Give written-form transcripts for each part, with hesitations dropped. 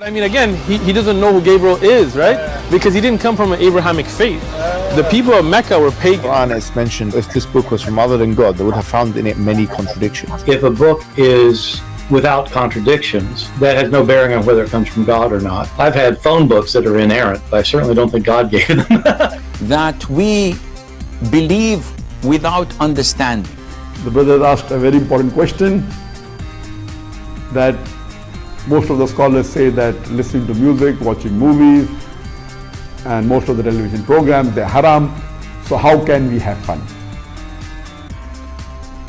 But I mean, again, he doesn't know who Gabriel is, right? Because he didn't come from an Abrahamic faith. The people of Mecca were pagan. Quran is mentioned, if this book was from other than God, they would have found in it many contradictions. If a book is without contradictions, that has no bearing on whether it comes from God or not. I've had phone books that are inerrant, but I certainly don't think God gave them. That we believe without understanding. The brother asked a very important question, that most of the scholars say that listening to music, watching movies, and most of the television programs, they're haram. So how can we have fun?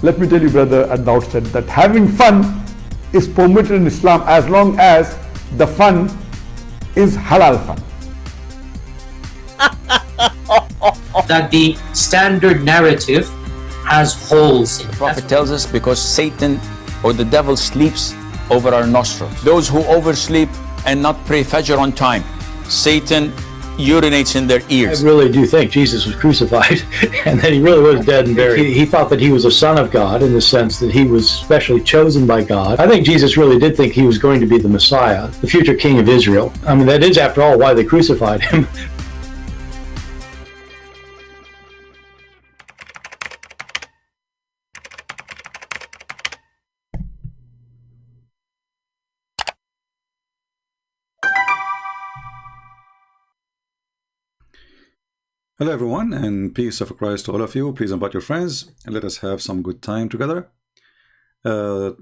Let me tell you, brother, at the outset, that having fun is permitted in Islam as long as the fun is halal fun. That the standard narrative has holes in it. The Prophet tells us because Satan or the devil sleeps over our nostrils. Those who oversleep and not pray Fajr on time, Satan urinates in their ears. I really do think Jesus was crucified and that he really was dead and buried. He thought that he was a son of God in the sense that he was specially chosen by God. I think Jesus really did think he was going to be the Messiah, the future king of Israel. I mean, that is, after all, why they crucified him. Hello everyone, and peace of Christ to all of you. Please invite your friends and let us have some good time together. I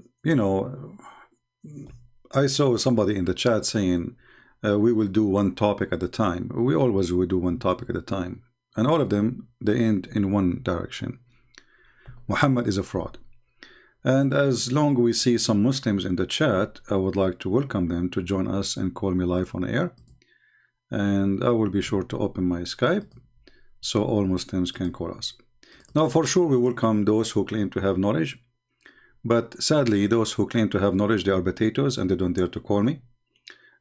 saw somebody in the chat saying we will do one topic at a time. We always will do one topic at a time, and all of them, they end in one direction. Muhammad is a fraud. And as long as we see some Muslims in the chat, I would like to welcome them to join us and call me live on air. And I will be sure to open my Skype so all Muslims can call us. Now, for sure, we welcome those who claim to have knowledge, but sadly, those who claim to have knowledge, they are potatoes and they don't dare to call me.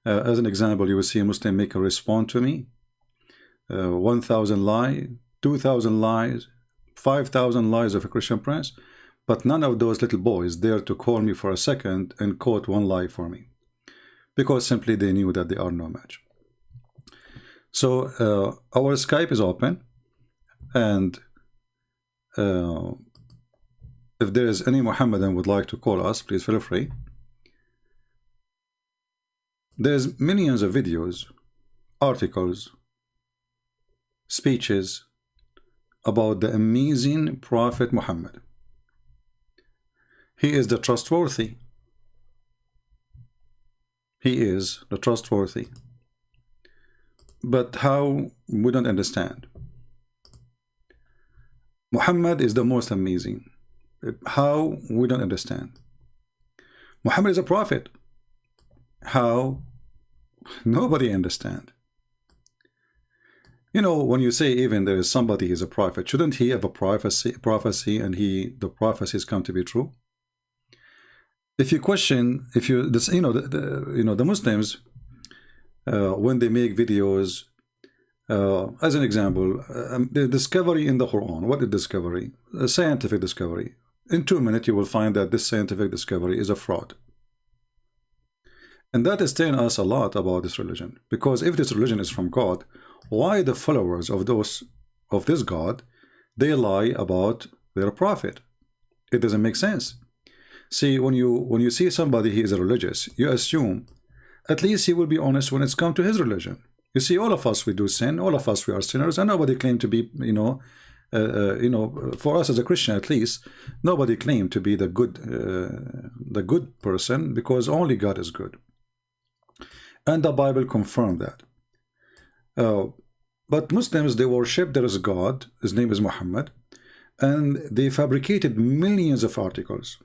As an example, you will see a Muslim make a response to me. 1,000 lies, 2,000 lies, 5,000 lies of a Christian prince, but none of those little boys dare to call me for a second and quote one lie for me, because simply they knew that they are no match. So our Skype is open. And if there is any Muhammadan would like to call us, please feel free. There's millions of videos, articles, speeches about the amazing Prophet Muhammad. He is the trustworthy. He is the trustworthy. But how? We don't understand. Muhammad is the most amazing. How? We don't understand. Muhammad is a prophet. How? Nobody understand. You know, when you say even there is somebody who is a prophet, shouldn't he have a prophecy and the prophecies come to be true? If you question, if you this, the Muslims, when they make videos, as an example, the discovery in the Quran. What is discovery? A scientific discovery. In 2 minutes, you will find that this scientific discovery is a fraud. And that is telling us a lot about this religion. Because if this religion is from God, why the followers of this God, they lie about their prophet? It doesn't make sense. See, when you see somebody he is a religious, you assume at least he will be honest when it's come to his religion. You see, all of us, we do sin. All of us, we are sinners, and nobody claimed to be, for us as a Christian at least, nobody claimed to be the good person, because only God is good, and the Bible confirmed that. But Muslims, they worship there is a God. His name is Muhammad, and they fabricated millions of articles.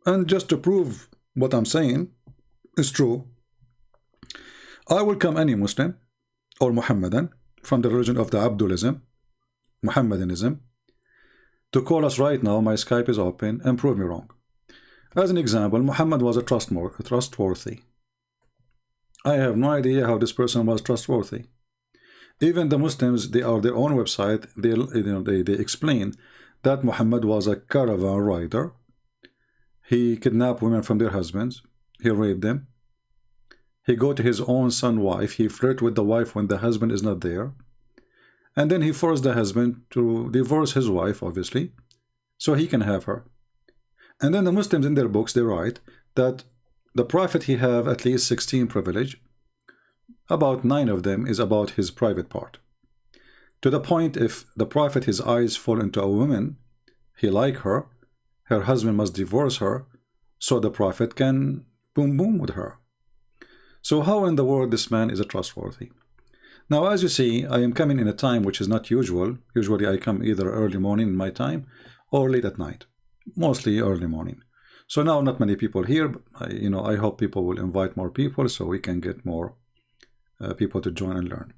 And just to prove what I'm saying is true, I welcome any Muslim or Muhammadan from the religion of the Abdulism, Muhammadanism, to call us right now. My Skype is open, and prove me wrong. As an example, Muhammad was a trustworthy. I have no idea how this person was trustworthy. Even the Muslims, they are their own website. They explain that Muhammad was a caravan rider. He kidnapped women from their husbands. He raped them. He go to his own son wife. He flirt with the wife when the husband is not there. And then he forced the husband to divorce his wife, obviously, so he can have her. And then the Muslims in their books, they write that the Prophet, he have at least 16 privilege. About 9 of them is about his private part. To the point, if the Prophet, his eyes fall into a woman, he like her, her husband must divorce her, so the Prophet can boom boom with her. So how in the world this man is a trustworthy? Now, as you see, I am coming in a time which is not usual. Usually I come either early morning in my time or late at night, mostly early morning. So now not many people here, but I hope people will invite more people so we can get more people to join and learn.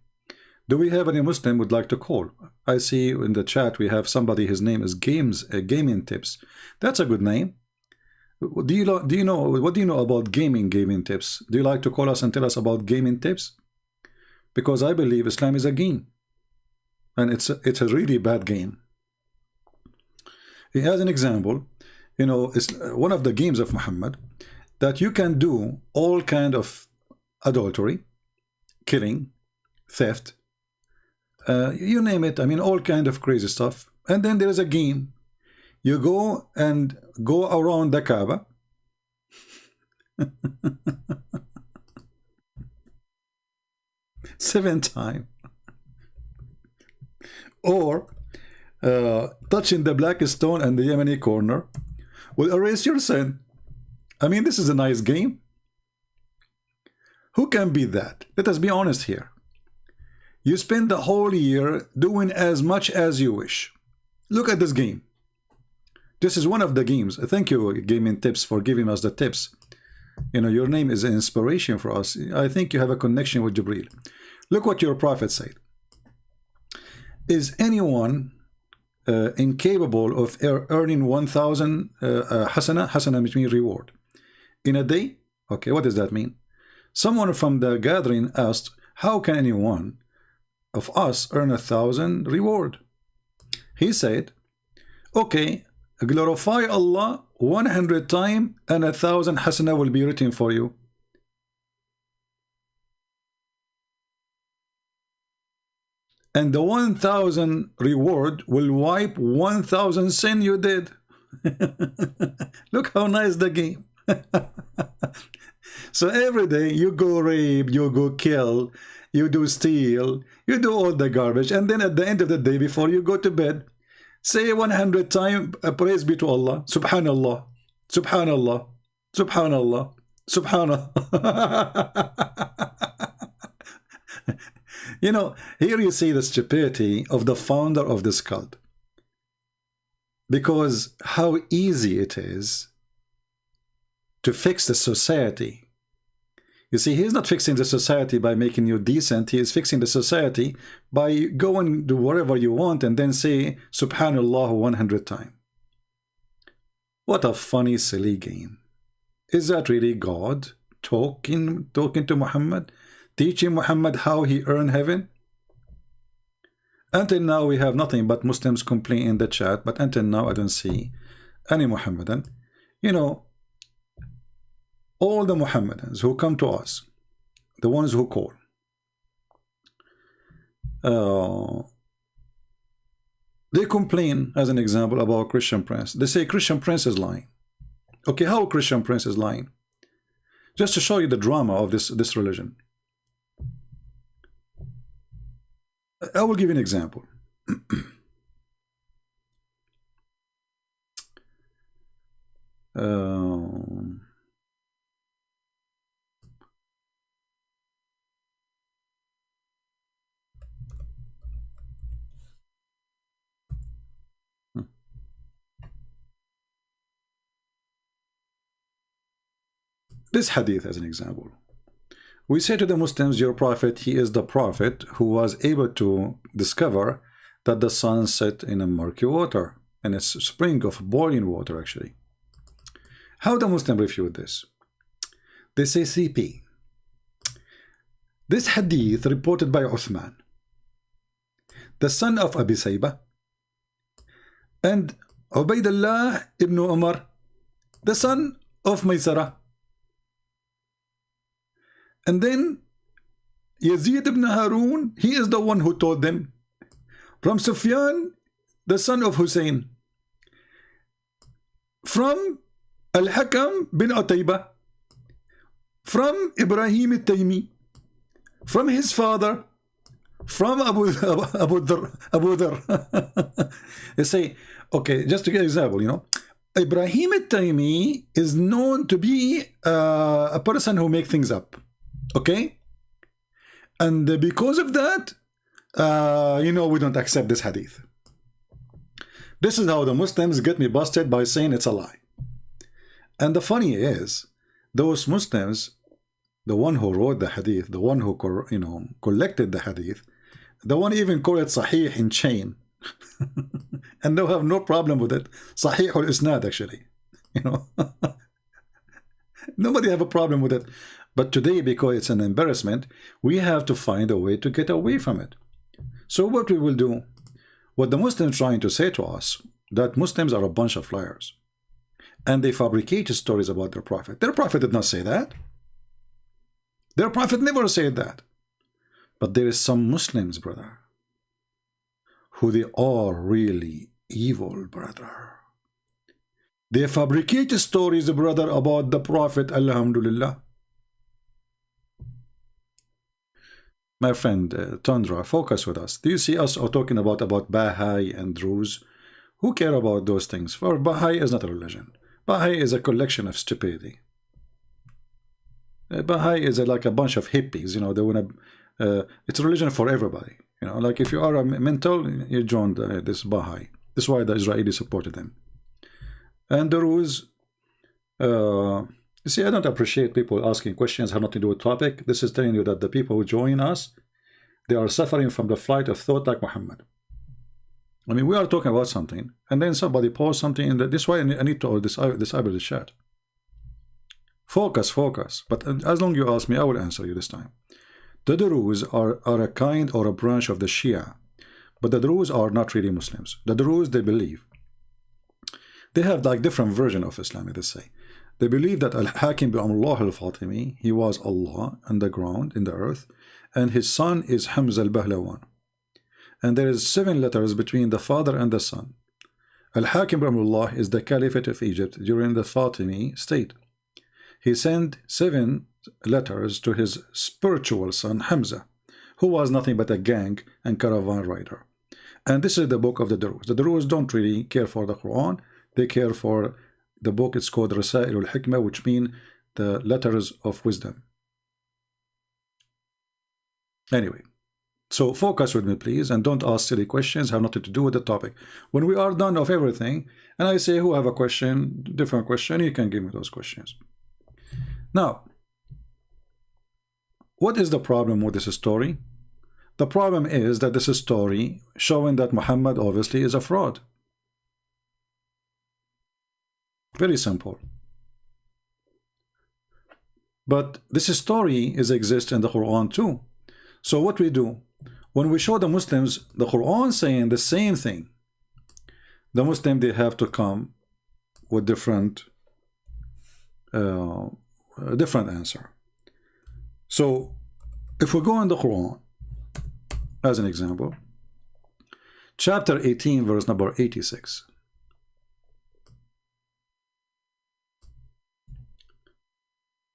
Do we have any Muslim would like to call? I see in the chat we have somebody, his name is Gaming Tips. That's a good name. Do you know what do you know about gaming tips? Do you like to call us and tell us about gaming tips? Because I believe Islam is a game, and it's a really bad game. He has an example, it's one of the games of Muhammad, that you can do all kind of adultery, killing, theft, you name it. I mean, all kind of crazy stuff. And then there is a game. You go around the Kaaba. 7 times. Or touching the black stone and the Yemeni corner will erase your sin. I mean, this is a nice game. Who can beat that? Let us be honest here. You spend the whole year doing as much as you wish. Look at this game. This is one of the games. Thank you, Gaming Tips, for giving us the tips. Your name is an inspiration for us. I think you have a connection with Jibreel. Look what your Prophet said. Is anyone incapable of earning 1,000 hasana? Hasana means reward. In a day? Okay, what does that mean? Someone from the gathering asked, how can anyone of us earn 1,000 reward? He said, okay, glorify Allah 100 times and 1,000 hasana will be written for you. And the 1,000 reward will wipe 1,000 sin you did. Look how nice the game. So every day you go rape, you go kill, you do steal, you do all the garbage, and then at the end of the day, before you go to bed, say 100 times, praise be to Allah, Subhanallah, Subhanallah, Subhanallah, Subhanallah. Here you see the stupidity of the founder of this cult. Because how easy it is to fix the society. You see, he's not fixing the society by making you decent. He is fixing the society by going to wherever you want and then say Subhanallah 100 times. What a funny, silly game. Is that really God talking to Muhammad? Teaching Muhammad how he earned heaven? Until now we have nothing but Muslims complain in the chat, but until now I don't see any Muhammadan. All the Muhammadans who come to us, the ones who call, they complain, as an example, about Christian Prince. They say Christian Prince is lying. Okay, how Christian Prince is lying? Just to show you the drama of this religion. I will give you an example. This hadith as an example. We say to the Muslims, your prophet, he is the prophet who was able to discover that the sun set in a murky water, and it's a spring of boiling water actually. How the Muslim refute this? They say CP. This hadith reported by Uthman, the son of Abi Saybah, and Ubaydullah ibn Umar, the son of Maysara. And then Yazid ibn Harun, he is the one who told them. From Sufyan, the son of Hussein. From Al-Hakam bin Utaybah. From Ibrahim al-Taymi. From his father. From Abu Dhar. They say, okay, just to give an example, you know, Ibrahim al-Taymi is known to be a person who makes things up. Okay? And because of that, you know, we don't accept this hadith. This is how the Muslims get me busted by saying it's a lie. And the funny is, those Muslims, the one who wrote the hadith, the one who, you know, collected the hadith, the one even called it Sahih in chain, and they have no problem with it. Sahih al-Isnad, actually, you know. Nobody have a problem with it. But today, because it's an embarrassment, we have to find a way to get away from it. So what we will do, what the Muslims trying to say to us, that Muslims are a bunch of liars. And they fabricate stories about their Prophet. Their Prophet did not say that. Their Prophet never said that. But there is some Muslims, brother, who they are really evil, brother. They fabricate stories, brother, about the Prophet, alhamdulillah. My friend Tundra, focus with us. Do you see us talking about Baha'i and Druze? Who care about those things? For Baha'i is not a religion. Baha'i is a collection of stupidity. Baha'i is like a bunch of hippies, you know. They want to. It's a religion for everybody, you know. Like if you are a mental, you join this Baha'i. This is why the Israelis supported them. And the Druze. You see, I don't appreciate people asking questions have nothing to do with topic. This is telling you that the people who join us, they are suffering from the flight of thought like Muhammad. I mean, we are talking about something, and then somebody posts something, and this way I need to disable the chat. Focus, focus. But as long as you ask me, I will answer you this time. The Druze are a kind or a branch of the Shia, but the Druze are not really Muslims. The Druze, they believe. They have like different version of Islam, let's say. They believe that Al-Hakim bin Allah al-Fatimi, he was Allah on the ground, in the earth, and his son is Hamza al-Bahlawan. And there is 7 letters between the father and the son. Al-Hakim bin Allah is the Caliphate of Egypt during the Fatimi state. He sent 7 letters to his spiritual son Hamza, who was nothing but a gang and caravan rider. And this is the book of the Druze. The Druze don't really care for the Quran. They care for the book. It's called Rasail al-Hikmah, which mean the letters of wisdom. Anyway, so focus with me, please, and don't ask silly questions, have nothing to do with the topic. When we are done of everything, and I say who have a question, different question, you can give me those questions. Now, what is the problem with this story? The problem is that this is a story showing that Muhammad obviously is a fraud. Very simple. But this story exists in the Quran too. So what we do, when we show the Muslims the Quran saying the same thing, the Muslim, they have to come with different answer. So if we go in the Quran, as an example, chapter 18, verse number 86.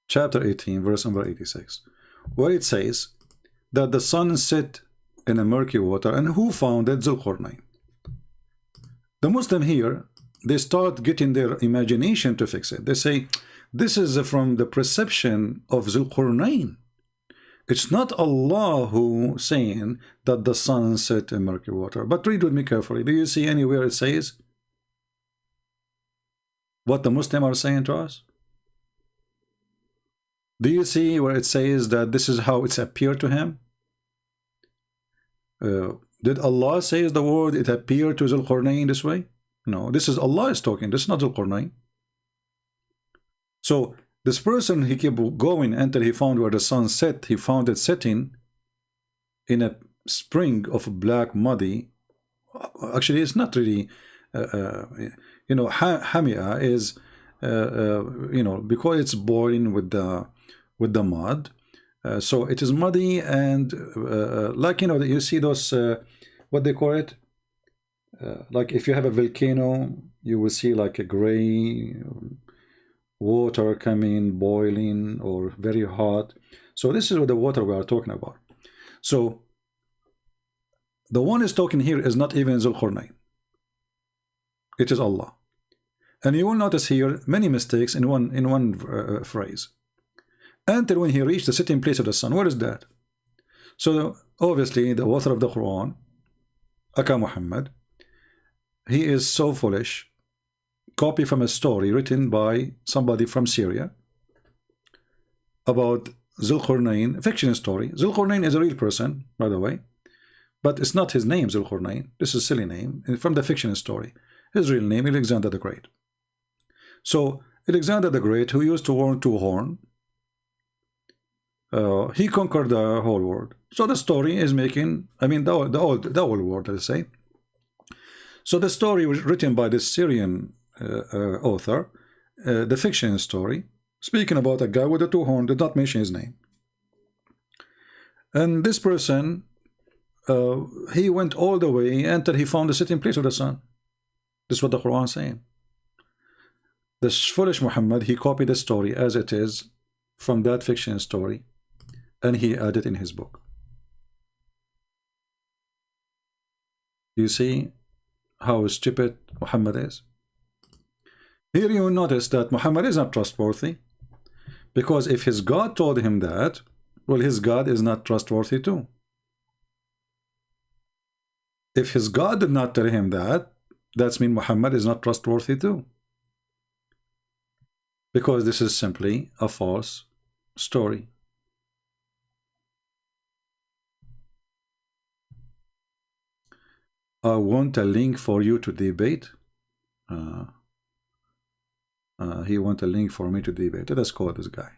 Chapter 18, verse number 86, where it says that the sun set in a murky water, and who founded Zulqarnain? The Muslim here, they start getting their imagination to fix it. They say, this is from the perception of Zulqarnain. It's not Allah who saying that the sun set in murky water. But read with me carefully. Do you see anywhere it says what the Muslims are saying to us? Do you see where it says that this is how it's appeared to him? Did Allah say the word it appeared to Zulqarnain this way? No, this is Allah is talking. This is not Zulqarnain. So this person, he kept going until he found where the sun set. He found it setting in a spring of black muddy. Actually, it's not really, you know, Hamia is, you know, because it's boiling with the mud. So it is muddy and like, you know, you see those what they call it, like if you have a volcano, you will see like a gray water coming, boiling, or very hot. So this is what the water we are talking about. So the one is talking here is not even Zulqarnain. It is Allah. And you will notice here many mistakes in one phrase. Until when he reached the sitting place of the sun. What is that? So obviously the author of the Quran, Aka Muhammad, he is so foolish, copy from a story written by somebody from Syria about Zulqarnain, fiction story. Zulqarnain is a real person, by the way, but it's not his name, Zulqarnain. This is a silly name from the fiction story. His real name, Alexander the Great. So Alexander the Great, who used to own 2 horns, he conquered the whole world. So the story is making, I mean, the old world, let's say. So the story was written by this Syrian author, the fiction story, speaking about a guy with a 2 horns, did not mention his name. And this person, he went all the way until he found the sitting place of the sun. This is what the Quran is saying. This foolish Muhammad, he copied the story as it is from that fiction story, and he added in his book. You see how stupid Muhammad is? Here you will notice that Muhammad is not trustworthy, because if his God told him that, well, his God is not trustworthy too. If his God did not tell him that, that means Muhammad is not trustworthy too, because this is simply a false story. I want a link for you to debate. He want a link for me to debate. Let us call this guy.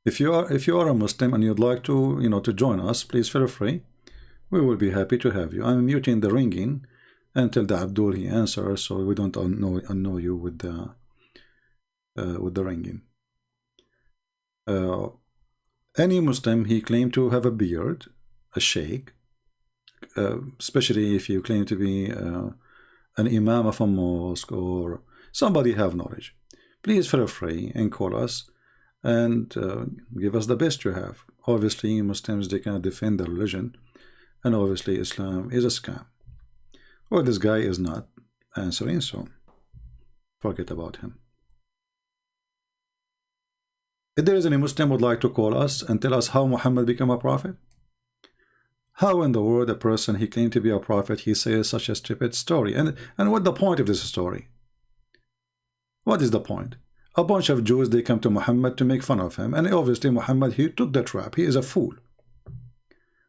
If you are a Muslim and you'd like to, you know, to join us, please feel free. We will be happy to have you. I'm muting the ringing until the Abdul he answers, so we don't annoy you with the ringing. Any Muslim, he claimed to have a beard, a sheikh, especially if you claim to be an imam of a mosque or somebody have knowledge. Please feel free and call us and give us the best you have. Obviously, Muslims, they cannot defend their religion, and obviously Islam is a scam. Well, this guy is not answering, so forget about him. If there is any Muslim would like to call us and tell us how Muhammad became a prophet, how in the world a person he claimed to be a prophet, he says such a stupid story, and what the point of this story? What is the point? A bunch of Jews, they come to Muhammad to make fun of him, and obviously Muhammad, he took the trap. He is a fool.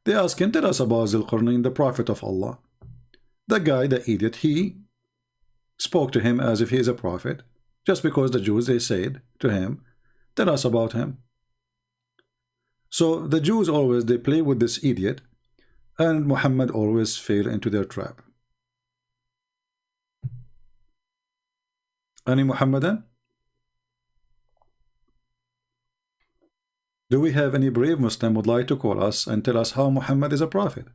They ask him, tell us about Zulqarnain, the prophet of Allah. The guy, the idiot, he spoke to him as if he is a prophet, just because the Jews, they said to him, tell us about him. So the Jews always, they play with this idiot, and Muhammad always fell into their trap. Any Muhammadan? Do we have any brave Muslim would like to call us and tell us how Muhammad is a prophet?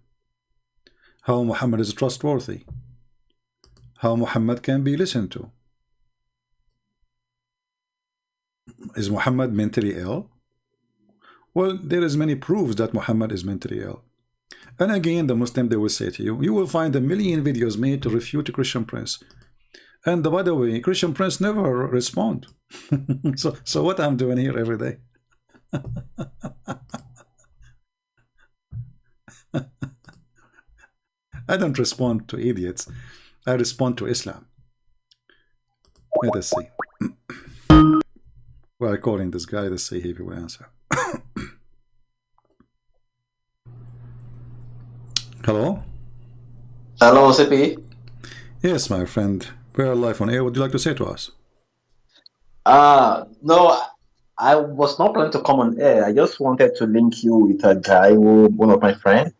How Muhammad is trustworthy? How Muhammad can be listened to? Is Muhammad mentally ill? Well, there is many proofs that Muhammad is mentally ill. And again, the Muslim, they will say to you, you will find a million videos made to refute Christian Prince. And by the way, Christian Prince never respond. so what I'm doing here every day? I don't respond to idiots. I respond to Islam. Let us see. We're calling this guy. Let's see if he will answer. Hello? Hello, CP. Yes, my friend. We are live on air. What would you like to say to us? No, I was not planning to come on air. I just wanted to link you with a guy, one of my friends.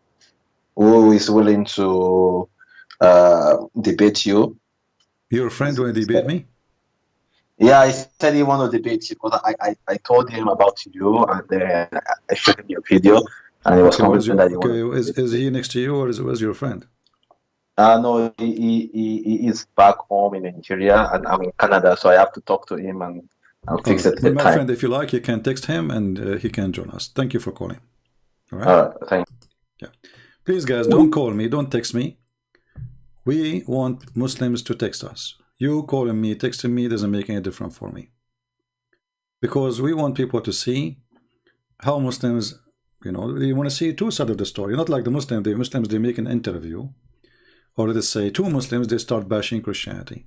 who is willing to debate you. Your friend will debate me? Yeah, he said he want to debate you because I told him about you and I showed him your video and he was Okay, confident that you want to is he next to you or was your friend? No, he is back home in Nigeria and I'm in Canada, so I have to talk to him and fix it Well, the my time. friend, if you like, you can text him and he can join us. Thank you for calling. All right. All right, thank you. Yeah. Please, guys, don't call me. Don't text me. We want Muslims to text us. You calling me, texting me doesn't make any difference for me. Because we want people to see how Muslims, you know, they want to see two sides of the story. Not like the Muslims, they make an interview. Or let's say two Muslims, they start bashing Christianity.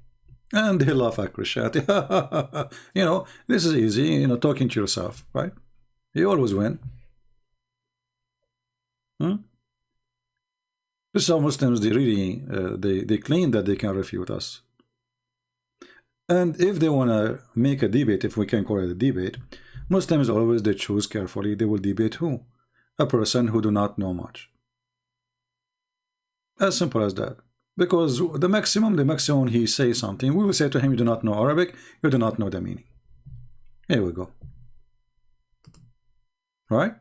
And they laugh at Christianity. You know, this is easy, you know, talking to yourself, right? You always win. This is how Muslims, they really, they claim that they can refute us. And if they want to make a debate, if we can call it a debate, Muslims always, they choose carefully. They will debate who? A person who do not know much. As simple as that. Because the maximum he says something, we will say to him, you do not know Arabic, you do not know the meaning. Here we go. Right?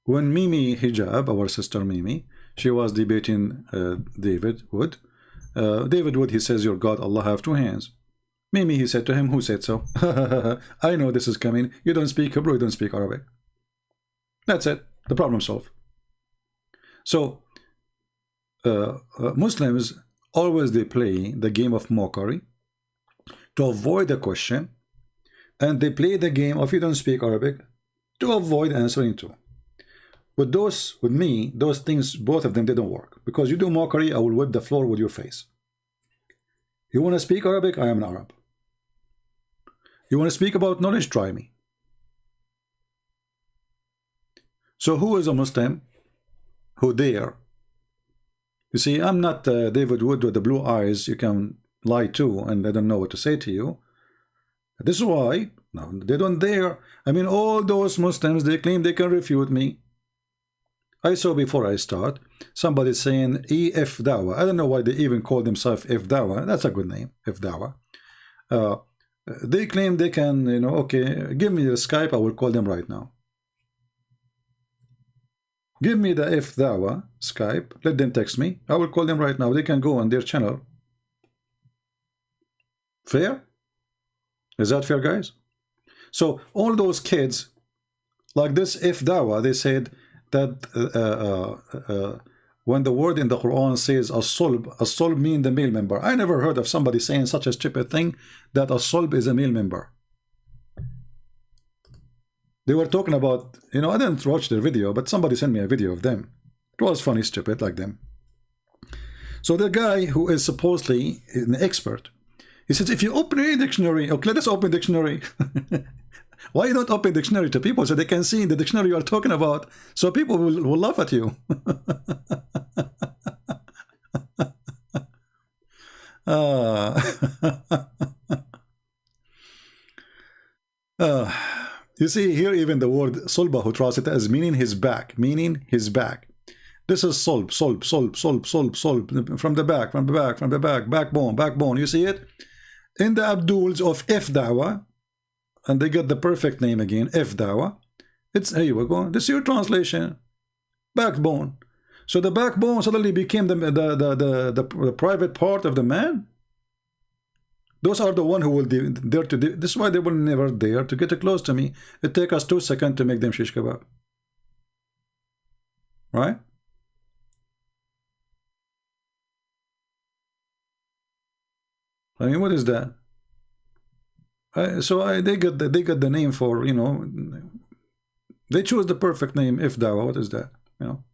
When Mimi Hijab, our sister Mimi, she was debating David Wood. David Wood, he says, your God, Allah have two hands. Mimi, he said to him, who said so? I know this is coming. You don't speak Hebrew, you don't speak Arabic. That's it. The problem solved. So, Muslims always they play the game of mockery to avoid the question, and they play the game of you don't speak Arabic to avoid answering too. With me, those things, both of them, they don't work. Because you do mockery, I will whip the floor with your face. You want to speak Arabic? I am an Arab. You want to speak about knowledge? Try me. So who is a Muslim who dare? You see, I'm not David Wood with the blue eyes you can lie to and I don't know what to say to you. This is why no, they don't dare. I mean, all those Muslims, they claim they can refute me. I saw before I start somebody saying EF Dawa. I don't know why they even call themselves F Dawa. That's a good name, F Dawa. They claim they can, you know, okay, give me the Skype, I will call them right now. Give me the F Dawa Skype, let them text me, I will call them right now. They can go on their channel. Fair? Is that fair, guys? So all those kids like this F Dawa, they said that when the word in the Quran says as-sulb mean the male member. I never heard of somebody saying such a stupid thing, that as-sulb is a male member. They were talking about, you know, I didn't watch their video, but somebody sent me a video of them. It was funny, stupid, like them. So the guy who is supposedly an expert, he says, if you open a dictionary, okay, let us open dictionary. Why you don't open dictionary to people so they can see in the dictionary you are talking about, so people will laugh at you? You see here even the word sulba, who translates it as meaning his back, meaning his back. This is sulb, from the back, from the back, from the back, backbone. You see it in the Abduls of F Dawa, and they get the perfect name again, F Dawa. It's, here we go. This is your translation, backbone. So the backbone suddenly became the private part of the man. Those are the one who will dare to do. This is why they will never dare to get close to me. It takes us 2 seconds to make them shish kebab. Right? I mean, what is that? They got the name for, you know, they chose the perfect name, If Dawa. What is that? You know,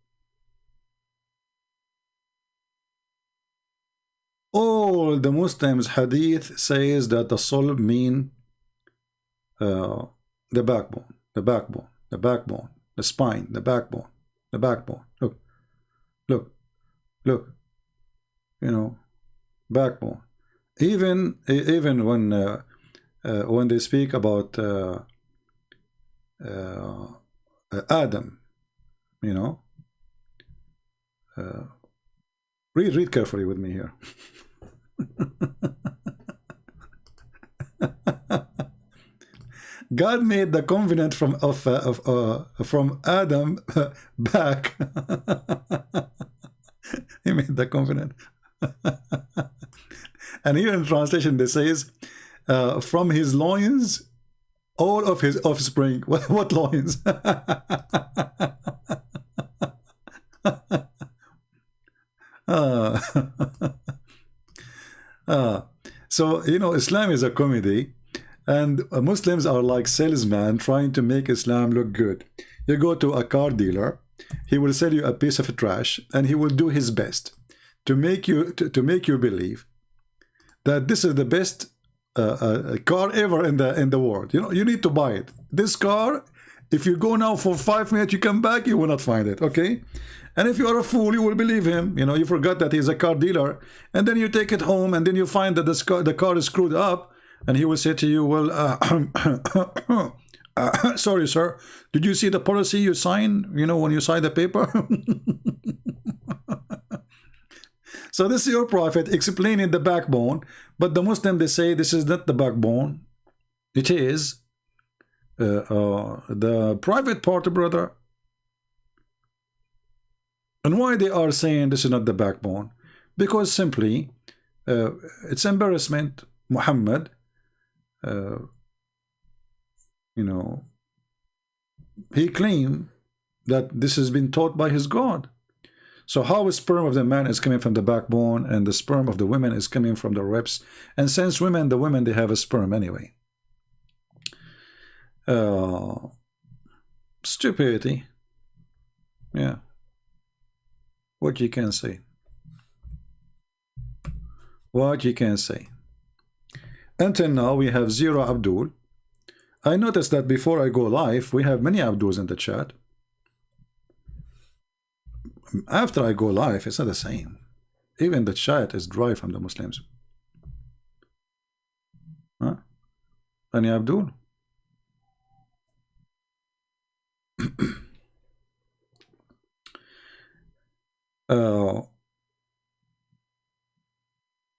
all the Muslims hadith says that the sulb mean the backbone, the spine, the backbone. Look, you know, backbone. Even when they speak about Adam, you know, read carefully with me here. God made the covenant from Adam back. He made the covenant. And here in translation it says, from his loins, all of his offspring. What loins? So, you know, Islam is a comedy, and Muslims are like salesmen trying to make Islam look good. You go to a car dealer, he will sell you a piece of trash, and he will do his best to make you believe that this is the best car ever in the world. You know, you need to buy it. This car, if you go now for 5 minutes, you come back, you will not find it. Okay. And if you are a fool, you will believe him. You know, you forgot that he's a car dealer, and then you take it home, and then you find that the car is screwed up, and he will say to you, well, sorry, sir, did you see the policy you sign, you know, when you sign the paper? So this is your prophet explaining the backbone, but the Muslim, they say this is not the backbone. It is the private part, brother. And why they are saying this is not the backbone? Because simply, it's embarrassment. Muhammad, you know, he claimed that this has been taught by his God. So how the sperm of the man is coming from the backbone, and the sperm of the women is coming from the ribs? And since the women, they have a sperm anyway. Stupidity. Yeah. What you can say. What you can say. Until now, we have 0 Abdul. I noticed that before I go live, we have many Abduls in the chat. After I go live, it's not the same. Even the chat is dry from the Muslims. Huh? Any Abdul?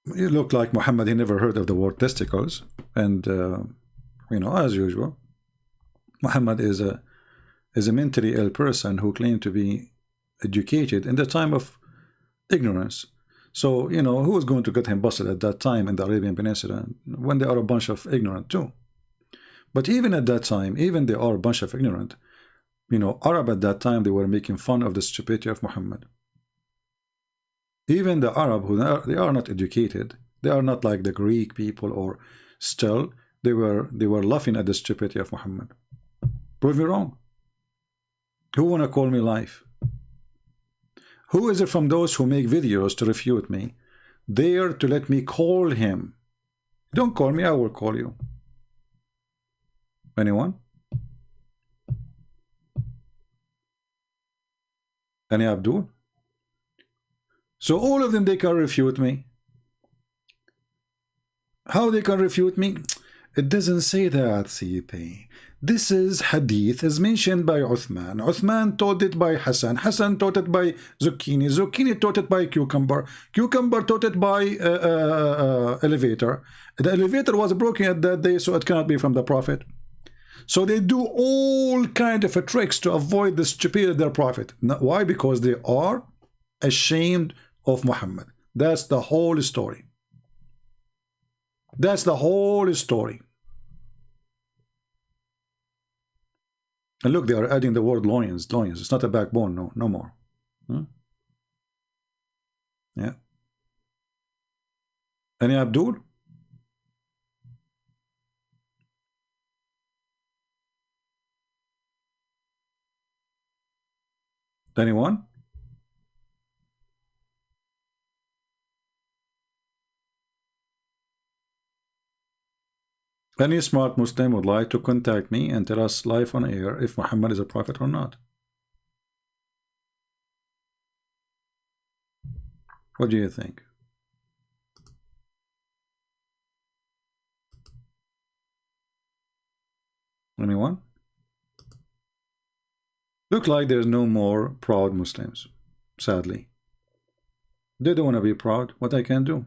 You look like Muhammad, he never heard of the word testicles. And, you know, as usual, Muhammad is a mentally ill person who claimed to be educated in the time of ignorance. So, you know, who was going to get him busted at that time in the Arabian Peninsula when they are a bunch of ignorant too? But even at that time, even they are a bunch of ignorant, you know, Arab at that time, they were making fun of the stupidity of Muhammad. Even the Arab, they are not educated, they are not like the Greek people, or still they were laughing at the stupidity of Muhammad. Prove me wrong. Who wanna call me live? Who is it from those who make videos to refute me, dare to let me call him? Don't call me, I will call you. Anyone? Any Abdul? So all of them, they can refute me. How they can refute me? It doesn't say that, CP. This is hadith, is mentioned by Uthman. Uthman taught it by Hassan. Hassan taught it by Zucchini. Zucchini taught it by Cucumber. Cucumber taught it by Elevator. The elevator was broken at that day, so it cannot be from the Prophet. So they do all kind of tricks to avoid the stupidity of their Prophet. Why? Because they are ashamed of Muhammad. That's the whole story. That's the whole story. And look, they are adding the word loins. Loins. It's not a backbone. No more. Yeah. Any Abdul? Anyone? Any smart Muslim would like to contact me and tell us live on air if Muhammad is a prophet or not. What do you think? Anyone? Look like there's no more proud Muslims, sadly. They don't want to be proud. What I can do?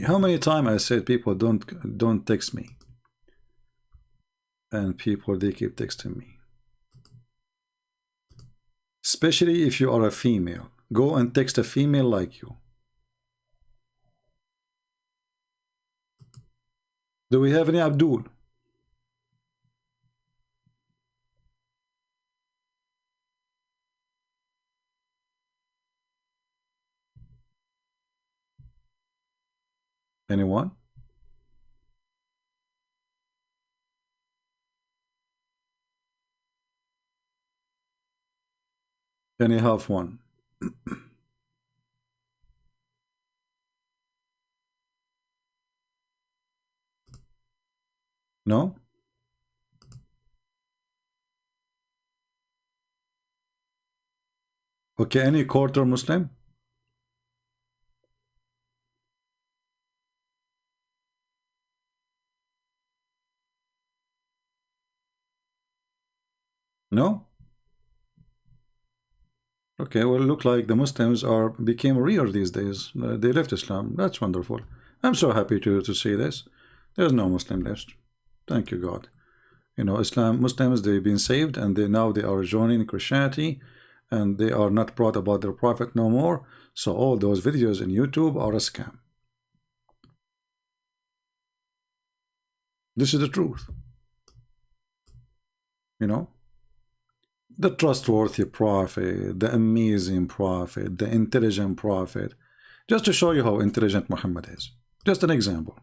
How many times I said people don't text me, and people they keep texting me. Especially if you are a female, go and text a female like you. Do we have any Abdul? Anyone? Any half one? No? Okay, any quarter Muslim? No? Okay, well, look like the Muslims became rare these days. They left Islam. That's wonderful. I'm so happy to see this. There's no Muslim left. Thank you, God. You know, Muslims, they've been saved, and now they are joining Christianity, and they are not proud about their prophet no more. So all those videos in YouTube are a scam. This is the truth. You know? The trustworthy prophet, the amazing prophet, the intelligent prophet. Just to show you how intelligent Muhammad is. Just an example.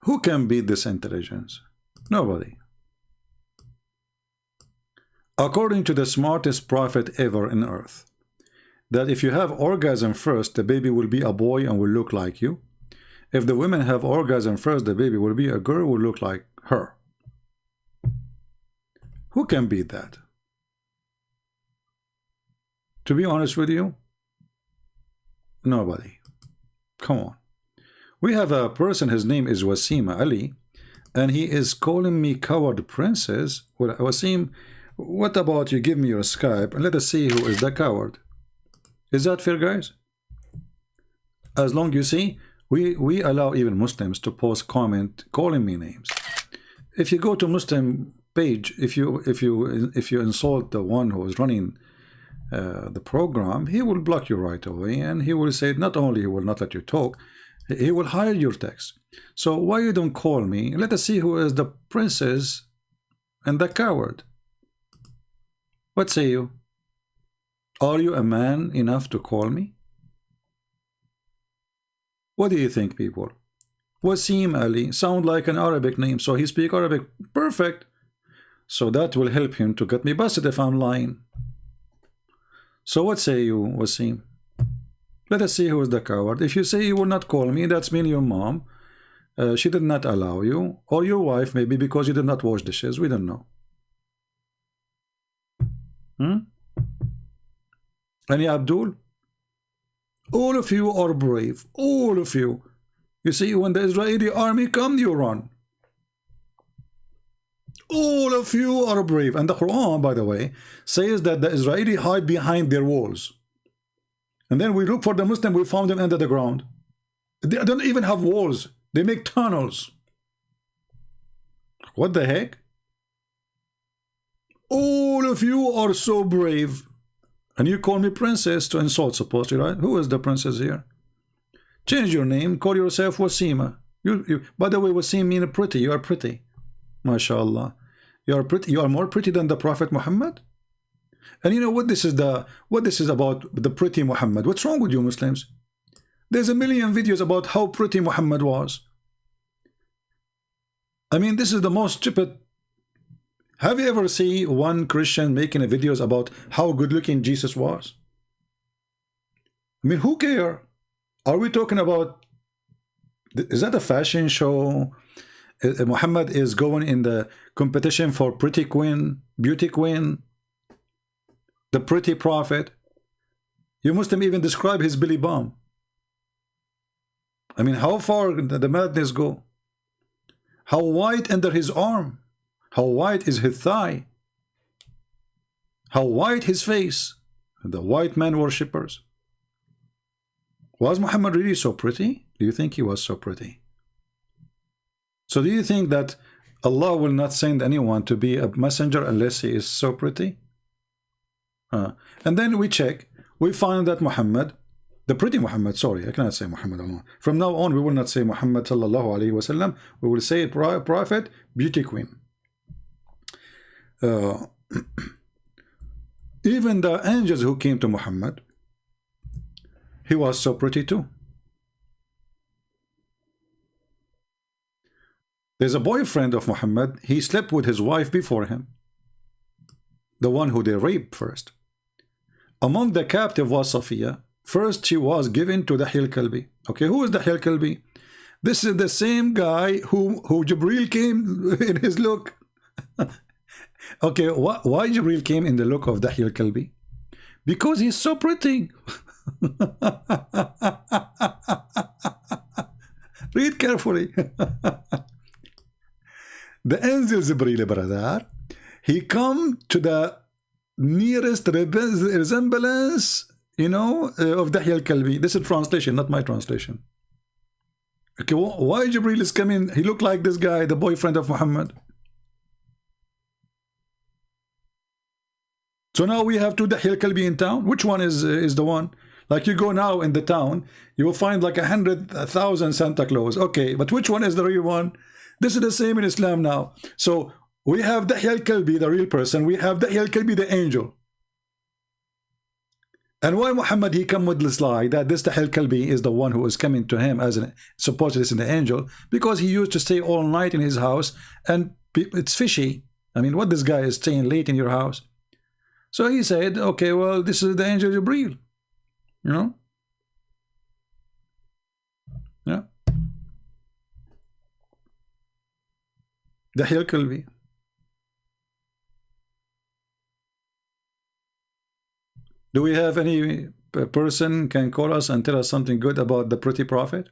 Who can beat this intelligence? Nobody. According to the smartest prophet ever in earth, that if you have orgasm first, the baby will be a boy and will look like you. If the women have orgasm first, the baby will be a girl, will look like her. Who can beat that? To be honest with you, nobody. Come on. We have a person, his name is Wasim Ali, and he is calling me coward princess. Well, Wasim, what about you give me your Skype and let us see who is the coward? Is that fair, guys? As long you see, we allow even Muslims to post comment calling me names. If you go to Muslim page, if you insult the one who is running the program, he will block you right away, and he will say not only he will not let you talk, he will hide your text. So why you don't call me? Let us see who is the princess and the coward. What say you? Are you a man enough to call me? What do you think, people? Wasim Ali sound like an Arabic name, so he speak Arabic perfect. So that will help him to get me busted if I'm lying. So what say you, Wasim? Let us see who is the coward. If you say you will not call me, that's mean your mom. She did not allow you, or your wife maybe because you did not wash dishes. We don't know. Any Abdul? All of you are brave. All of you. You see, when the Israeli army come, you run. All of you are brave. And the Quran, by the way, says that the Israeli hide behind their walls. And then we look for the Muslim, we found them under the ground. They don't even have walls. They make tunnels. What the heck? All of you are so brave. And you call me princess to insult, supposedly, right? Who is the princess here? Change your name. Call yourself Wasima. By the way, Wasim means pretty. You are pretty. MashaAllah. You are pretty. You are more pretty than the Prophet Muhammad. And you know what this is about, the pretty Muhammad. What's wrong with you Muslims? There's a million videos about how pretty Muhammad was. I mean, this is the most stupid. Have you ever seen one Christian making videos about how good looking Jesus was? I mean, who care? Are we talking about, is that a fashion show? Muhammad is going in the competition for pretty queen, beauty queen, the pretty prophet. You Muslim even describe his belly bump. I mean, how far the madness go? How wide under his arm? How wide is his thigh? How wide his face? The white man worshippers. Was Muhammad really so pretty? Do you think he was so pretty? So do you think that Allah will not send anyone to be a messenger unless he is so pretty? And then we check, we find that Muhammad, the pretty Muhammad, sorry, I cannot say Muhammad alone. From now on, we will not say Muhammad sallallahu alaihi wasallam. We will say prophet, beauty queen. Even the angels who came to Muhammad, he was so pretty too. There's a boyfriend of Muhammad, he slept with his wife before him, the one who they raped first. Among the captive was Safiya. First she was given to Dahil Kalbi. Okay, who is Dahil Kalbi? This is the same guy who Jibreel came in his look. Okay, why Jibreel came in the look of Dahil Kalbi? Because he's so pretty. Read carefully. The angel Jibreel, brother, he come to the nearest resemblance, you know, of Dahil Kalbi. This is translation, not my translation. Okay, why Jibreel is coming? He looked like this guy, the boyfriend of Muhammad. So now we have two Dahil Kalbi in town. Which one is the one? Like you go now in the town, you will find like 100,000 Santa Claus. Okay, but which one is the real one? This is the same in Islam now. So we have Dahil Kalbi, the real person. We have Dahil Kalbi, the angel. And why Muhammad he come with this lie that this Dahil Kalbi is the one who is coming to him as an supposedly is an angel? Because he used to stay all night in his house, and it's fishy. I mean, what this guy is staying late in your house? So he said, okay, well, this is the angel Jibreel. You know? Yeah. Dahil Kalbi. Do we have any person can call us and tell us something good about the pretty prophet?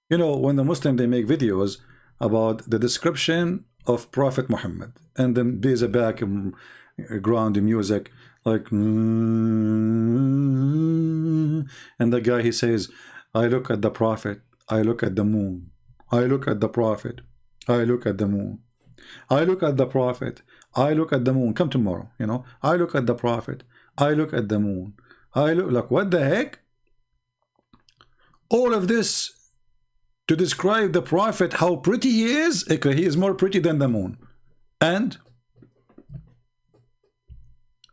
You know, when the Muslim they make videos about the description of Prophet Muhammad, and then there's a background music like, and the guy he says, I look at the prophet, I look at the moon, I look at the prophet, I look at the moon, I look at the prophet, I look at the moon. Come tomorrow, you know. I look at the prophet, I look at the moon, I look like, what the heck? All of this to describe the prophet, how pretty he is. Okay, he is more pretty than the moon. And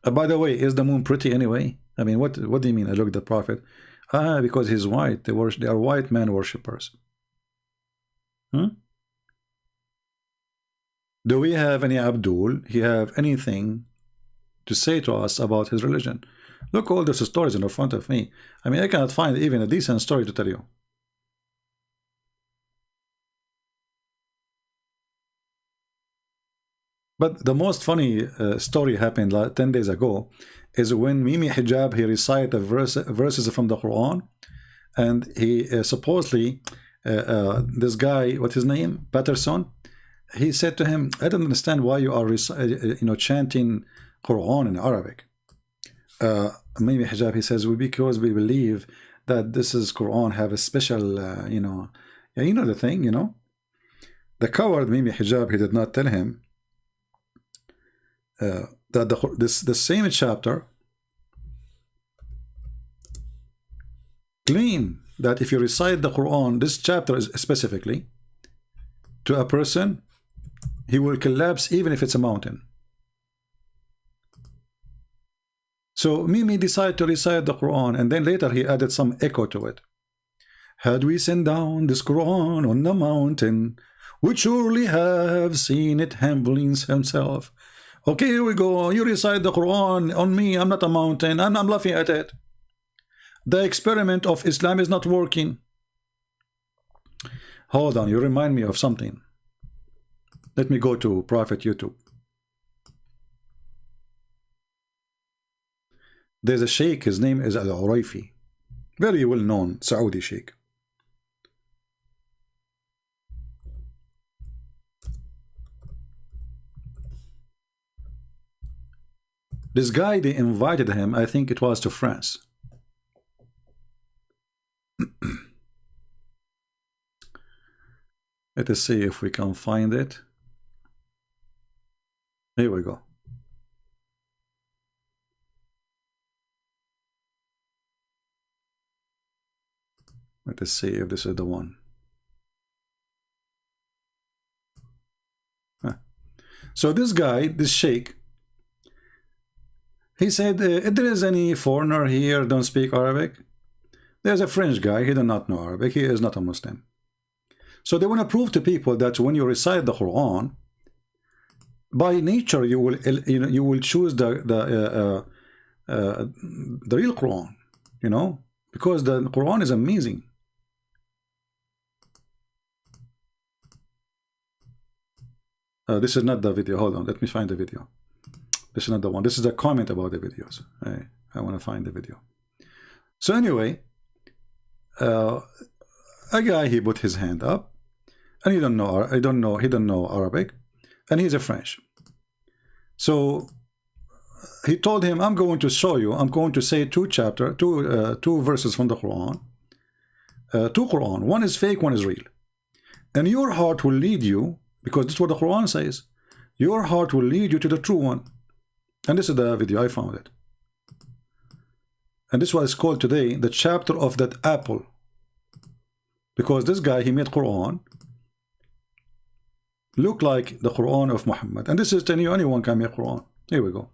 by the way, is the moon pretty anyway? I mean, what do you mean? I look at the prophet. Because he's white. They are white man worshippers. Do we have any Abdul? He have anything to say to us about his religion? Look, all those stories in front of me. I mean, I cannot find even a decent story to tell you. But the most funny story happened like 10 days ago is when Mimi Hijab, he recited verses from the Quran, and he supposedly, this guy, what's his name? Patterson, he said to him, I don't understand why you are chanting Quran in Arabic. Mimi Hijab, he says, because we believe that this is Quran have a special, the thing, you know. The coward Mimi Hijab, he did not tell him that the same chapter claim that if you recite the Quran, this chapter is specifically to a person, he will collapse even if it's a mountain. So Mimi decided to recite the Quran, and then later he added some echo to it. Had we sent down this Quran on the mountain, would surely have seen it humbling himself. Okay, here we go. You recite the Quran on me. I'm not a mountain, and I'm laughing at it. The experiment of Islam is not working. Hold on, you remind me of something. Let me go to Prophet YouTube. There's a sheikh, his name is Al-Uraifi. Very well known Saudi sheikh. This guy, they invited him, I think it was to France. Let us see if we can find it. Here we go. Let us see if this is the one. So this guy, this sheikh, he said, if there is any foreigner here don't speak Arabic, there's a French guy, he does not know Arabic, he is not a Muslim. So they want to prove to people that when you recite the Quran, by nature you will choose the real Quran, you know, because the Quran is amazing. This is not the video. Hold on, let me find the video. This is not the one. This is a comment about the videos. I want to find the video. So anyway, a guy, he put his hand up, and he don't know Arabic, and he's a French. So he told him, I'm going to show you, I'm going to say two verses from the Quran. Two Quran. One is fake, one is real. And your heart will lead you, because this is what the Quran says. Your heart will lead you to the true one. And this is the video, I found it. And this is what is called today the chapter of that apple. Because this guy, he made Quran look like the Quran of Muhammad. And this is telling you anyone can make Quran. Here we go.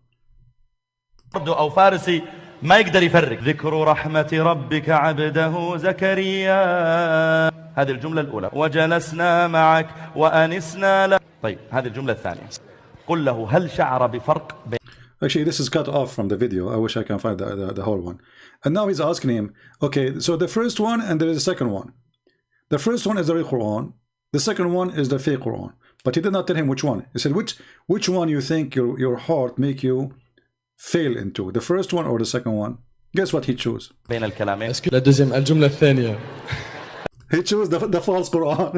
أو فارسي ما يقدر يفرق ذكر رحمة ربك عبده زكريا. هذه الجملة الأولى وجلسنا معك وأنسنا له. طيب هذه الجملة الثانية قل له هل شعر بفرق بين. Actually, this is cut off from the video. I wish I can find the whole one. And now he's asking him, okay, so the first one and there is a second one. The first one is the real Quran. The second one is the fake Quran. But he did not tell him which one. He said, which one you think your heart make you fail into, the first one or the second one? Guess what he chose? بين الكلامين. La deuxième, الجملة الثانية. He chose the false Quran.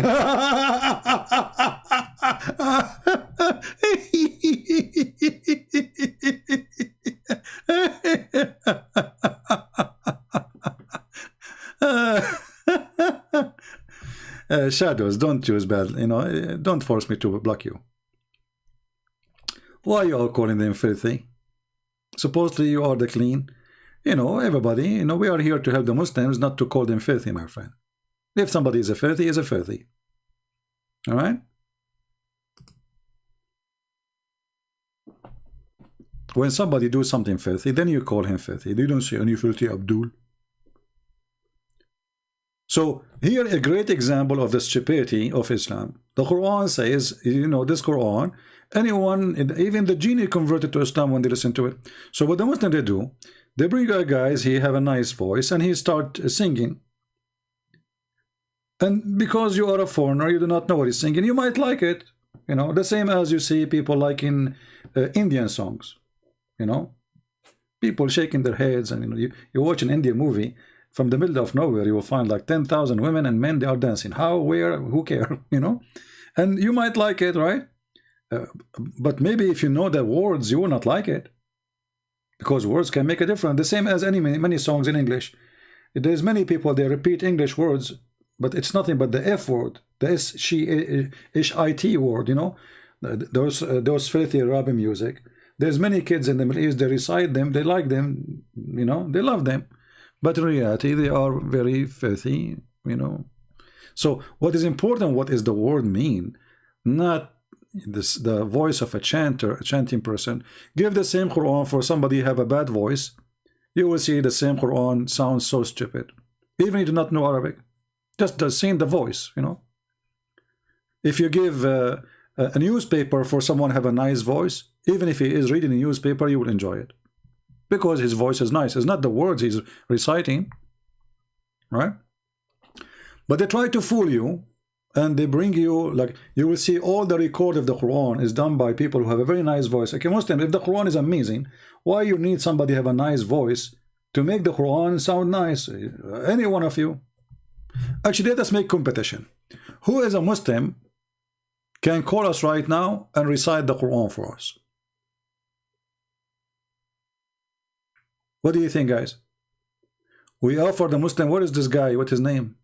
Shadows, don't choose bad, you know, don't force me to block you. Why are you all calling them filthy? Supposedly you are the clean. You know, everybody, you know, we are here to help the Muslims, not to call them filthy, my friend. If somebody is a filthy, he is a filthy. All right? When somebody do something filthy, then you call him filthy. They don't say, any filthy Abdul. So here a great example of the stupidity of Islam. The Quran says, you know, this Quran, anyone, even the genie converted to Islam when they listen to it. So what the Muslims they do, they bring a guys, he have a nice voice and he start singing. And because you are a foreigner, you do not know what he's singing, you might like it. You know, the same as you see people like in Indian songs. You know, people shaking their heads, and you know, you watch an Indian movie, from the middle of nowhere you will find like 10,000 women and men, they are dancing. How, where, who care, you know? And you might like it, right? But maybe if you know the words, you will not like it, because words can make a difference. The same as many songs in English. There's many people, they repeat English words, but it's nothing but the F word, the S, she, ish, it word, you know, those filthy Arabic music. There's many kids in the Middle East, they recite them, they like them, you know, they love them. But in reality, they are very filthy, you know. So what is important, what is the word mean? Not this, the voice of a chanting person. Give the same Quran for somebody have a bad voice. You will see the same Quran sounds so stupid. Even you do not know Arabic. Just seeing the voice, you know. If you give a newspaper for someone have a nice voice, even if he is reading a newspaper, you will enjoy it. Because his voice is nice. It's not the words he's reciting, right? But they try to fool you, and they bring you, like, you will see all the record of the Quran is done by people who have a very nice voice. Okay, Muslim, if the Quran is amazing, why you need somebody have a nice voice to make the Quran sound nice? Any one of you. Actually, let us make competition. Who is a Muslim can call us right now and recite the Quran for us? What do you think, guys? We offer the Muslim. What is this guy? What's his name?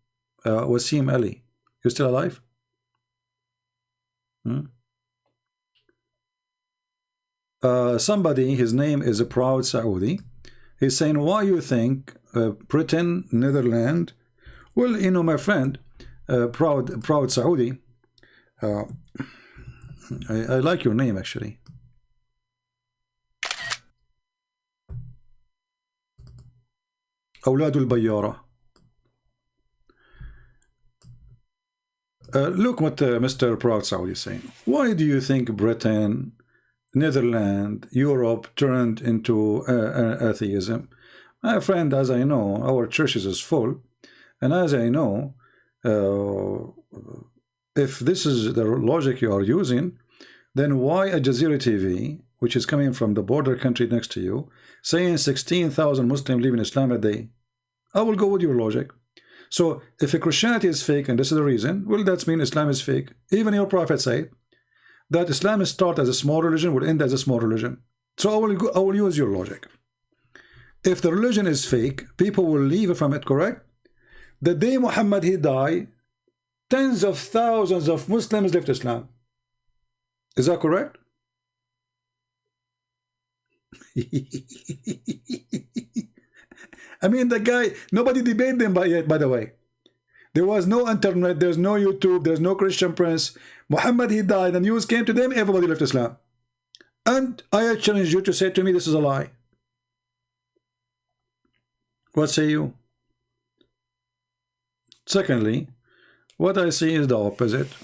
Wasim Ali. You still alive? Somebody, his name is a proud Saudi. He's saying, why you think Britain, Netherlands? Well, you know, my friend, proud Saudi. I like your name, actually. أولاد البيارة. Look what Mr. Proud Saudi is saying. Why do you think Britain, Netherlands, Europe turned into atheism? My friend, as I know, our churches is full, and as I know, if this is the logic you are using, then why Al Jazeera TV, which is coming from the border country next to you, saying 16,000 Muslims live in Islam a day? I will go with your logic. So if Christianity is fake, and this is the reason, well, that means Islam is fake. Even your prophet said that Islam start as a small religion, will end as a small religion. So I will use your logic. If the religion is fake, people will leave from it, correct? The day Muhammad he died, tens of thousands of Muslims left Islam. Is that correct? I mean, the guy, nobody debated them by the way. There was no internet, there's no YouTube, there's no Christian Prince. Muhammad he died, the news came to them, everybody left Islam. And I challenge you to say to me this is a lie. What say you? Secondly, what I see is the opposite.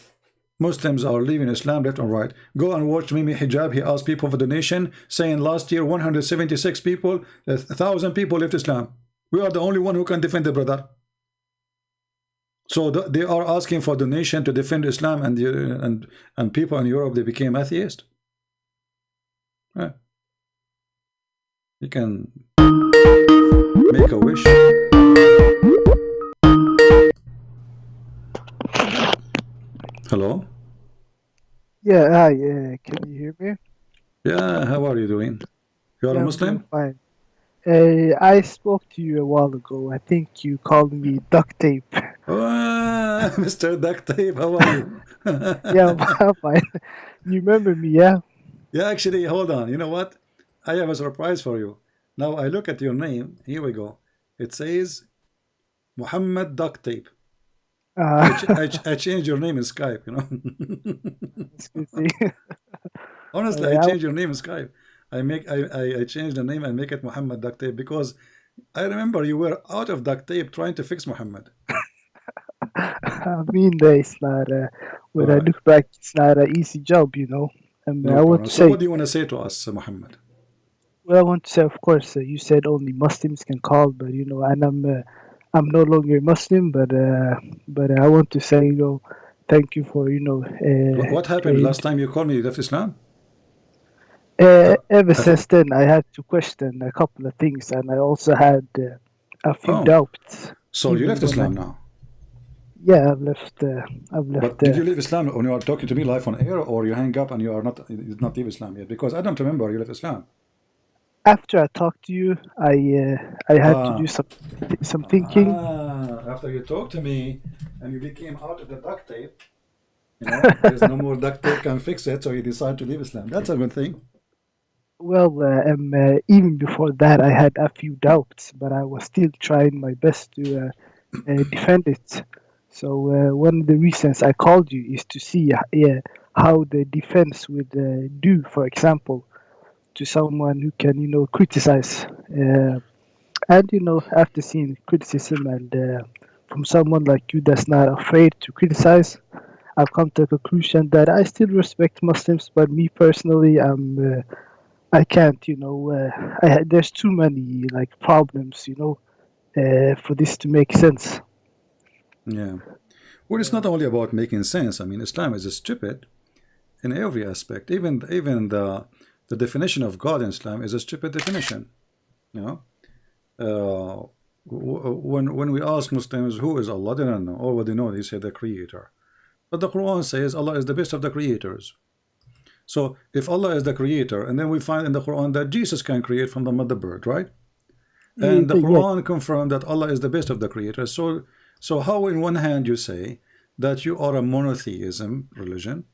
Muslims are leaving Islam left and right. Go and watch Mimi Hijab. He asked people for donation, saying last year 176 people, 1,000 people left Islam. We are the only one who can defend the brother. So they are asking for donation to defend Islam, and people in Europe, they became atheist. Yeah. You can make a wish. Hello? Yeah, hi, can you hear me? Yeah, how are you doing? You are a Muslim? I'm fine. I spoke to you a while ago. I think you called me duct tape. Oh, Mr. Duct Tape, how are you? Yeah, I'm fine. You remember me, yeah? Yeah, actually, hold on. You know what? I have a surprise for you. Now I look at your name. Here we go. It says Muhammad Duct Tape. I changed your name in Skype, you know. Honestly, I changed your name in Skype. I changed the name and make it Muhammad Duct Tape because I remember you were out of duct tape trying to fix Muhammad. I mean, it's not. When I look back, it's not an easy job, you know. And No I want to so say, what do you want to say to us, Muhammad? well, I want to say, of course, you said only Muslims can call, but you know, and I'm no longer Muslim, but I want to say, you know, thank you for, you know. What happened last time you called me? You left Islam? Ever since then, I had to question a couple of things, and I also had a few doubts. So you even left when Islam now? Yeah, I've left. But did you leave Islam when you are talking to me live on air, or you hang up and you are not leave Islam yet? Because I don't remember you left Islam. After I talked to you, I had to do some thinking. After you talked to me and you became out of the duct tape, you know, there's no more duct tape can fix it, so you decide to leave Islam. That's a good thing. Well, even before that, I had a few doubts, but I was still trying my best to defend it. So one of the reasons I called you is to see how the defense would do, for example, to someone who can, you know, criticize. And, you know, after seeing criticism and from someone like you that's not afraid to criticize, I've come to the conclusion that I still respect Muslims, but me personally, I can't, you know, there's too many, like, problems, you know, for this to make sense. Yeah. Well, it's not only about making sense. I mean, Islam is stupid in every aspect. Even the definition of God in Islam is a stupid definition. You know, when we ask Muslims who is Allah, they don't know. All what they know, they say the Creator. But the Quran says Allah is the best of the creators. So if Allah is the Creator, and then we find in the Quran that Jesus can create from the mother bird, right? And the Quran confirmed that Allah is the best of the creators. So how in one hand you say that you are a monotheism religion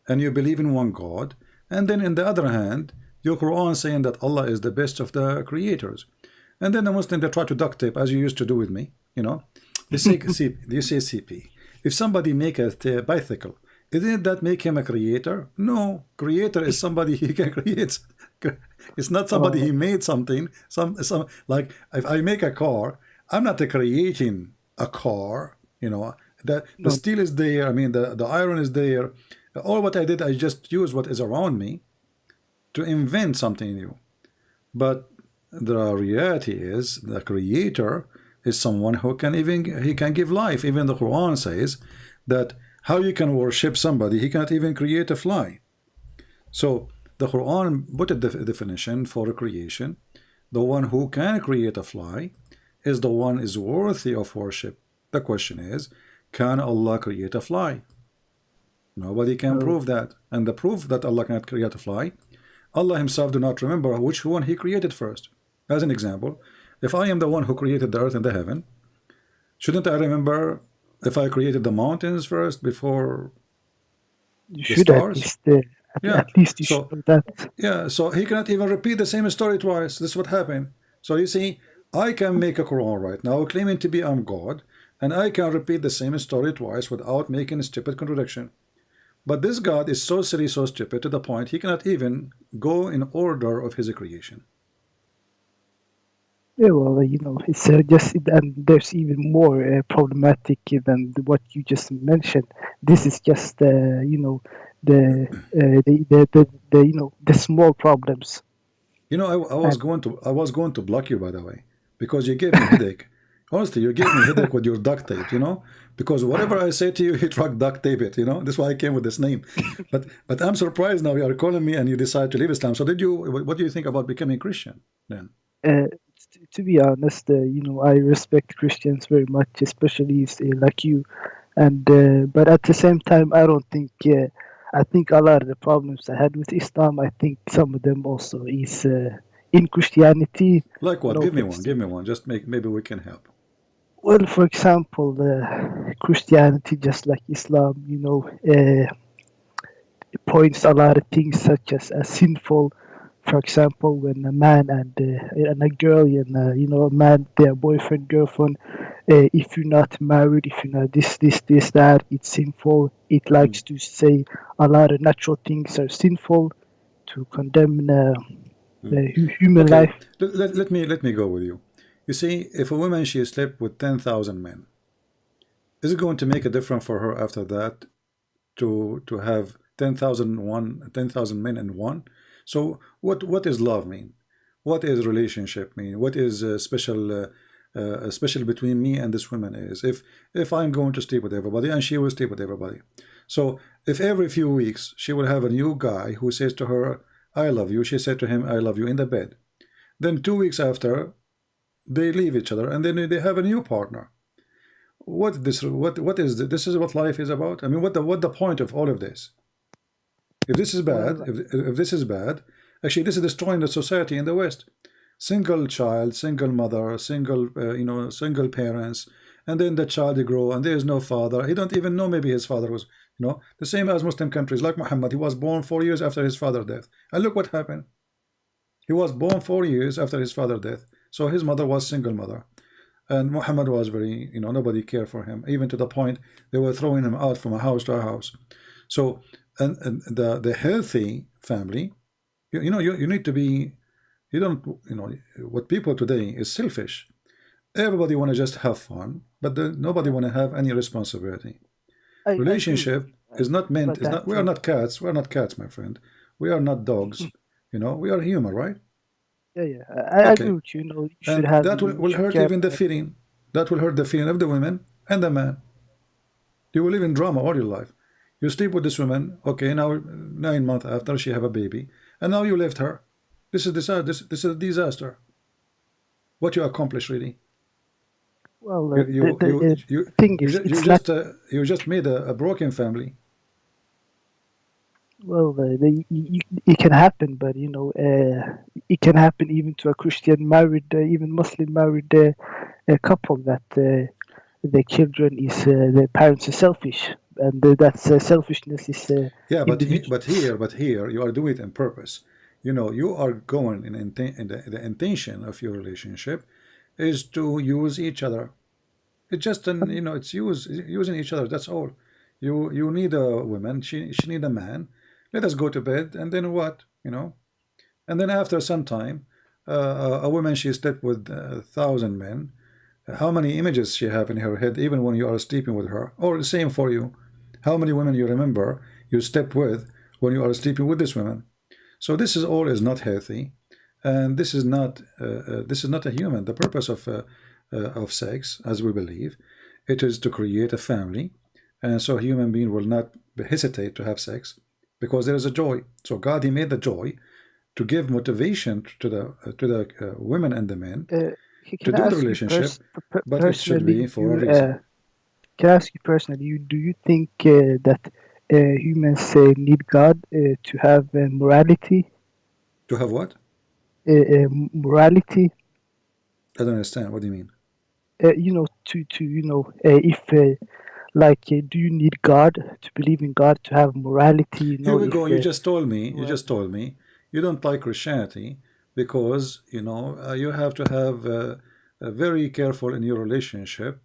and you believe in one God, and then in the other hand your Quran saying that Allah is the best of the creators, and then the Muslim they try to duct tape as you used to do with me, you know, they say you say CP. If somebody make a bicycle, didn't that make him a creator? No, creator is somebody he can create. It's not somebody he made something. Some like if I make a car, I'm not creating a car. You know, the steel is there. I mean, the iron is there. All what I did, I just use what is around me to invent something new. But the reality is, the creator is someone who can he can give life. Even the Quran says that how you can worship somebody, he cannot even create a fly. So the Quran put a definition for creation. The one who can create a fly is the one is worthy of worship. The question is, can Allah create a fly? Nobody can prove that. And the proof that Allah cannot create a fly, Allah himself do not remember which one he created first. As an example, if I am the one who created the earth and the heaven, shouldn't I remember if I created the mountains first before you the should stars? at least you should know that. Yeah, so he cannot even repeat the same story twice. This is what happened. So you see, I can make a Quran right now claiming to be I'm God, and I can repeat the same story twice without making a stupid contradiction. But this God is so silly, so stupid to the point he cannot even go in order of his creation. Yeah, well, you know, it's just, and there's even more problematic than what you just mentioned. This is just, you know, the you know, the small problems. You know, I was going to block you, by the way, because you gave me headache. Honestly, you gave me headache with your duct tape, you know, because whatever I say to you, you try to duct tape it, you know. That's why I came with this name. But I'm surprised now you are calling me and you decide to leave Islam. So what do you think about becoming Christian then? To be honest, you know, I respect Christians very much, especially like you. And but at the same time, I don't think. I think a lot of the problems I had with Islam, I think some of them also is in Christianity. Like what? You know, Give me one. Give me one. Just maybe we can help. Well, for example, Christianity, just like Islam, you know, it points a lot of things such as sinful. For example, when a man and a girl, and you know, a man, their boyfriend, girlfriend, if you're not married, if you're not this, that, it's sinful. It likes to say a lot of natural things are sinful, to condemn human life. Let me go with you. You see, if a woman she slept with 10,000 men, is it going to make a difference for her after that to have 10,000 men in one? So what is love mean? What is relationship mean? What is special between me and this woman is? If I'm going to sleep with everybody and she will sleep with everybody. So if every few weeks she will have a new guy who says to her, I love you, she said to him, I love you in the bed. Then 2 weeks after, they leave each other and then they have a new partner. What is this is what life is about? I mean, what the point of all of this? If this is bad, if this is bad, actually this is destroying the society in the West. Single child, single mother, single you know, single parents, and then the child grow and there is no father. He don't even know maybe his father was, you know, the same as Muslim countries like Muhammad. He was born 4 years after his father's death, and look what happened. He was born 4 years after his father's death, so his mother was single mother, and Muhammad was very, you know, nobody cared for him, even to the point they were throwing him out from a house to a house. So and the healthy family, you know, you need to be, you don't, you know, what people today is selfish. Everybody want to just have fun, but nobody want to have any responsibility. Relationship is not meant, is not, we are not cats, my friend. We are not dogs, you know, we are human, right? Yeah, I agree with you. You know, you should have. That will hurt even the feeling. That will hurt the feeling of the women and the man. You will live in drama all your life. You sleep with this woman, okay, now 9 months after she have a baby, and now you left her. This is this is a disaster. What you accomplish really? Well, You thing is, it's not. you just made a broken family. Well, it can happen, but it can happen even to a Christian married, even Muslim married couple that the children is the parents are selfish, and that's selfishness is. Yeah, but here you are doing it on purpose. You know, you are going in the intention of your relationship is to use each other. It's just it's using each other. That's all. You need a woman. She need a man. Let us go to bed, and then what? And then after some time, a woman she slept with 1,000 men. How many images she have in her head, even when you are sleeping with her? Or the same for you. How many women you remember you slept with when you are sleeping with this woman? So this is all is not healthy, and this is not a human. The purpose of sex, as we believe, it is to create a family, and so a human being will not hesitate to have sex because there is a joy. So God, He made the joy to give motivation to the women and the men to do the relationship, but it should be for a reason. Can I ask you personally? Do you think that humans need God to have morality? To have what? Morality. I don't understand. What do you mean? If do you need God to believe in God to have morality? Here we go. You just told me. You just told me you don't like Christianity because you have to have very careful in your relationship,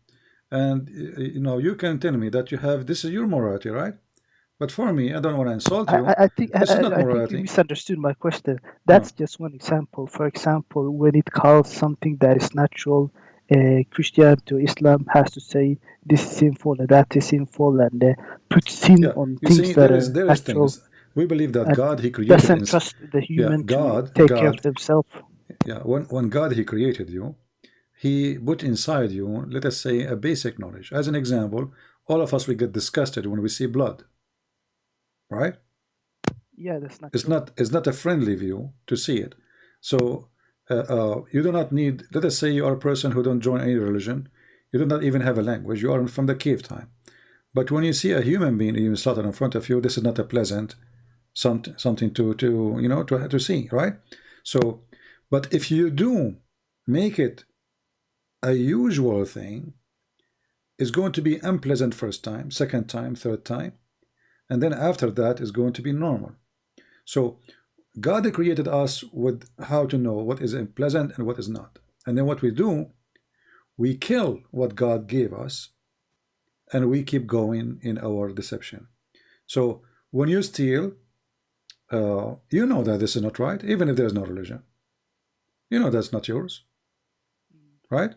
and you can tell me that you have this is your morality, right? But for me, I don't want to insult you. I think this is not I morality. think you misunderstood my question. That's just one example. For example, when it calls something that is natural, Christianity or Islam has to say this is sinful and that is sinful, and put sin on things that are natural. Things. We believe that God, He created doesn't trust the human to take care of themselves. Yeah, when God, He created you, He put inside you, let us say, a basic knowledge. As an example, all of us, we get disgusted when we see blood. Right? Yeah, that's not. It's not a friendly view to see it. So you do not need. Let us say you are a person who don't join any religion. You do not even have a language. You are from the cave time. But when you see a human being even slaughtered in front of you, this is not a pleasant something to see, right? So, but if you do make it a usual thing, it's going to be unpleasant first time, second time, third time. And then after that is going to be normal. So God created us with how to know what is pleasant and what is not. And then what we do, we kill what God gave us, and we keep going in our deception. So when you steal, you know that this is not right, even if there's no religion. You know that's not yours, right?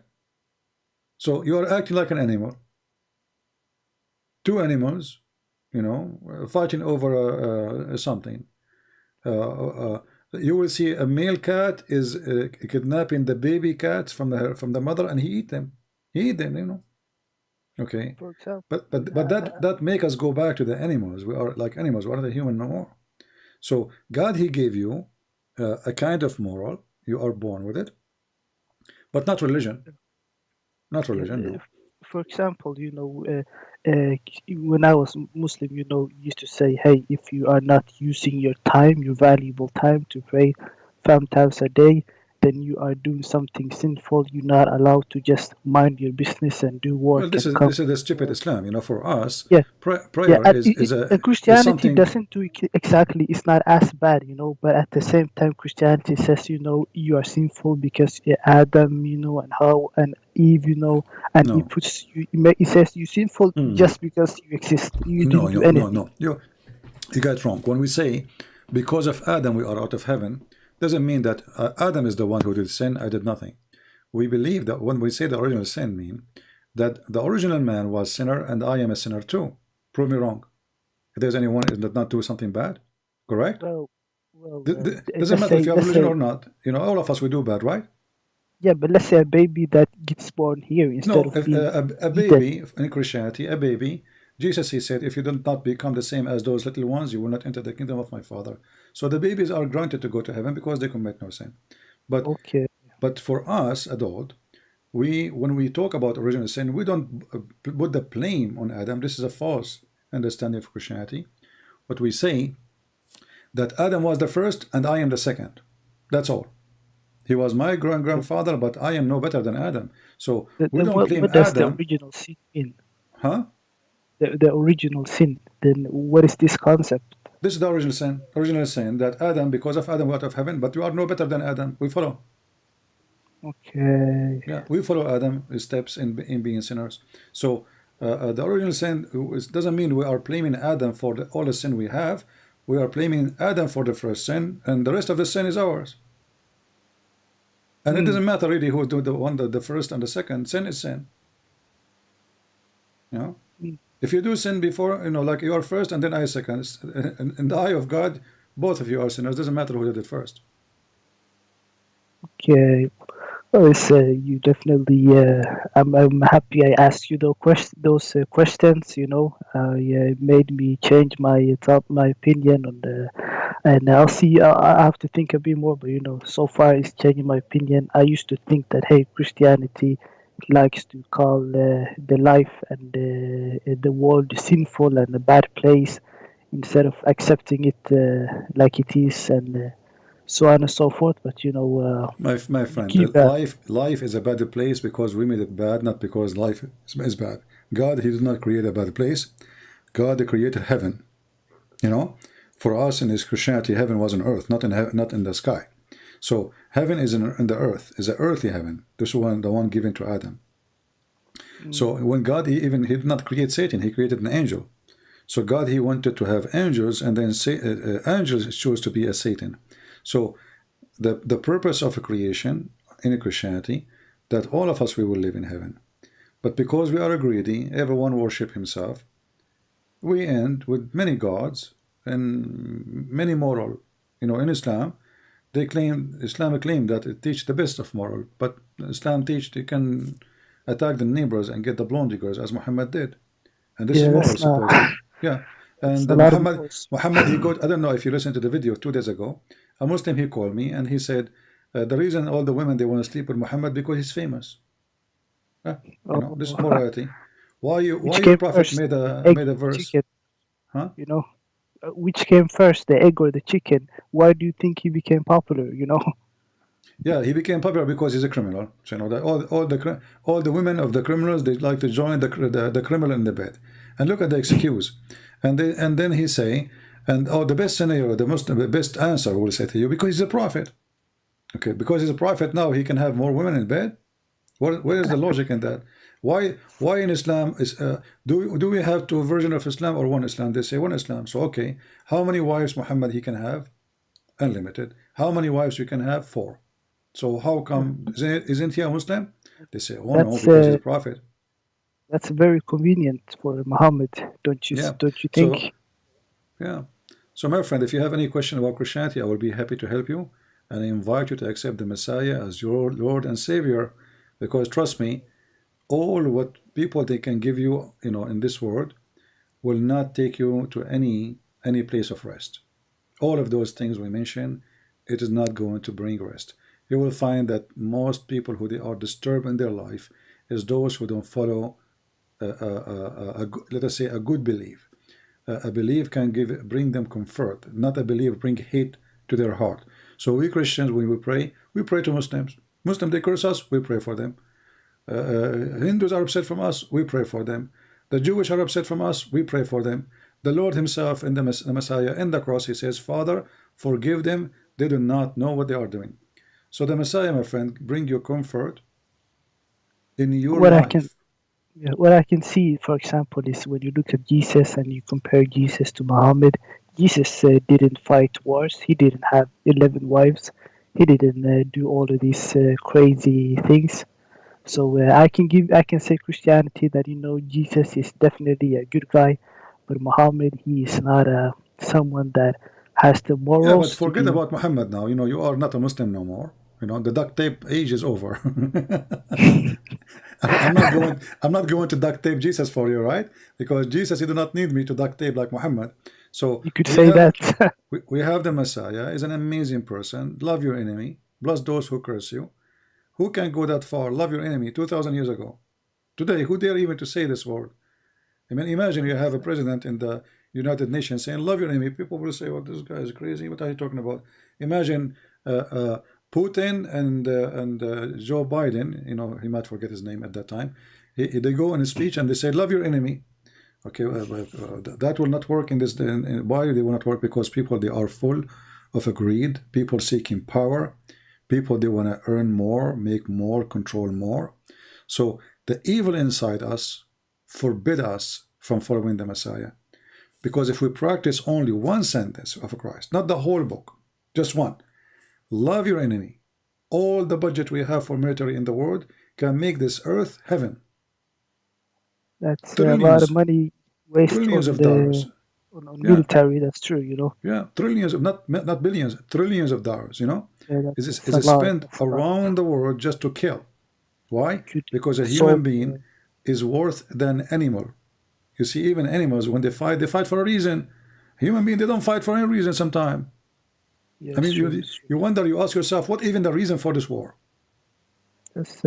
So you are acting like an animal. Two animals, fighting over something. You will see a male cat is kidnapping the baby cats from the mother, and he eat them. Okay. For example, but that make us go back to the animals. We are like animals. We are not human no more. So God, He gave you a kind of moral. You are born with it, but not religion. Not religion. No. For example, when I was Muslim, used to say, hey, if you are not using your time, your valuable time to pray 5 times a day, then you are doing something sinful. You're not allowed to just mind your business and do work. Well, this is the stupid Islam. For us, prayer Christianity is doesn't do exactly. It's not as bad, But at the same time, Christianity says, you are sinful because Adam, and Hawa and Eve, and no. He puts you. He says you're sinful just because you exist. You didn't do anything. No. You got it wrong. When we say because of Adam we are out of heaven, doesn't mean that Adam is the one who did sin. I did nothing. We believe that when we say the original sin, mean that the original man was sinner and I am a sinner too. Prove me wrong. If there's anyone that did not do something bad, correct? Doesn't matter if you have religion or not. All of us, we do bad, right? Yeah, but let's say a baby that gets born here instead of a baby in Christianity, a baby Jesus, he said, if you do not become the same as those little ones, you will not enter the kingdom of my Father. So the babies are granted to go to heaven because they commit no sin. But Okay. but for us, adult, when we talk about original sin, we don't put the blame on Adam. This is a false understanding of Christianity. But we say that Adam was the first and I am the second. That's all. He was my grandfather, but I am no better than Adam. So we don't claim What does the Adam. original sin mean? Huh? The original sin. Then what is this concept? This is the original sin. Original sin that Adam, because of Adam, went out of heaven, but we are no better than Adam. We follow. Okay. Yeah, we follow Adam's steps in being sinners. So the original sin doesn't mean we are blaming Adam for all the sin we have. We are blaming Adam for the first sin, and the rest of the sin is ours. And it doesn't matter really who do the first and the second. Sin is sin. You know, if you do sin before, like you are first and then I second, in the eye of God, both of you are sinners. Doesn't matter who did it first. Okay. Well, it's, you definitely. I'm happy I asked you those questions. Yeah, it made me change my thought, my opinion on the. And I'll see. I have to think a bit more, but so far it's changing my opinion. I used to think that hey, Christianity likes to call the life and the world sinful and a bad place, instead of accepting it like it is and so on and so forth. But my friend, life is a bad place because we made it bad, not because life is bad. God, he did not create a bad place. God created heaven. For us in his Christianity, heaven was on earth, not in the sky. So heaven is in the earth, is an earthly heaven. This one, the one given to Adam. So when God, he did not create Satan, he created an angel. So God, he wanted to have angels, and then angels chose to be a Satan. So the purpose of a creation in Christianity, that all of us, we will live in heaven. But because we are greedy, everyone worship himself, we end with many gods and many moral. In Islam, Islam claim that it teach the best of moral, but Islam teach you can attack the neighbors and get the blonde girls as Muhammad did, and this is moral supposedly. Yeah, and Muhammad, he got. I don't know if you listened to the video 2 days ago. A Muslim, he called me and he said the reason all the women they want to sleep with Muhammad because he's famous. This is morality. Why your prophet first, made a verse? Chicken, huh? Which came first, the egg or the chicken? Why do you think he became popular? Yeah, he became popular because he's a criminal. So that all the women of the criminals, they like to join the criminal in the bed. And look at the excuse. And then he say, the best scenario, the best answer will say to you, because he's a prophet. Okay, because he's a prophet, now he can have more women in bed. Where is the logic in that? Why in Islam is do we have 2 versions of Islam or one Islam? They say one Islam. So okay, how many wives Muhammad he can have? Unlimited. How many wives you can have? 4. So how come isn't he a Muslim? They say, no, because he's a prophet. That's very convenient for Muhammad, don't you think? So, yeah. So my friend, if you have any question about Christianity, I will be happy to help you, and I invite you to accept the Messiah as your Lord and Savior, because trust me, all what people they can give you, in this world, will not take you to any place of rest. All of those things we mentioned, it is not going to bring rest. You will find that most people who they are disturbed in their life is those who don't follow let us say a good belief. A belief can bring them comfort, not a belief bring hate to their heart. So we Christians, when we pray to Muslims. Muslims, they curse us, we pray for them. Hindus are upset from us, we pray for them. The Jewish are upset from us, we pray for them. The Lord himself in the Messiah in the cross, he says, Father, forgive them, they do not know what they are doing. So the Messiah, my friend, bring you comfort in your life. What I can see, for example, is when you look at Jesus and you compare Jesus to Muhammad. Jesus didn't fight wars. He didn't have 11 wives. He didn't do all of these crazy things. So I can say Christianity that Jesus is definitely a good guy, but Muhammad, he is not someone that has the morals. Yeah, but forget about Muhammad now. You are not a Muslim no more. The duct tape age is over. I'm not going. I'm not going to duct tape Jesus for you, right? Because Jesus, you do not need me to duct tape like Muhammad. So You could say that. we have the Messiah is an amazing person. Love your enemy, bless those who curse you. Who can go that far? Love your enemy 2,000 years ago. Today, who dare even to say this word? I mean, imagine you have a president in the United Nations saying, love your enemy. People will say, well, this guy is crazy. What are you talking about? Imagine Putin and Joe Biden, you know, he might forget his name at that time. They go in a speech and they say, love your enemy. Okay, that will not work in this. Why they will not work? Because people, they are full of greed. People seeking power. People, they want to earn more, make more, control more. So the evil inside us forbid us from following the Messiah. Because if we practice only one sentence of Christ, not the whole book, just one, love your enemy, all the budget we have for military in the world can make this earth heaven. That's Trillions, a lot of money wasted trillions on of dollars. on Yeah. military. That's true, you know. Yeah, trillions of not billions, trillions of dollars. You know, Yeah, is that's a lot. spent That's a lot. around the world just to kill. Why? Could Because a solve, human being is worth than animal. You see, even animals, when they fight for a reason. Human being, they don't fight for any reason sometimes. yeah, I mean, it's true, it's true. you wonder, you ask yourself, what even the reason for this war? That's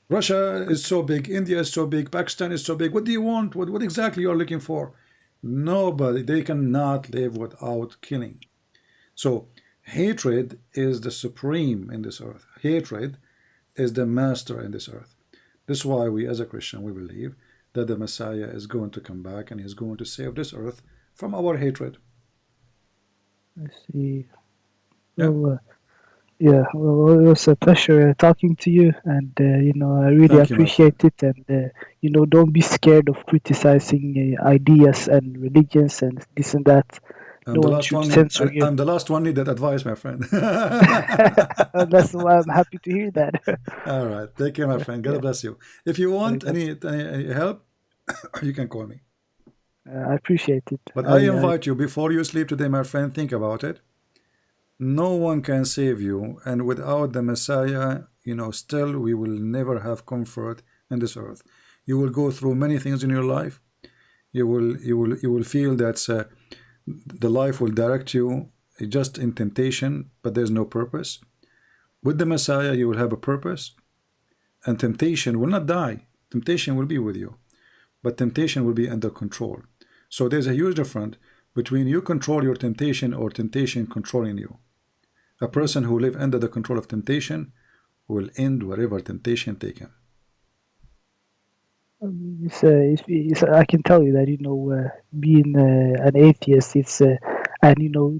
Russia is so big, India is so big, Pakistan is so big. What do you want? What exactly you are looking for? Nobody, they cannot live without killing. So hatred is the supreme in this earth. Hatred is the master in this earth. This is why we as a Christian, we believe that the Messiah is going to come back and he's going to save this earth from our hatred. I see. Yeah. Well, yeah. Well, it was a pleasure talking to you, and you know, I really Thank you, my friend. appreciate it. And you know, don't be scared of criticizing ideas and religions and this and that. No one should censor you. I'm the last one needed advice, my friend. That's why I'm happy to hear that. All right, take care, my friend. God bless you. If you want any help, you can call me. I appreciate it. But I invite you, before you sleep today, my friend, think about it. No one can save you, and without the Messiah, you know, still we will never have comfort in this earth. You will go through many things in your life. You will feel that the life will direct you just in temptation, but there's no purpose. With the Messiah, you will have a purpose, and temptation will not die. Temptation will be with you, but temptation will be under control. So there's a huge difference between you control your temptation or temptation controlling you. A person who lives under the control of temptation will end wherever temptation take him. I can tell you that, you know, being an atheist, and you know,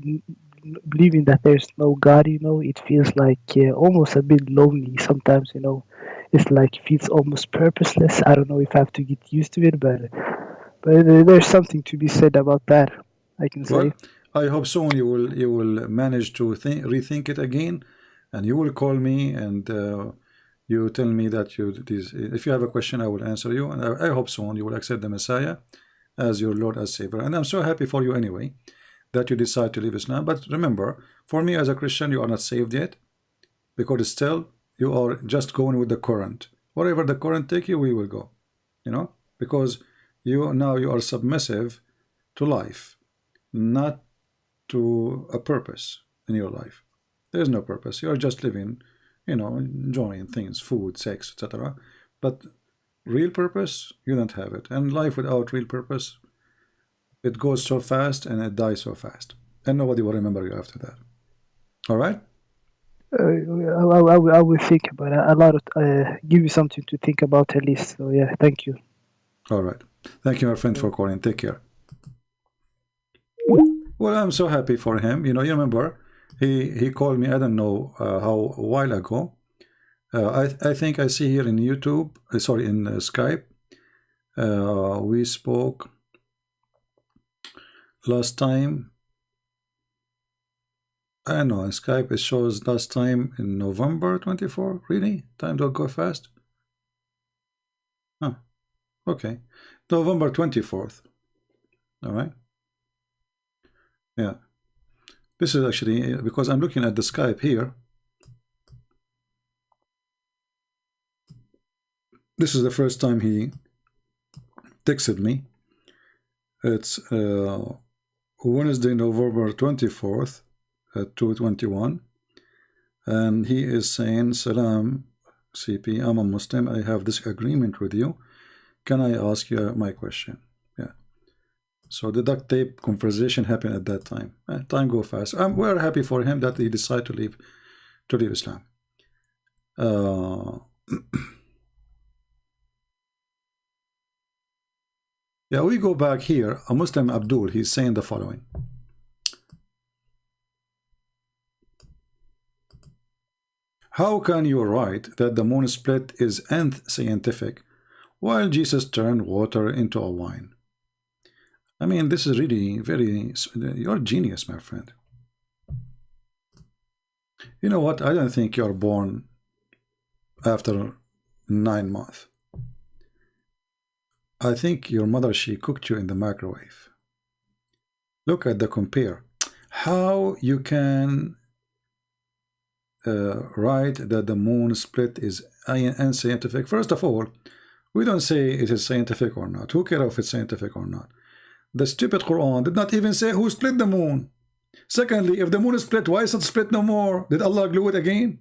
believing that there's no God, you know, it feels like almost a bit lonely sometimes. You know, it's like it feels almost purposeless. I don't know if I have to get used to it, but there's something to be said about that, I can say. Well, I hope soon you will manage to rethink it again, and you will call me and you tell me that if you have a question, I will answer you, and I hope soon you will accept the Messiah as your Lord, as Savior. And I'm so happy for you anyway that you decide to leave Islam. But remember, for me as a Christian, you are not saved yet, because still you are just going with the current. Wherever the current take you, we will go. You know, because you are submissive to life, not to a purpose in your life. There is no purpose. You are just living, you know, enjoying things, food, sex, etc. But real purpose, you don't have it. And life without real purpose, it goes so fast and it dies so fast, and nobody will remember you after that. All right. I will think about it. A lot of give you something to think about at least. So yeah, thank you. All right. Thank you, my friend, for calling. Take care. Well, I'm so happy for him. You know, you remember he called me, I don't know how, a while ago. I think I see here in YouTube, sorry, in Skype. We spoke last time. I don't know, in Skype it shows last time in November 24. Really? Time don't go fast? Huh. Okay. November 24th. All right. Yeah. This is actually, because I'm looking at the Skype here. This is the first time he texted me. It's Wednesday, November 24th at 2:21, and he is saying, Salam, CP, I'm a Muslim. I have this agreement with you. Can I ask you my question? Yeah. So the duct tape conversation happened at that time. Time go fast. We're happy for him that he decided to leave Islam. Yeah, we go back here. A Muslim Abdul, he's saying the following. How can you write that the moon split is unscientific while Jesus turned water into a wine? I mean, this is really very... You're a genius, my friend. You know what? I don't think you're born after 9 months. I think your mother, she cooked you in the microwave. Look at the compare. How you can write that the moon split is unscientific? First of all, we don't say it is scientific or not. Who cares if it's scientific or not? The stupid Quran did not even say who split the moon. Secondly, if the moon is split, why is it split no more? Did Allah glue it again?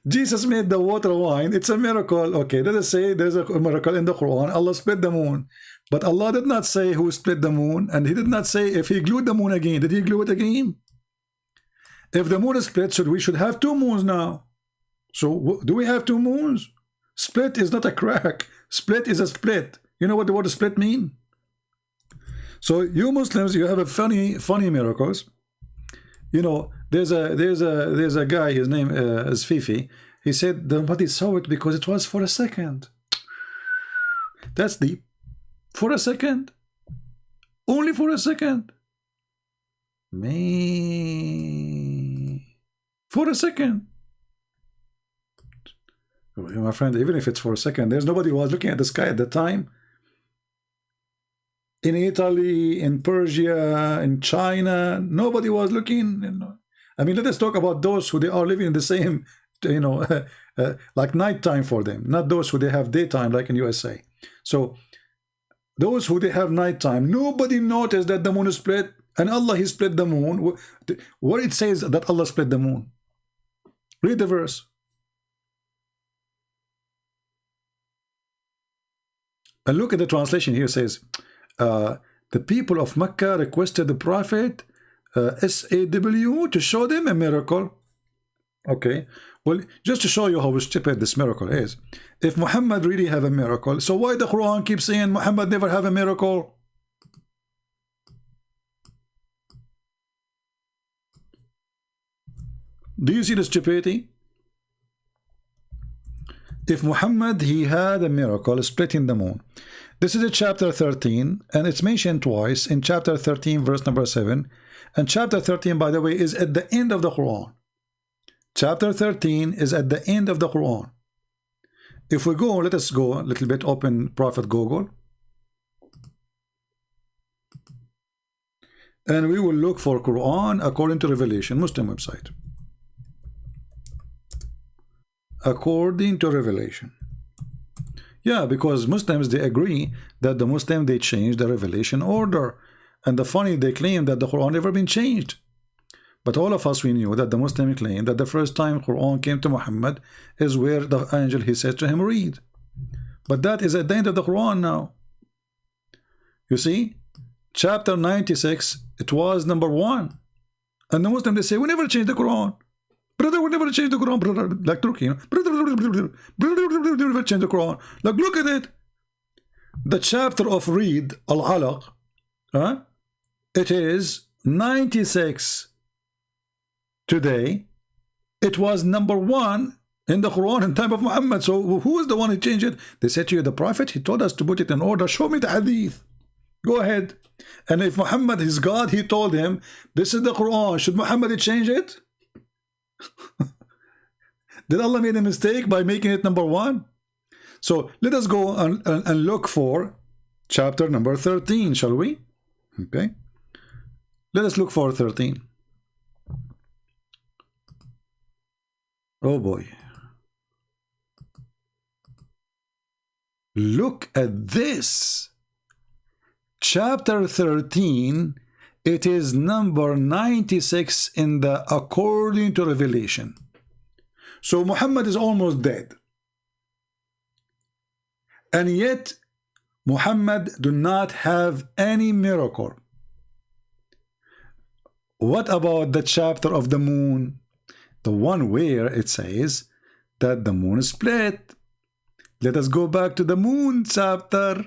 Jesus made the water wine. It's a miracle. Okay, let us say there's a miracle in the Quran. Allah split the moon. But Allah did not say who split the moon, and he did not say if he glued the moon again. Did he glue it again? If the moon is split, we should have 2 moons now. So do we have 2 moons? Split is not a crack. Split is a split. You know what the word split mean? So you Muslims, you have a funny miracles. You know, there's a guy, his name is Fifi. He said nobody saw it because it was for a second. That's deep. For a second. Only for a second. Me. For a second. My friend, even if it's for a second, there's nobody who was looking at the sky at the time. In Italy, in Persia, in China, nobody was looking. You know. I mean, let us talk about those who they are living in the same, you know, like nighttime for them, not those who they have daytime like in USA. So those who they have nighttime, nobody noticed that the moon is split, and Allah, he split the moon. What it says that Allah split the moon? Read the verse. And look at the translation here. It says, the people of Mecca requested the Prophet SAW to show them a miracle. Okay, well, just to show you how stupid this miracle is. If Muhammad really have a miracle, so why the Quran keeps saying Muhammad never have a miracle? Do you see the stupidity? If Muhammad, he had a miracle splitting the moon. This is a chapter 13, and it's mentioned twice in chapter 13, verse number 7. And chapter 13, by the way, is at the end of the Quran. Chapter 13 is at the end of the Quran. If we go, let us go a little bit, open Prophet Google. And we will look for Quran according to Revelation, Muslim website. According to Revelation. Yeah, because Muslims, they agree that the Muslim, they changed the revelation order. And the funny, they claim that the Quran never been changed. But all of us, we knew that the Muslim claim that the first time Quran came to Muhammad is where the angel, he said to him, read. But that is at the end of the Quran now. You see, chapter 96, it was number 1. And the Muslim, they say, we never changed the Quran. Brother, we never change the Quran, brother. Like Turkey, you know? Brother, never change the Quran. Like, look at it. The chapter of Read, Al-Alaq, it is 96 today. It was number 1 in the Quran in time of Muhammad. So who is the one who changed it? They said to you, the Prophet, he told us to put it in order. Show me the hadith. Go ahead. And if Muhammad is God, he told him, this is the Quran. Should Muhammad change it? Did Allah make a mistake by making it number 1? So let us go and look for chapter number 13, shall we? Okay. Let us look for 13. Oh boy. Look at this. Chapter 13, it is number 96 in the according to Revelation. So Muhammad is almost dead. And yet Muhammad do not have any miracle. What about the chapter of the moon? The one where it says that the moon is split. Let us go back to the moon chapter.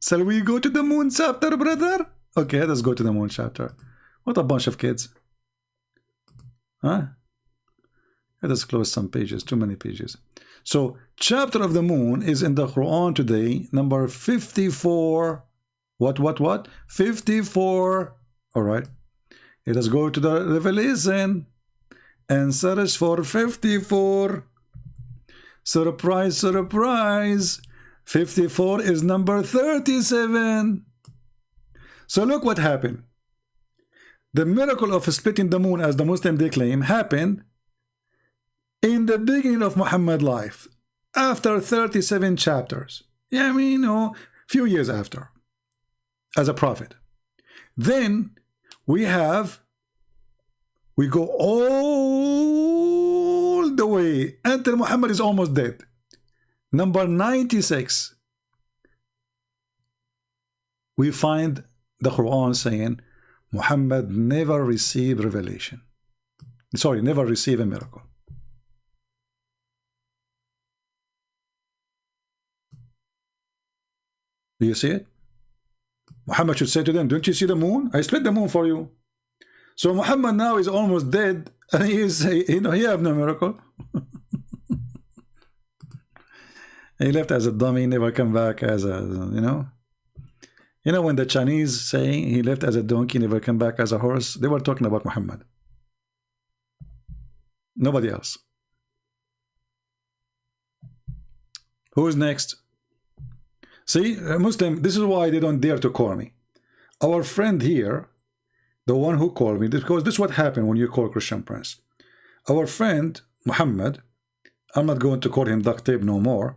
Shall we go to the moon chapter, brother? Okay, let's go to the moon chapter. What a bunch of kids. Huh? Let us close some pages, too many pages. So, chapter of the moon is in the Quran today, number 54. What? 54. All right. Let us go to the Revelation and search for 54. Surprise, surprise. 54 is number 37. So look what happened. The miracle of splitting the moon, as the Muslim they claim, happened in the beginning of Muhammad's life, after 37 chapters. Yeah, I mean, few years after, as a prophet. Then we go all the way until Muhammad is almost dead. Number 96, we find the Quran saying Muhammad never received revelation. Sorry, never received a miracle. Do you see it? Muhammad should say to them, don't you see the moon? I split the moon for you. So Muhammad now is almost dead, and he have no miracle. He left as a dummy, never come back as a, when the Chinese say he left as a donkey, never come back as a horse, they were talking about Muhammad. Nobody else. Who's next? See, Muslim, this is why they don't dare to call me. Our friend here, the one who called me, because this is what happened when you call Christian Prince. Our friend, Muhammad, I'm not going to call him duct tape no more.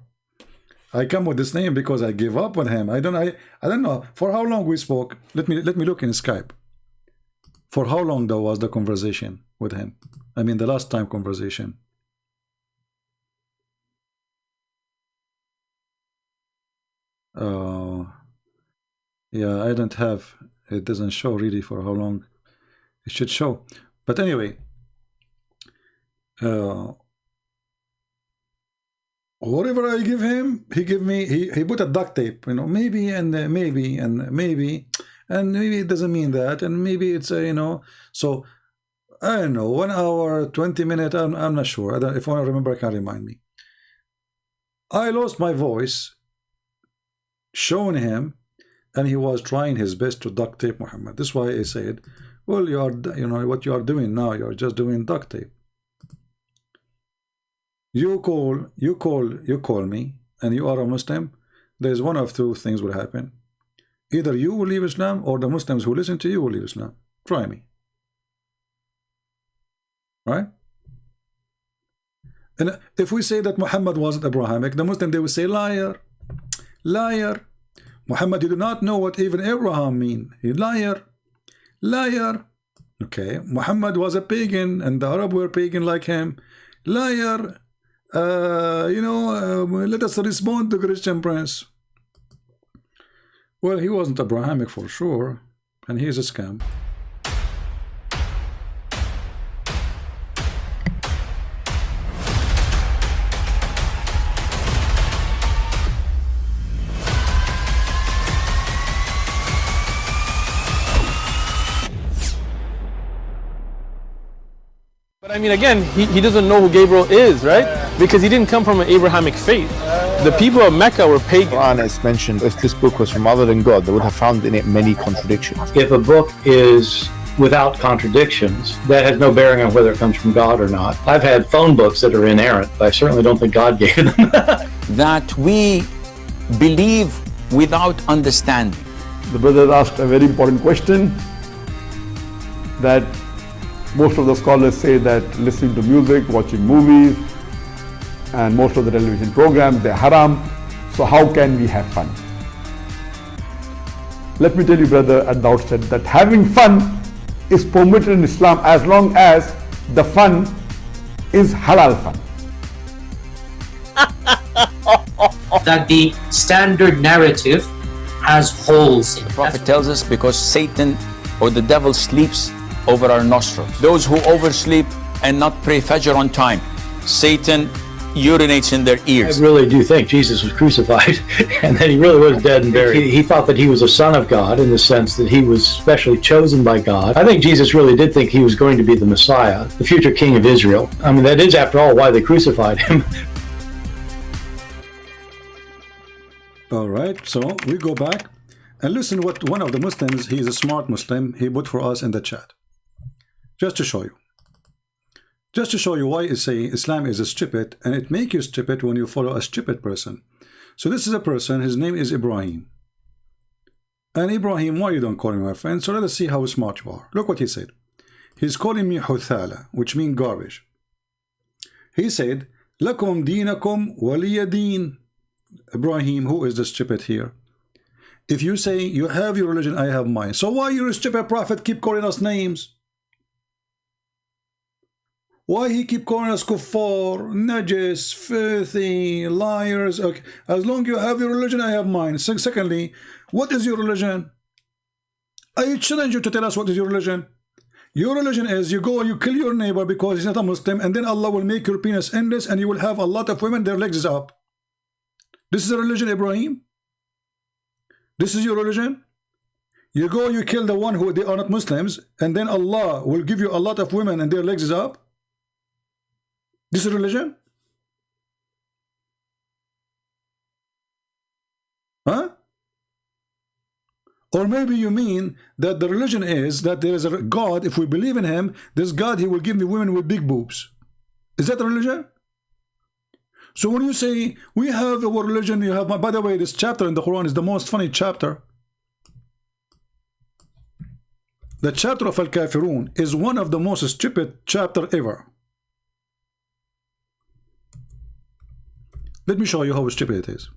I come with this name because I give up on him. I don't know for how long we spoke. Let me look in Skype. For how long there was the conversation with him? I mean the last time conversation. Yeah, I don't have, it doesn't show really for how long it should show. But anyway, whatever I give him, he give me, he put a duct tape, maybe and maybe and maybe, and maybe it doesn't mean that, and maybe it's so I don't know, 1 hour, 20 minutes, I'm not sure. If I remember, I can remind me. I lost my voice showing him, and he was trying his best to duct tape Muhammad. This is why I said, well, you are, what you are doing now, you are just doing duct tape. You call me, and you are a Muslim. There's one of two things will happen. Either you will leave Islam, or the Muslims who listen to you will leave Islam. Try me. Right? And if we say that Muhammad wasn't Abrahamic, the Muslim, they will say, liar. Liar. Muhammad, you do not know what even Abraham mean. You liar. Liar. Okay. Muhammad was a pagan, and the Arab were pagan like him. Liar. Let us respond to Christian Prince. Well, he wasn't Abrahamic for sure, and he's a scam. But I mean, again, he doesn't know who Gabriel is, right? Because he didn't come from an Abrahamic faith. The people of Mecca were pagan. Quran is mentioned, if this book was from other than God, they would have found in it many contradictions. If a book is without contradictions, that has no bearing on whether it comes from God or not. I've had phone books that are inerrant, but I certainly don't think God gave them. That we believe without understanding. The brother asked a very important question, that Most of the scholars say that listening to music, watching movies, and most of the television programs, they're haram. So how can we have fun? Let me tell you, brother, at the outset that having fun is permitted in Islam as long as the fun is halal fun. That the standard narrative has holes in it. The Prophet tells us because Satan or the devil sleeps over our nostrils. Those who oversleep and not pray Fajr on time, Satan urinates in their ears. I really do think Jesus was crucified and that he really was dead and buried. He thought that he was a son of God in the sense that he was specially chosen by God. I think Jesus really did think he was going to be the Messiah, the future king of Israel. I mean, that is, after all, why they crucified him. All right, so we go back and listen what one of the Muslims, he is a smart Muslim, he put for us in the chat. Just to show you. Just to show you why it's saying Islam is a stupid, and it makes you stupid when you follow a stupid person. So this is a person, his name is Ibrahim. And Ibrahim, why you don't call him my friend? So let us see how smart you are. Look what he said. He's calling me Huthala, which means garbage. He said, Lakum dinakum waliya deen. Ibrahim, who is the stupid here? If you say you have your religion, I have mine. So why you stupid prophet keep calling us names? Why he keep calling us kuffar, najis, filthy, liars? Okay. As long as you have your religion, I have mine. Secondly, what is your religion? I challenge you to tell us what is your religion. Your religion is you go and you kill your neighbor because he's not a Muslim, and then Allah will make your penis endless and you will have a lot of women, their legs is up. This is a religion, Ibrahim? This is your religion? You go, you kill the one who they are not Muslims, and then Allah will give you a lot of women and their legs is up? This is religion? Huh? Or maybe you mean that the religion is that there is a God, if we believe in him, this God, he will give me women with big boobs. Is that a religion? So when you say, we have our religion, you have my... By the way, this chapter in the Quran is the most funny chapter. The chapter of Al-Kafirun is one of the most stupid chapter ever. Let me show you how stupid it is.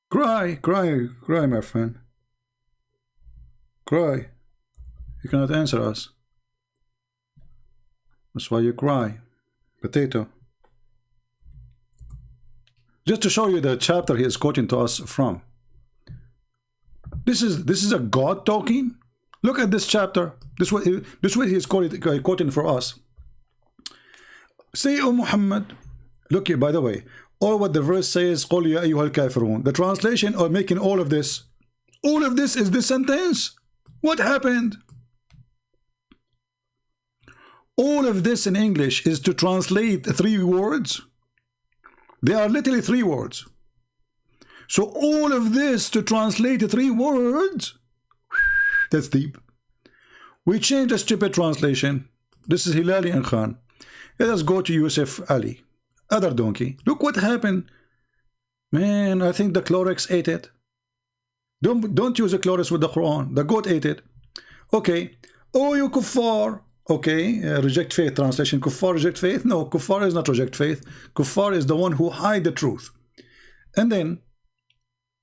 Cry, cry, cry, my friend. Cry. You cannot answer us. That's why you cry. Potato. Just to show you the chapter he is quoting to us from. This is a God talking. Look at this chapter. This way he is quoting for us. Say, O Muhammad. Look here, by the way. All what the verse says, قُلْ يَا أَيُّهَا الْكَافِرُونَ. The translation or making all of this. All of this is this sentence. What happened? All of this in English is to translate 3 words. They are literally 3 words. So all of this to translate 3 words. That's deep. We changed the stupid translation. This is Hilali and Khan. Let us go to Yusuf Ali. Other donkey. Look what happened. Man, I think the Clorox ate it. Don't use the Clorox with the Quran. The goat ate it. Okay. Oh, you kuffar. Okay. Reject faith translation. Kuffar reject faith. No, kuffar is not reject faith. Kuffar is the one who hide the truth. And then,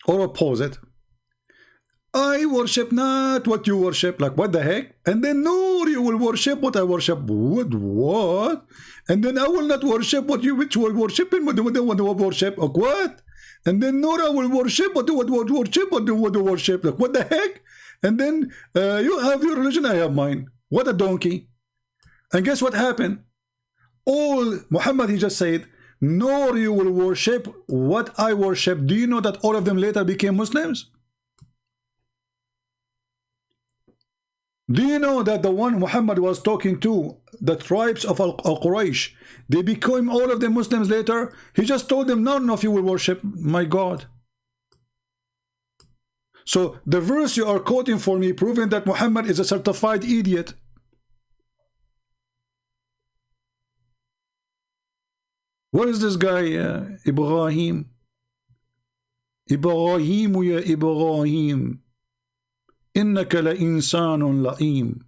or oppose it. I worship not what you worship. Like, what the heck? And then, no, you will worship what I worship. What? And then I will not worship what you which will worship and what you worship. Like, what? And then, no, I will worship what you worship. Like, what the heck? And then, you have your religion, I have mine. What a donkey. And guess what happened? All, Muhammad, he just said, nor you will worship what I worship. Do you know that all of them later became Muslims? Do you know that the one Muhammad was talking to, the tribes of Al-Quraysh, they became all of them Muslims later? He just told them, none of you will worship my God. So the verse you are quoting for me, proving that Muhammad is a certified idiot. What is this guy, Ibrahim? إبراهيم يا إبراهيم إنك لإنسان لئيم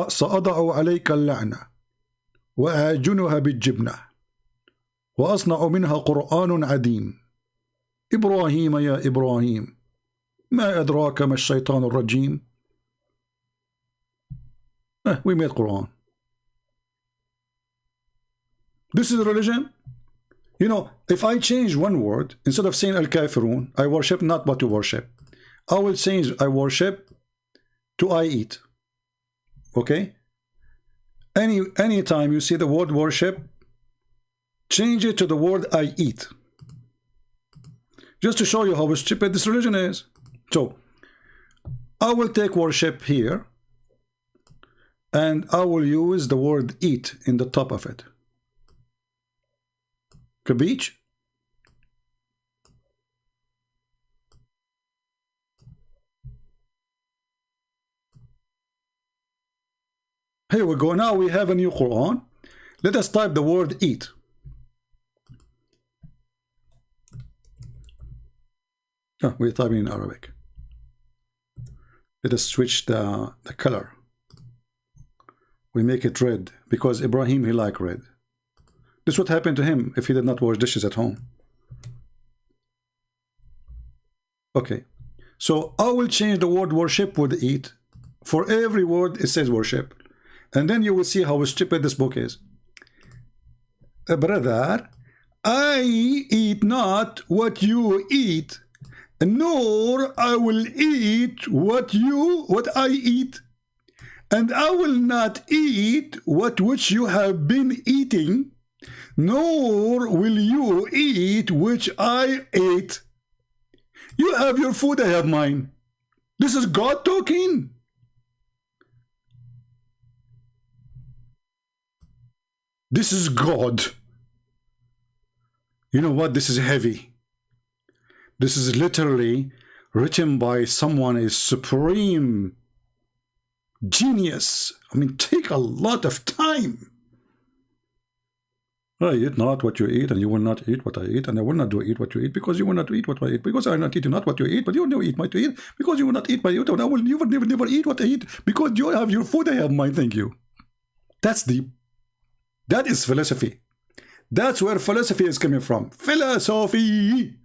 سأضع عليك اللعنة وأعجنها بالجبنة وأصنع منها قرآن عديم إبراهيم يا إبراهيم ما أدراك ما الشيطان الرجيم. We made Quran. This is religion. You know, if I change one word, instead of saying Al-Kafirun, I worship not what you worship. I will change I worship to I eat. Okay? Any time you see the word worship, change it to the word I eat. Just to show you how stupid this religion is. So, I will take worship here, and I will use the word eat in the top of it. Capiche? Here we go. Now we have a new Quran. Let us type the word eat. Oh, we're typing in Arabic. Let us switch the color. We make it red because Ibrahim, he liked red. This would happen to him if he did not wash dishes at home. Okay. So I will change the word worship with eat. For every word it says worship. And then you will see how stupid this book is. Brother, I eat not what you eat, nor I will eat what I eat, and I will not eat which you have been eating, nor will you eat which I ate. You have your food, I have mine. This is God talking. This is God. You know what? This is heavy. This is literally written by someone is supreme genius. I mean, take a lot of time. I eat not what you eat, and you will not eat what I eat, and I will not do eat what you eat, because you will not eat what I eat, because I will not eat not what you eat, but you will never eat what you eat, because you will not eat my eat, and I will never eat what I eat, because you have your food, I have mine. Thank you. That's deep. That is philosophy. That's where philosophy is coming from. Philosophy.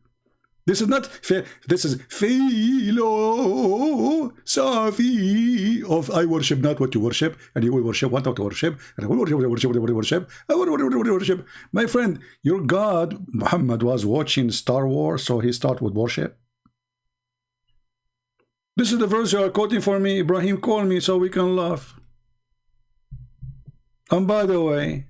This is not, this is philosophy of I worship not what you worship, and you will worship what not to worship, and I will worship what you worship, I will worship. My friend, your God, Muhammad, was watching Star Wars, so he started with worship. This is the verse you are quoting for me. Ibrahim, call me so we can laugh. And by the way,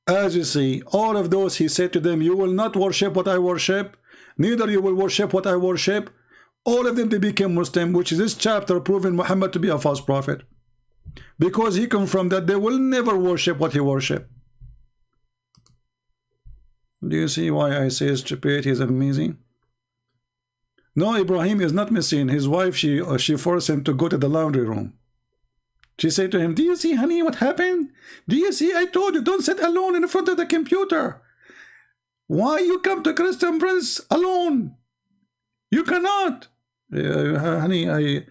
as you see, all of those he said to them, you will not worship what I worship, neither you will worship what I worship. All of them, they became Muslim, which is this chapter proving Muhammad to be a false prophet. Because he confirmed that they will never worship what he worship. Do you see why I say stupidity is amazing? No, Ibrahim is not missing. His wife, she forced him to go to the laundry room. She said to him, do you see, honey, what happened? Do you see, I told you, don't sit alone in front of the computer. Why you come to Christian Prince alone? You cannot. Honey, I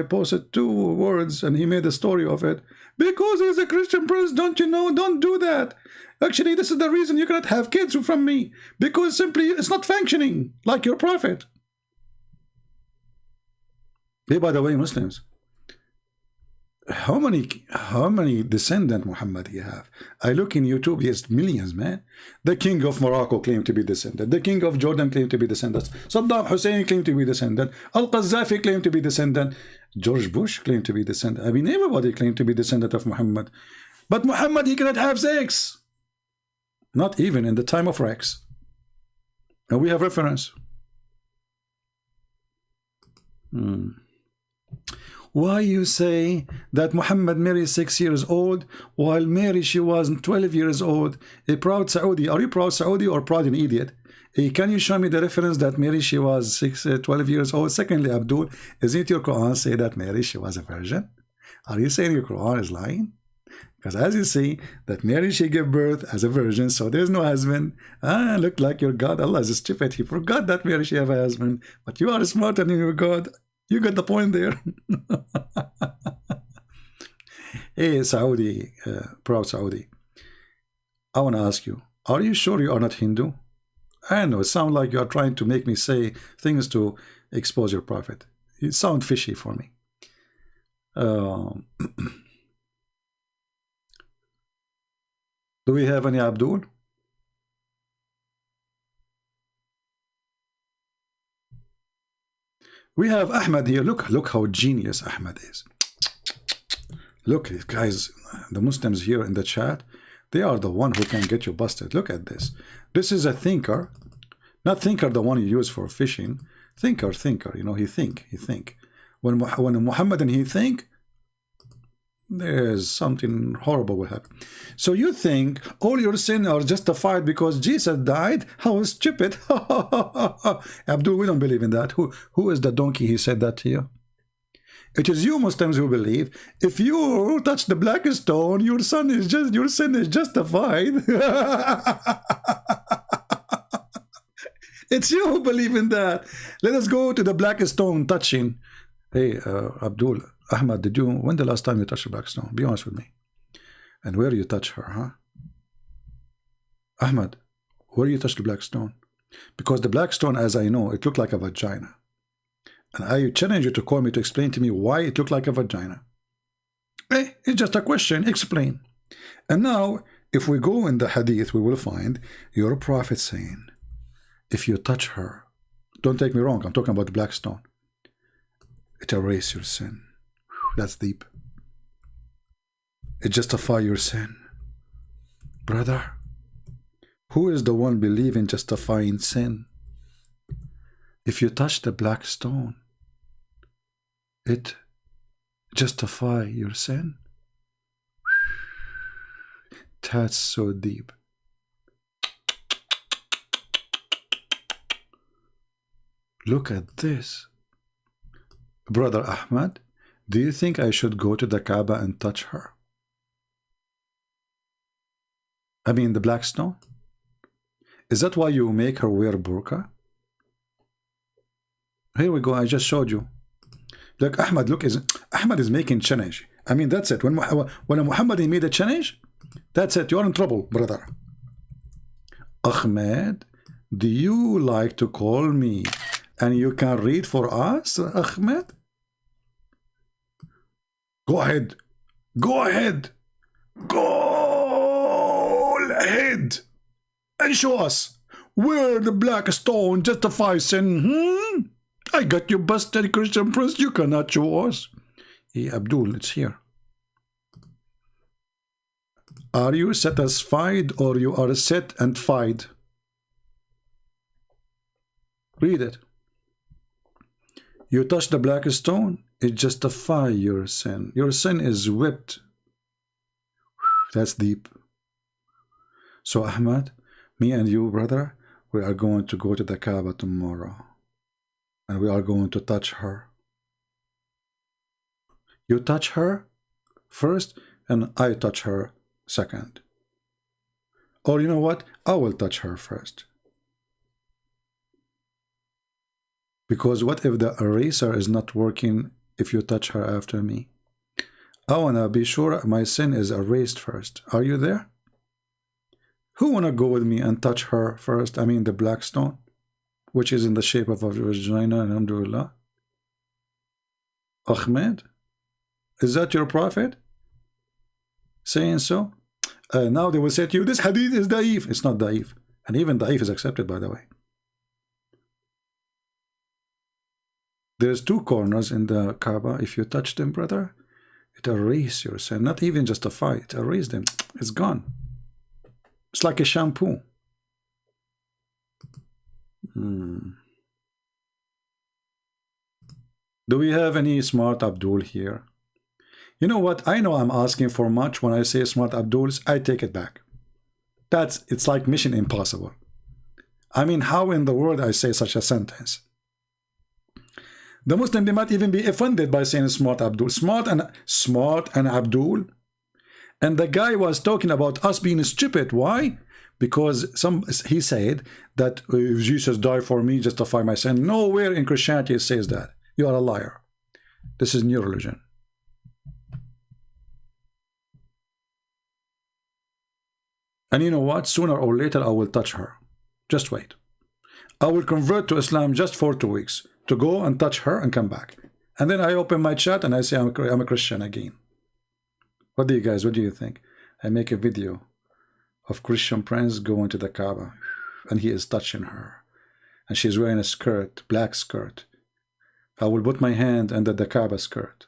posted 2 words and he made a story of it. Because he's a Christian Prince, don't you know? Don't do that. Actually, this is the reason you cannot have kids from me. Because simply it's not functioning like your prophet. Hey, by the way, Muslims, how many descendants Muhammad he have? I look in YouTube, he has millions, man. The king of Morocco claimed to be descendant. The king of Jordan claimed to be descendant. Saddam Hussein claimed to be descendant. Al-Qaddafi claimed to be descendant. George Bush claimed to be descendant. I mean, everybody claimed to be descendant of Muhammad. But Muhammad, he cannot have sex. Not even in the time of Rex. And we have reference. Why you say that Muhammad married 6 years old, while Mary, she was 12 years old, a proud Saudi? Are you proud Saudi or proud an idiot? Can you show me the reference that Mary, she was 12 years old? Secondly, Abdul, isn't your Quran say that Mary, she was a virgin? Are you saying your Quran is lying? Because as you see, that Mary, she gave birth as a virgin, so there's no husband. Look like your God. Allah is stupid. He forgot that Mary, she have a husband. But you are smarter than your God. You got the point there. Hey, Saudi, proud Saudi. I want to ask you, are you sure you are not Hindu? I know, it sounds like you are trying to make me say things to expose your prophet. You sound fishy for me. Do we have any Abdul? We have Ahmed here. Look how genius Ahmed is. Look, guys, the Muslims here in the chat, they are the one who can get you busted. Look at this. This is a thinker. Not thinker, the one you use for fishing. Thinker. You know, he think. When Muhammad and he think, there's something horrible will happen. So you think all your sins are justified because Jesus died? How stupid. Abdul, we don't believe in that. Who is the donkey he said that to you? It is you Muslims who believe if you touch the black stone, your sin is justified. It's you who believe in that. Let us go to the black stone touching. Hey, Abdul, Ahmad, when the last time you touched the black stone? Be honest with me. And where you touch her, huh? Ahmad, where you touch the black stone? Because the black stone, as I know, it looked like a vagina. And I challenge you to call me to explain to me why it looked like a vagina. Hey, it's just a question. Explain. And now, if we go in the hadith, we will find your prophet saying, if you touch her, don't take me wrong, I'm talking about the black stone, it erases your sin. That's deep. It justifies your sin. Brother, who is the one believing justifying sin? If you touch the black stone, it justifies your sin. That's so deep. Look at this. Brother Ahmad, do you think I should go to the Kaaba and touch her? I mean the black stone? Is that why you make her wear burqa? Here we go, I just showed you. Look, Ahmad, Ahmad is making challenge. I mean, that's it. When Muhammad made a challenge, that's it. You're in trouble, brother. Ahmed, do you like to call me and you can read for us, Ahmed? Go ahead. Go ahead. Go ahead and show us where the black stone justifies sin. I got you busted, Christian Prince. You cannot show us. Hey, Abdul, it's here. Are you satisfied or you are set and fied? Read it. You touch the black stone, it justifies your sin. Your sin is whipped. That's deep. So Ahmad, me and you, brother, we are going to go to the Kaaba tomorrow. And we are going to touch her. You touch her first, and I touch her second. Or you know what? I will touch her first. Because what if the eraser is not working if you touch her after me? I want to be sure my sin is erased first. Are you there? Who want to go with me and touch her first? I mean the black stone, which is in the shape of a vagina, alhamdulillah. Ahmed, is that your prophet saying so? Now they will say to you, this hadith is da'if. It's not da'if. And even da'if is accepted, by the way. There's two corners in the Kaaba. If you touch them, brother, it erases your sin. Not even justify it. Erase them. It's gone. It's like a shampoo. Do we have any smart Abdul here? You know what? I know I'm asking for much when I say smart Abduls. I take it back. It's like mission impossible. I mean, how in the world I say such a sentence? The Muslim, they might even be offended by saying smart Abdul. Smart and Abdul. And the guy was talking about us being stupid. Why? Because he said that if Jesus died for me, justify my sin. Nowhere in Christianity it says that. You are a liar. This is new religion. And you know what? Sooner or later I will touch her. Just wait. I will convert to Islam just for 2 weeks to go and touch her and come back. And then I open my chat and I say I'm a Christian again. What do you think? I make a video of Christian prince going to the Kaaba and he is touching her. And she's wearing a skirt, black skirt. I will put my hand under the Kaaba skirt.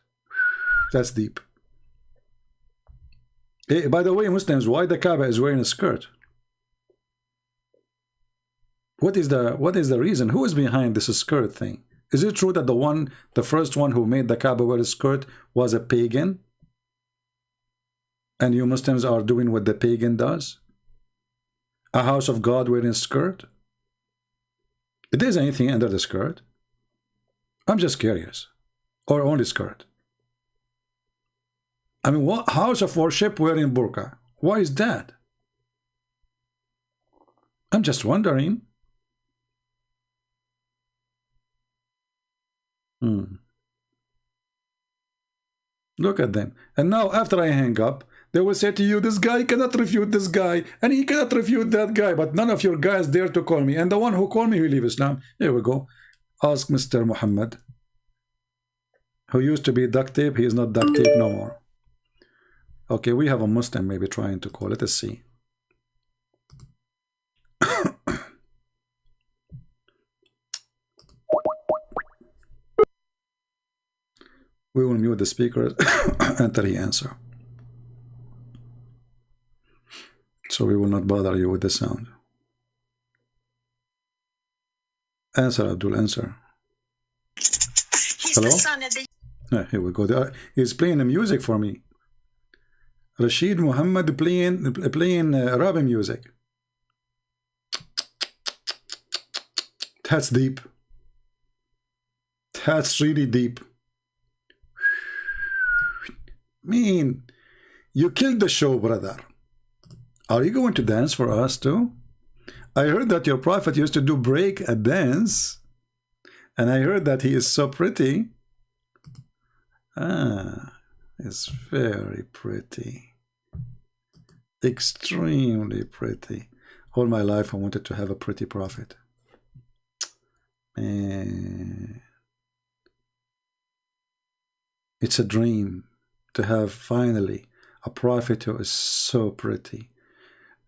That's deep. Hey, by the way, Muslims, why the Kaaba is wearing a skirt? What is the reason? Who is behind this skirt thing? Is it true that the first one who made the Kaaba wear a skirt was a pagan? And you Muslims are doing what the pagan does? A house of God wearing a skirt? If there's anything under the skirt, I'm just curious. Or only skirt? I mean, what house of worship wearing burqa? Why is that? I'm just wondering. Look at them. And now after I hang up, they will say to you, this guy cannot refute this guy, and he cannot refute that guy, but none of your guys dare to call me. And the one who called me will leave Islam. Here we go. Ask Mr. Muhammad, who used to be duct tape. He is not duct tape no more. Okay, we have a Muslim maybe trying to call it. Let's see. We will mute the speaker until he answers. So we will not bother you with the sound. Answer, Abdul, answer. Hello? Here we go. He's playing the music for me. Rashid Muhammad playing rap music. That's deep. That's really deep. Mean, you killed the show, brother. Are you going to dance for us too? I heard that your prophet used to do break a dance, and I heard that he is so pretty. It's very pretty. Extremely pretty. All my life I wanted to have a pretty prophet. Man. It's a dream to have finally a prophet who is so pretty.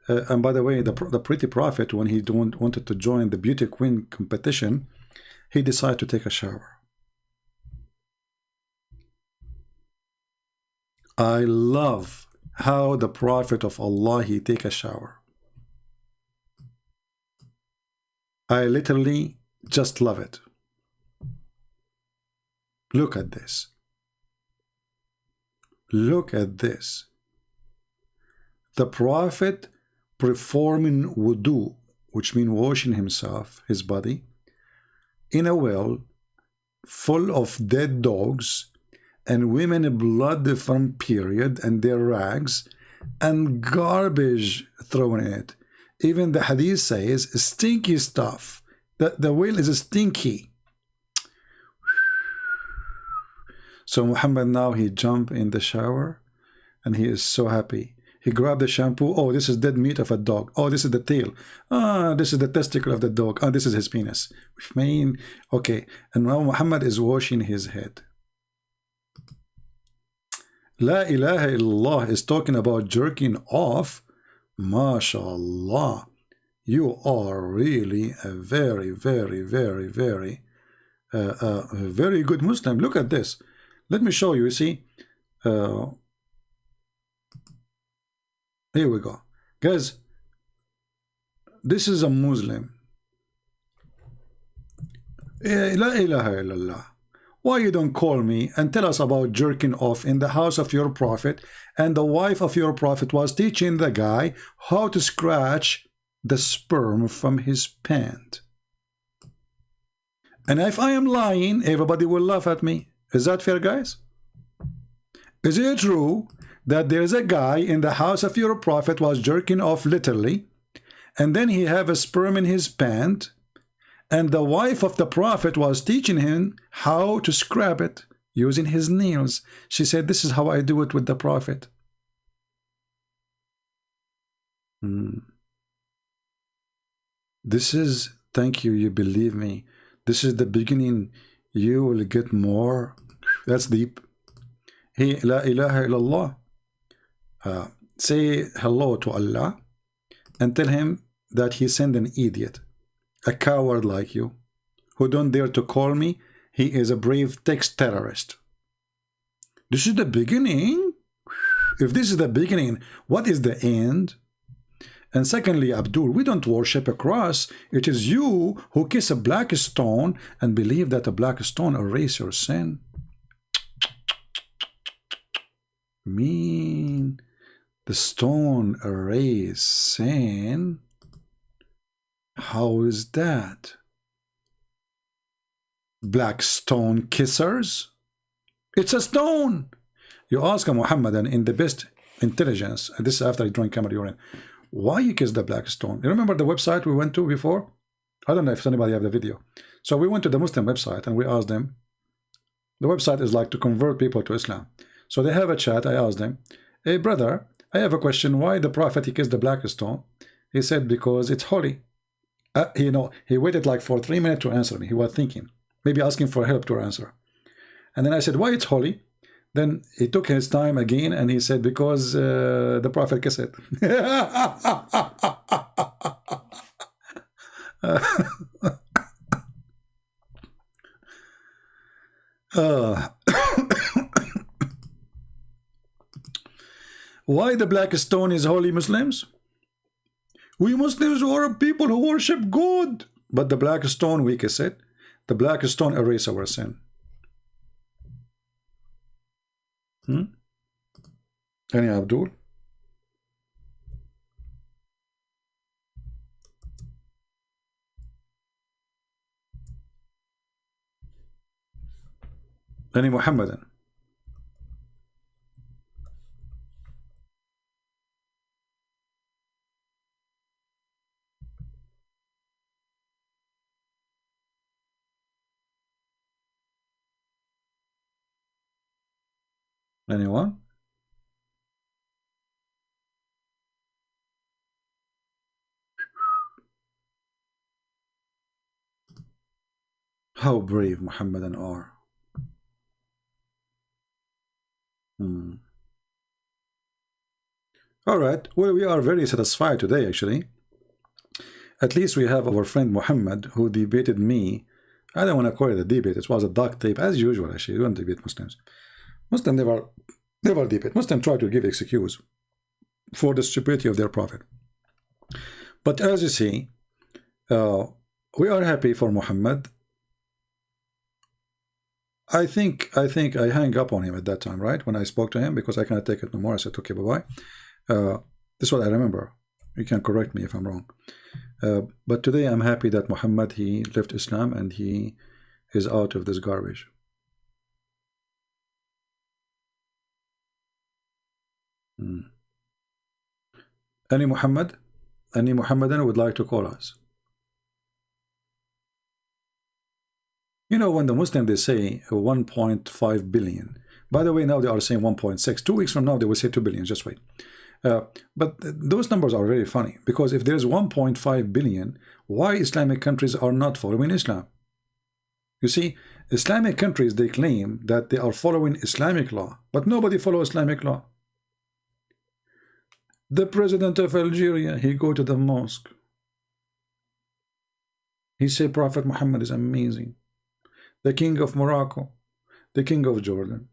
And by the way, the pretty prophet, when he wanted to join the beauty queen competition, he decided to take a shower. I love how the prophet of Allah, he take a shower. I literally just love it. Look at this. Look at this. The prophet performing wudu, which means washing himself, his body, in a well full of dead dogs and women blood from period and their rags and garbage thrown in it. Even the hadith says stinky stuff. The well is stinky. So Muhammad now he jumped in the shower and he is so happy. He grabbed the shampoo. Oh, this is dead meat of a dog. Oh, this is the tail. Ah, this is the testicle of the dog. Ah, this is his penis. Which mean, okay. And now Muhammad is washing his head. La ilaha illallah is talking about jerking off. MashaAllah. You are really a very, very, very, very, very good Muslim. Look at this. Let me show you. You see? Here we go. Guys, this is a Muslim. La ilaha illallah. Why you don't call me and tell us about jerking off in the house of your prophet, and the wife of your prophet was teaching the guy how to scratch the sperm from his pant. And if I am lying, everybody will laugh at me. Is that fair, guys? Is it true that there's a guy in the house of your prophet was jerking off literally, and then he have a sperm in his pant, and the wife of the prophet was teaching him how to scrub it using his nails. She said, this is how I do it with the prophet. This is, thank you, you believe me. This is the beginning. You will get more. That's deep. Hey, la ilaha illallah. Say hello to Allah and tell him that he sent an idiot, a coward like you, who don't dare to call me. He is a brave text terrorist. This is the beginning. If this is the beginning, what is the end? And secondly, Abdul, we don't worship a cross. It is you who kiss a black stone and believe that a black stone erases your sin. Mean the stone erase sin? How is that? Black stone kissers? It's a stone. You ask a Muhammadan in the best intelligence, and this is after he drank camel urine, why you kiss the black stone? You remember the website we went to before? I don't know if anybody have the video. So we went to the Muslim website and we asked them. The website is like to convert people to Islam. So they have a chat. I asked them, hey brother, I have a question. Why the prophet he kissed the black stone? He said because it's holy. He waited like for 3 minutes to answer me. He was thinking, maybe asking for help to answer. And then I said, why it's holy? Then he took his time again and he said, because the prophet kissed it. Why the black stone is holy, Muslims? We Muslims are people who worship God. But the black stone, we kiss it. The black stone erases our sin. Any Abdul? Any Muhammadan? Anyone? How brave Muhammadan are. All right. Well, we are very satisfied today, actually. At least we have our friend Muhammad who debated me. I don't want to call it a debate. It was a duct tape, as usual, actually. We don't debate Muslims. Muslims never debate. Muslims try to give excuse for the stupidity of their prophet. But as you see, we are happy for Muhammad. I think I hung up on him at that time, right? When I spoke to him, because I cannot take it no more. I said, okay, bye-bye. This is what I remember. You can correct me if I'm wrong. But today I'm happy that Muhammad, he left Islam and he is out of this garbage. Any Muhammadan would like to call us? You know, when the Muslims, they say 1.5 billion. By the way, now they are saying 1.6. 2 weeks from now, they will say 2 billion. Just wait. But those numbers are very funny, because if there's 1.5 billion, why Islamic countries are not following Islam? You see, Islamic countries, they claim that they are following Islamic law, but nobody follows Islamic law. The president of Algeria, he go to the mosque. He say Prophet Muhammad is amazing. The king of Morocco, the king of Jordan,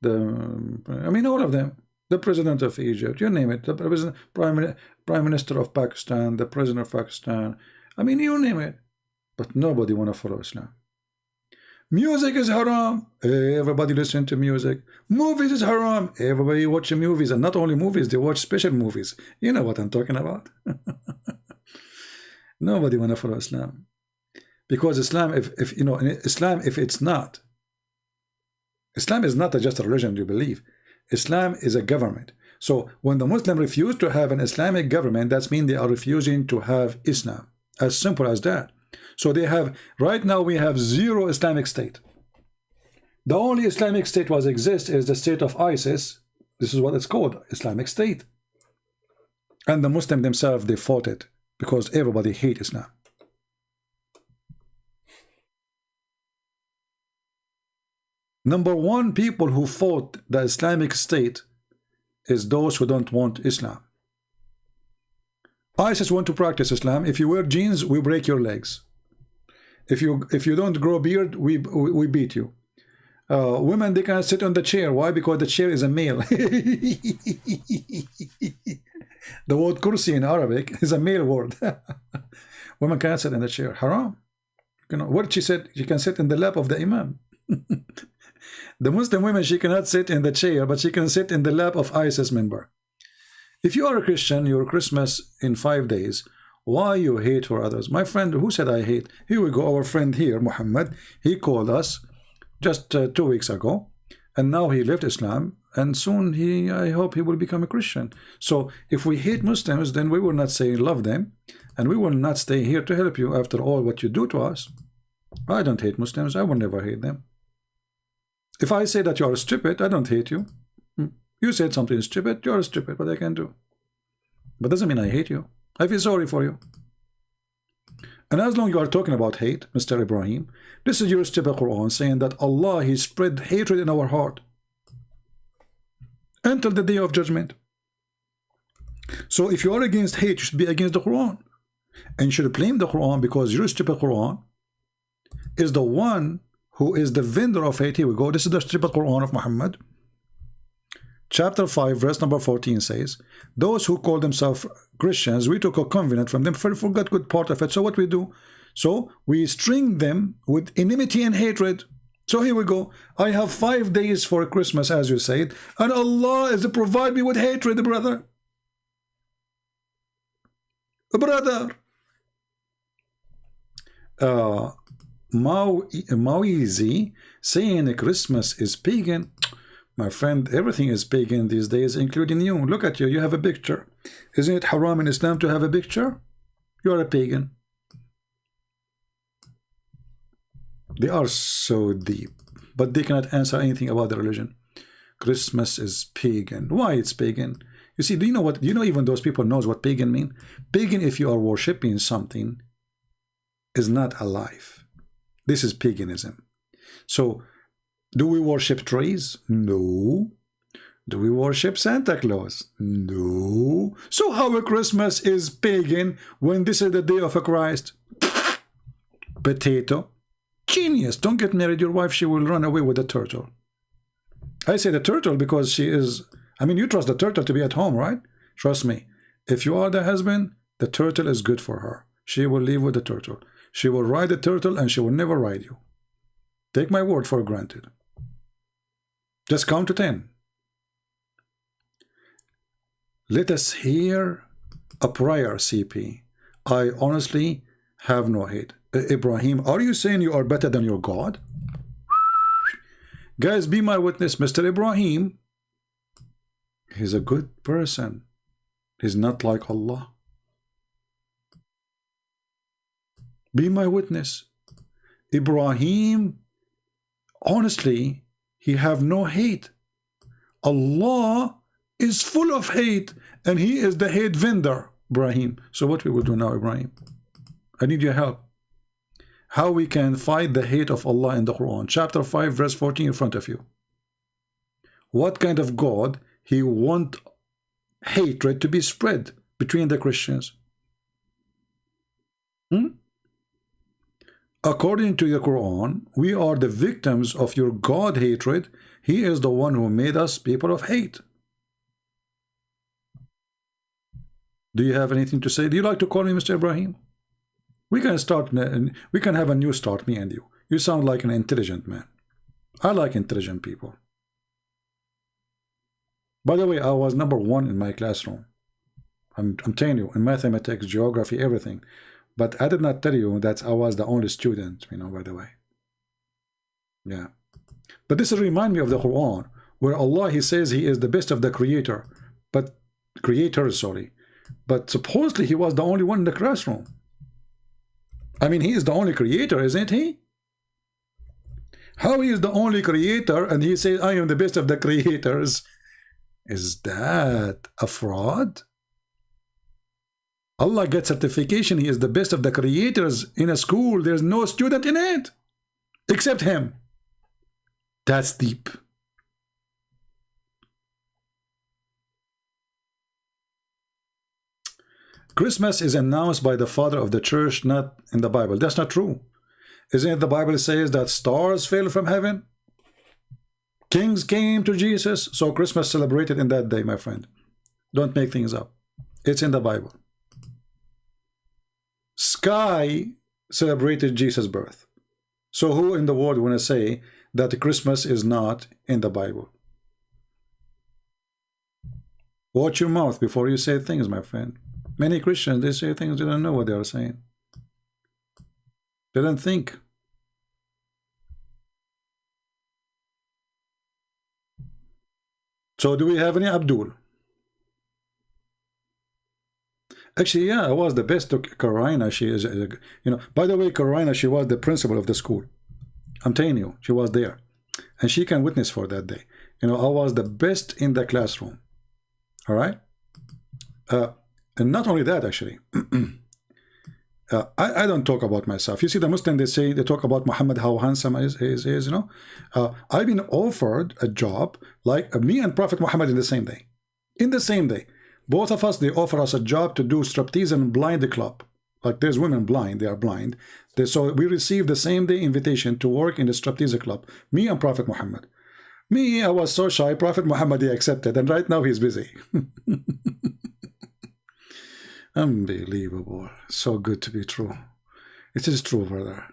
all of them. The president of Egypt, you name it. The president, prime minister of Pakistan, the president of Pakistan. You name it. But nobody want to follow Islam. Music is haram. Everybody listen to music. Movies is haram. Everybody watch movies, and not only movies, they watch special movies. You know what I'm talking about. Nobody want to follow Islam, because Islam, Islam, if it's not, Islam is not just a religion you believe. Islam is a government. So when the Muslim refuse to have an Islamic government, that means they are refusing to have Islam. As simple as that. So they have, right now we have 0 Islamic state. The only Islamic state was exists is the state of ISIS. This is what it's called, Islamic State. And the Muslim themselves, they fought it because everybody hates Islam. Number one, people who fought the Islamic State is those who don't want Islam. ISIS want to practice Islam. If you wear jeans, we break your legs. If you don't grow a beard, we beat you. Women, they cannot sit on the chair. Why? Because the chair is a male. The word kursi in Arabic is a male word. Women cannot sit in the chair. Haram. You know what she said? She can sit in the lap of the imam. The Muslim women, she cannot sit in the chair, but she can sit in the lap of ISIS member. If you are a Christian, your Christmas in 5 days, why you hate for others? My friend, who said I hate? Here we go, our friend here, Muhammad, he called us just 2 weeks ago, and now he left Islam, and soon I hope he will become a Christian. So if we hate Muslims, then we will not say love them, and we will not stay here to help you after all what you do to us. I don't hate Muslims, I will never hate them. If I say that you are stupid, I don't hate you. You said something stupid, you are stupid, what I can do. But doesn't mean I hate you. I feel sorry for you. And as long as you are talking about hate, Mr. Ibrahim, this is your stupid Quran saying that Allah, He spread hatred in our heart until the day of judgment. So if you are against hate, you should be against the Quran. And you should blame the Quran because your stupid Quran is the one who is the vendor of hate. Here we go. This is the stupid Quran of Muhammad. Chapter 5, verse number 14 says, those who call themselves Christians, we took a covenant from them, forgot good part of it. So what we do? So we string them with enmity and hatred. So here we go. I have 5 days for Christmas, as you said, and Allah is to provide me with hatred, brother. Brother. Maoizi saying Christmas is pagan. My friend, everything is pagan these days, including you. Look at you, you have a picture. Isn't it haram in Islam to have a picture? You are a pagan. They are so deep, but they cannot answer anything about the religion. Christmas is pagan. Why it's pagan? You see, do you know what? Do you know even those people knows what pagan mean? Pagan, if you are worshipping something, is not alive. This is paganism. So, do we worship trees? No. Do we worship Santa Claus? No. So how a Christmas is pagan when this is the day of a Christ? Potato. Genius. Don't get married. Your wife, she will run away with the turtle. I say the turtle because she is, I mean, you trust the turtle to be at home, right? Trust me. If you are the husband, the turtle is good for her. She will live with the turtle. She will ride the turtle and she will never ride you. Take my word for granted. Just count to 10. Let us hear a prayer, CP. I honestly have no hate. Ibrahim, are you saying you are better than your God? Guys, be my witness. Mr. Ibrahim, he's a good person. He's not like Allah. Be my witness. Ibrahim, honestly, he have no hate. Allah is full of hate, and He is the hate vendor, Ibrahim. So what we will do now, Ibrahim? I need your help. How we can fight the hate of Allah in the Quran. Chapter 5, verse 14 in front of you. What kind of God He want hatred to be spread between the Christians? According to the Quran, we are the victims of your God hatred. He is the one who made us people of hate. Do you have anything to say? Do you like to call me Mr. Ibrahim? We can start. We can have a new start, me and you. You sound like an intelligent man. I like intelligent people. By the way, I was number 1 in my classroom. I'm telling you, in mathematics, geography, everything. But I did not tell you that I was the only student, you know, by the way. Yeah. But this reminds me of the Quran. where Allah, he says he is the best of the creators, sorry. But supposedly he was the only one in the classroom. I mean, he is the only creator, isn't he? How he is the only creator and he says, I am the best of the creators? Is that a fraud? Allah gets certification, he is the best of the creators in a school. There's no student in it except him. That's deep. Christmas is announced by the father of the church, not in the Bible. That's not true. Isn't it the Bible says that stars fell from heaven? Kings came to Jesus. So Christmas celebrated in that day, my friend. Don't make things up. It's in the Bible. Sky celebrated Jesus' birth. So who in the world want to say that Christmas is not in the Bible? Watch your mouth before you say things, my friend. Many Christians, they say things they don't know what they are saying. They don't think. So do we have any Abdul? Actually, yeah, I was the best to Karina. She is, by the way, Karina, she was the principal of the school. I'm telling you, she was there. And she can witness for that day. I was the best in the classroom. All right? And not only that, actually. I don't talk about myself. You see, the Muslim, they talk about Muhammad, how handsome he is, I've been offered a job like me and Prophet Muhammad in the same day. In the same day. Both of us, they offer us a job to do striptease and blind club. Like there's women blind, they are blind. So we received the same day invitation to work in the striptease club. Me and Prophet Muhammad. Me, I was so shy. Prophet Muhammad, he accepted. And right now he's busy. Unbelievable. So good to be true. It is true, brother.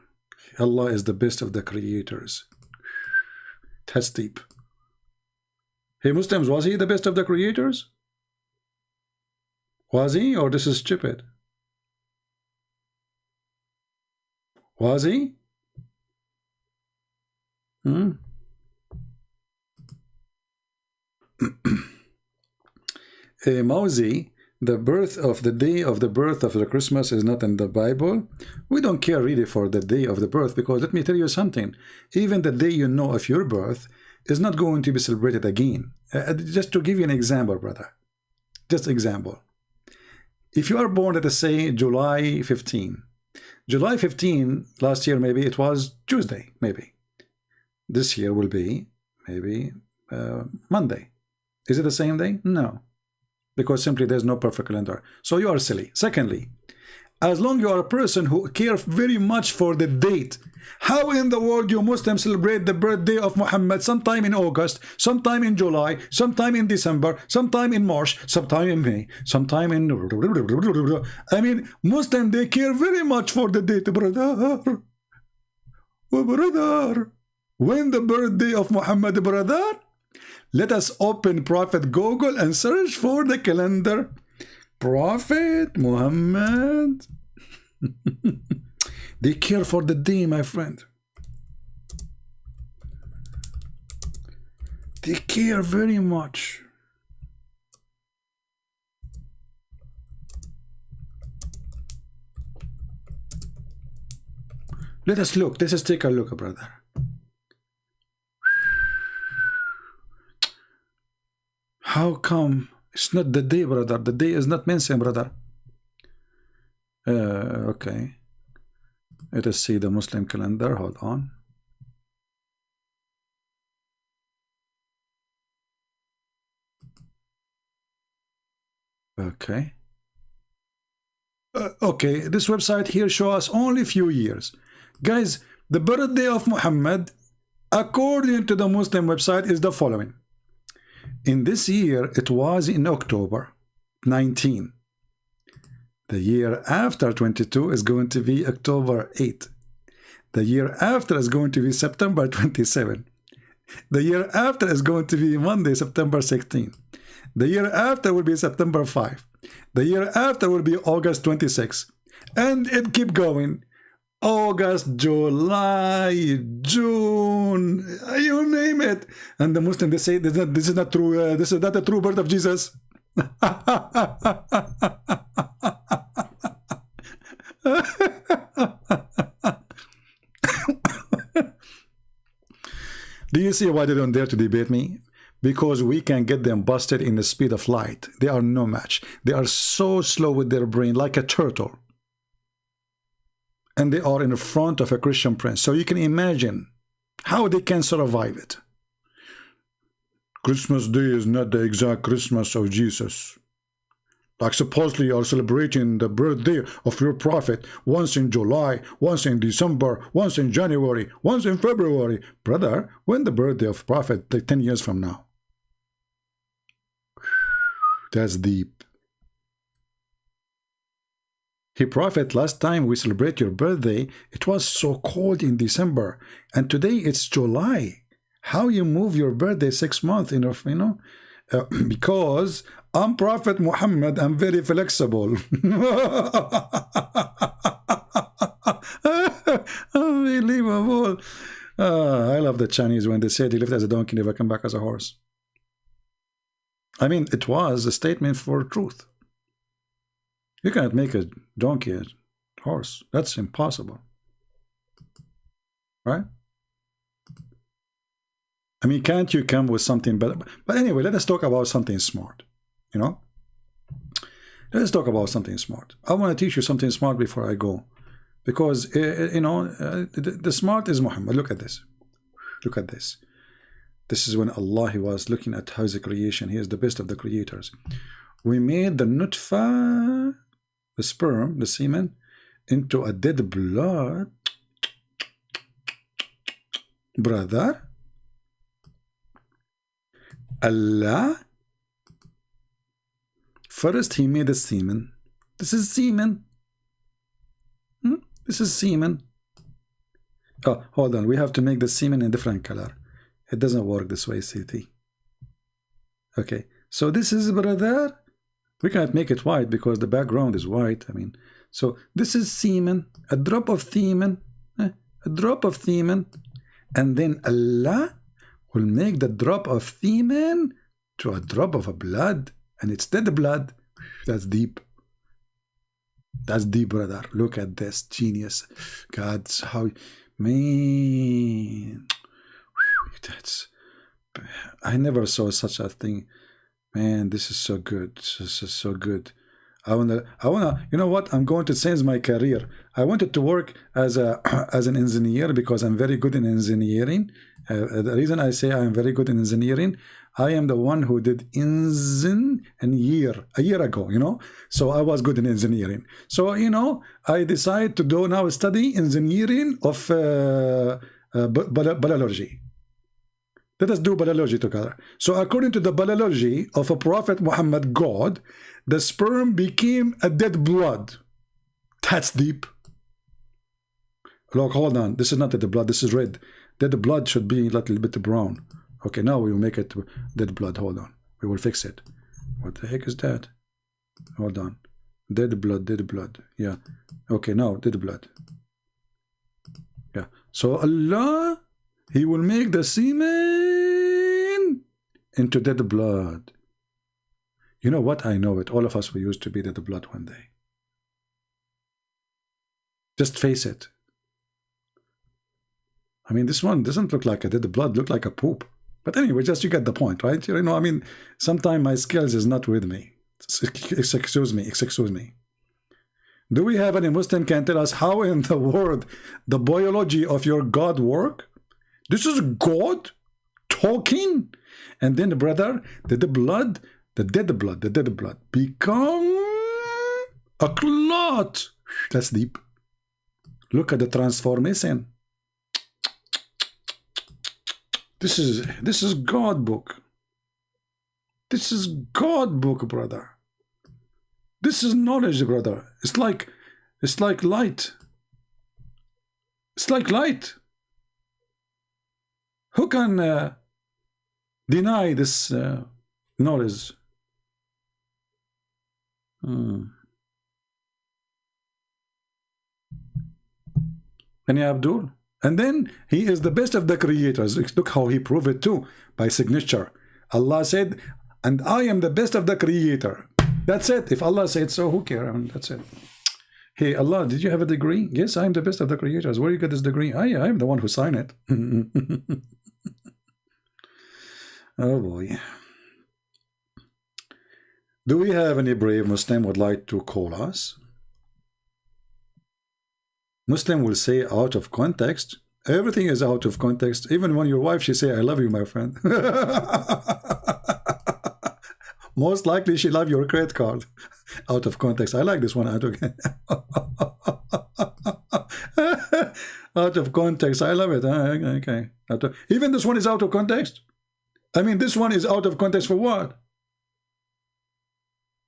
Allah is the best of the creators. That's deep. Hey, Muslims, was he the best of the creators? Was he, or this is stupid? Was he? Mauzi, the day of the birth of the Christmas is not in the Bible. We don't care really for the day of the birth, because let me tell you something. Even the day you know of your birth is not going to be celebrated again. Just to give you an example, brother. Just example. If you are born, let us say, July 15. July 15, last year maybe it was Tuesday, maybe. This year will be maybe Monday. Is it the same day? No. Because simply there's no perfect calendar. So you are silly. Secondly, as long you are a person who cares very much for the date, how in the world you Muslims celebrate the birthday of Muhammad sometime in August, sometime in July, sometime in December, sometime in March, sometime in May, sometime in... I mean, Muslims, they care very much for the date, brother. Oh, brother. When the birthday of Muhammad, brother? Let us open Prophet Google and search for the calendar. Prophet Muhammad. They care for the day, my friend. They care very much. Let us look. Let us take a look, brother. How come it's not the day, brother? The day is not mentioned, brother. Okay. Let us see the Muslim calendar. Hold on. Okay. Okay, this website here shows us only few years. Guys, the birthday of Muhammad, according to the Muslim website, is the following. In this year, it was in October 19. The year after 22 is going to be October 8. The year after is going to be September 27. The year after is going to be Monday, September 16. The year after will be September 5. The year after will be August 26. And it keep going. August, July, June, you name it. And the Muslims, they say this is not true. This is not the true birth of Jesus. Do you see why they don't dare to debate me? Because we can get them busted in the speed of light. They are no match. They are so slow with their brain, like a turtle. And they are in front of a Christian prince. So you can imagine how they can survive it. Christmas Day is not the exact Christmas of Jesus. Like supposedly you are celebrating the birthday of your prophet once in July, once in December, once in January, once in February. Brother, when the birthday of prophet, like 10 years from now? That's deep. Hey prophet, last time we celebrate your birthday, it was so cold in December, and today it's July. How you move your birthday 6 months, because I'm Prophet Muhammad, I'm very flexible. Unbelievable. I love the Chinese when they said he lived as a donkey, never come back as a horse. I mean, it was a statement for truth. You cannot make a donkey a horse. That's impossible. Right? I mean, can't you come with something better? But anyway, let us talk about something smart. Let us talk about something smart. I want to teach you something smart before I go. Because, the smart is Muhammad. Look at this. Look at this. This is when Allah was looking at his creation. He is the best of the creators. We made the nutfa, the sperm, the semen, into a dead blood. Brother, Allah, first he made the semen. This is semen. This is semen. Oh, hold on. We have to make the semen in different color. It doesn't work this way, CT. Okay. So this is, brother, we can't make it white because the background is white. I mean, so this is semen, a drop of semen, a drop of semen, and then Allah will make the drop of semen to a drop of a blood, and it's dead blood. That's deep. That's deep, brother. Look at this genius. God's how, man. That's, I never saw such a thing. Man, this is so good. This is so good. I wanna, you know what? I'm going to change my career. I wanted to work as an engineer because I'm very good in engineering. The reason I say I'm very good in engineering, I am the one who did engine a year ago, So I was good in engineering. So, I decided to do now study engineering of biology. Let us do biology together. So according to the biology of a Prophet Muhammad, God, the sperm became a dead blood. That's deep. Look, hold on. This is not dead blood. This is red. Dead blood should be a little bit brown. Okay, now we will make it dead blood. Hold on. We will fix it. What the heck is that? Hold on. Dead blood, dead blood. Yeah. Okay, now dead blood. Yeah. So Allah, He will make the semen into dead blood. You know what? I know it. All of us, we used to be dead blood one day. Just face it. I mean, this one doesn't look like a dead blood, look like a poop. But anyway, just you get the point, right? I mean, sometimes my skills is not with me. Excuse me. Do we have any Muslim can tell us how in the world the biology of your God work? This is God talking. And then, brother, the dead blood become a clot. That's deep. Look at the transformation. This is God book. This is God book, brother. This is knowledge, brother. It's like light. It's like light. Who can deny this knowledge? And Abdul. And then he is the best of the creators. Look how he proved it too, by signature. Allah said, and I am the best of the creator. That's it. If Allah said so, who cares? I mean, that's it. Hey, Allah, did you have a degree? Yes, I am the best of the creators. Where you get this degree? I am the one who signed it. Oh boy. Do we have any brave Muslim would like to call us? Muslim will say out of context. Everything is out of context. Even when your wife, she say, I love you, my friend. Most likely she love your credit card. Out of context. I like this one out of out of context. I love it. Okay. Even this one is out of context. I mean, this one is out of context for what?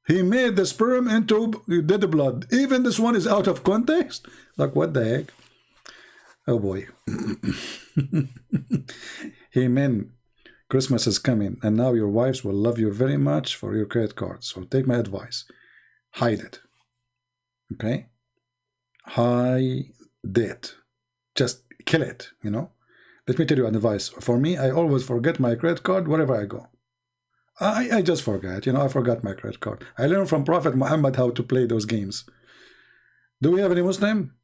He made the sperm into dead blood. Even this one is out of context? Like, what the heck? Oh boy. Amen. Christmas is coming, and now your wives will love you very much for your credit card. So take my advice. Hide it. Okay? Hide it. Just kill it, you know? Let me tell you an advice. For me, I always forget my credit card wherever I go. I just forget, you know, I forgot my credit card. I learned from Prophet Muhammad how to play those games. Do we have any Muslim?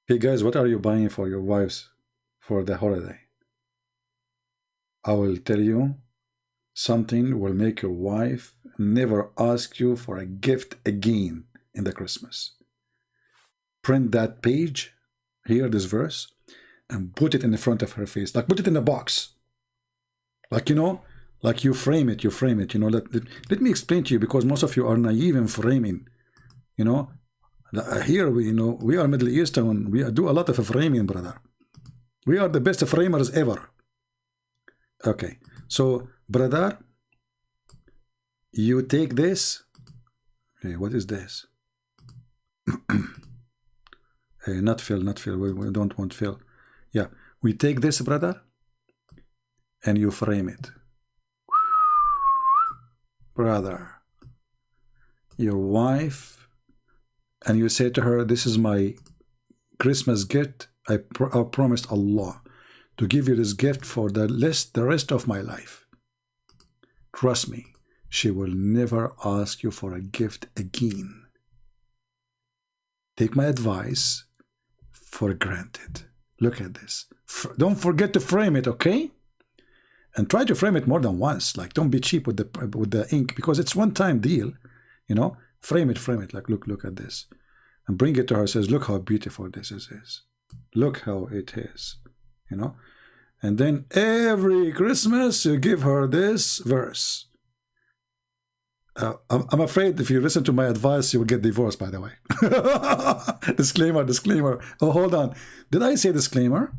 Hey guys, what are you buying for your wives for the holiday? I will tell you, something will make your wife never ask you for a gift again in the Christmas. Print that page, hear this verse, and put it in the front of her face. Like, put it in a box. Like, you know, like you frame it, you know. Let me explain to you, because most of you are naive in framing, you know. Here, we are Middle Eastern. We do a lot of framing, brother. We are the best framers ever. Okay, so, brother, you take this. Hey, what is this? Hey, not Phil. We don't want Phil. Yeah, we take this, brother, and you frame it. Brother, your wife, and you say to her, this is my Christmas gift. I promised Allah to give you this gift for the rest of my life. Trust me, she will never ask you for a gift again. Take my advice for granted. Look at this. Don't forget to frame it, okay? And try to frame it more than once. Like, don't be cheap with the ink, because it's one-time deal, you know. Frame it. Like, look at this, and bring it to her. Says, look how beautiful this is. Look how it is, you know. And then every Christmas you give her this verse. I'm afraid if you listen to my advice, you will get divorced, by the way. Disclaimer. Oh, hold on. Did I say disclaimer?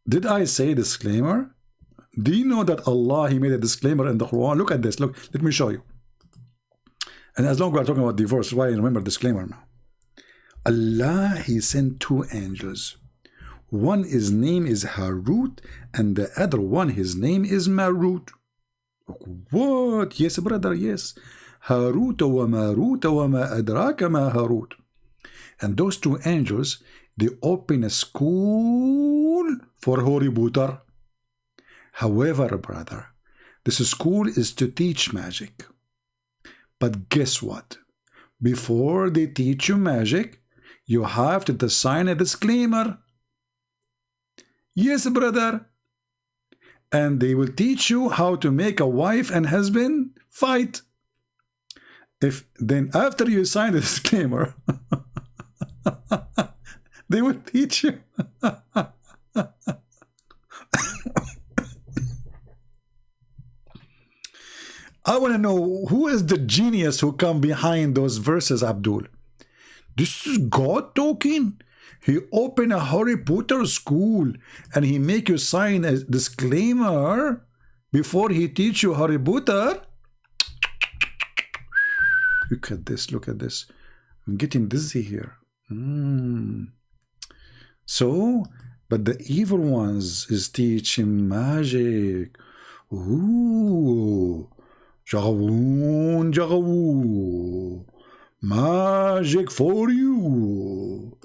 Do you know that Allah, He made a disclaimer in the Quran? Look at this. Look, let me show you. And as long as we're talking about divorce, why remember disclaimer now? Allah, He sent two angels. One, his name is Harut, and the other one, his name is Marut. What? Yes, brother, yes. Harut wa Marut wa ma adraka ma Harut. And those two angels, they open a school for Harry Potter. However, brother, this school is to teach magic. But guess what? Before they teach you magic, you have to sign a disclaimer. Yes, brother. And they will teach you how to make a wife and husband fight. Then after you sign the disclaimer, they will teach you. I want to know, who is the genius who come behind those verses, Abdul? This is God talking. He opened a Harry Potter school and he make you sign a disclaimer before he teach you Harry Potter. Look at this. I'm getting dizzy here. So, but the evil ones is teaching magic. Ooh. Jagawoon, jagawoo. Magic for you.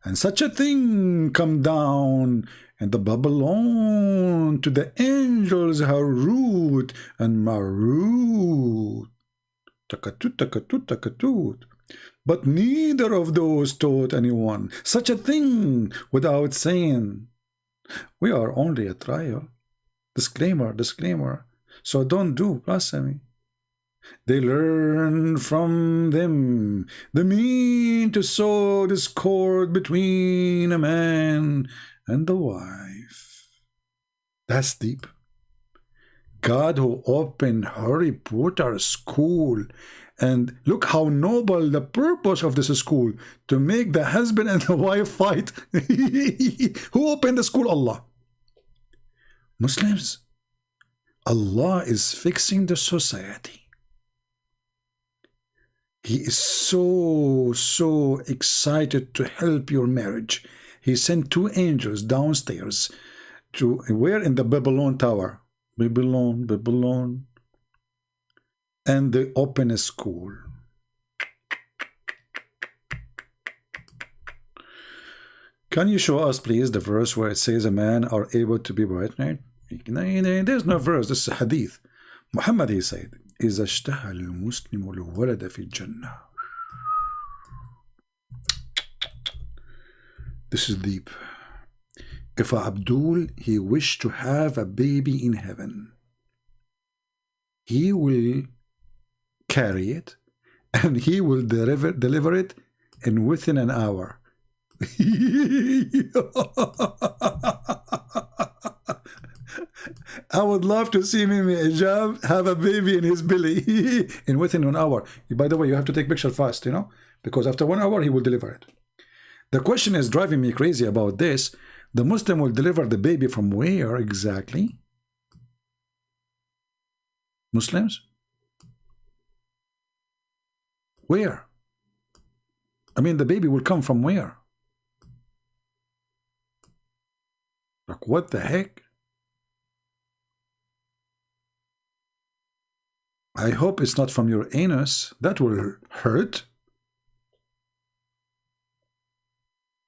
And such a thing come down in the Babylon to the angels Harut and Marut. Takatut, takatut, takatut. But neither of those taught anyone such a thing without saying, we are only a trial. Disclaimer, disclaimer. So don't do blasphemy. They learn from them the mean to sow discord between a man and the wife. That's deep. God who opened Harry Potter school, and look how noble the purpose of this school, to make the husband and the wife fight. Who opened the school? Allah. Muslims, Allah is fixing the society. He is so excited to help your marriage. He sent 2 angels downstairs to where? In the Babylon Tower. Babylon. And they open a school. Can you show us, please, the verse where it says a man are able to be pregnant? There's no verse. This is a hadith. Muhammad, he said, إذا اشتهى المسلم الولد في الجنة. This is deep. If Abdul, he wished to have a baby in heaven, he will carry it and he will deliver it in within an hour. I would love to see Mimi Ijab have a baby in his belly in within an hour. By the way, you have to take picture fast, you know, because after 1 hour he will deliver it. The question is driving me crazy about this. The Muslim will deliver the baby from where exactly? Muslims? Where? I mean, the baby will come from where? Like, what the heck? I hope it's not from your anus. That will hurt.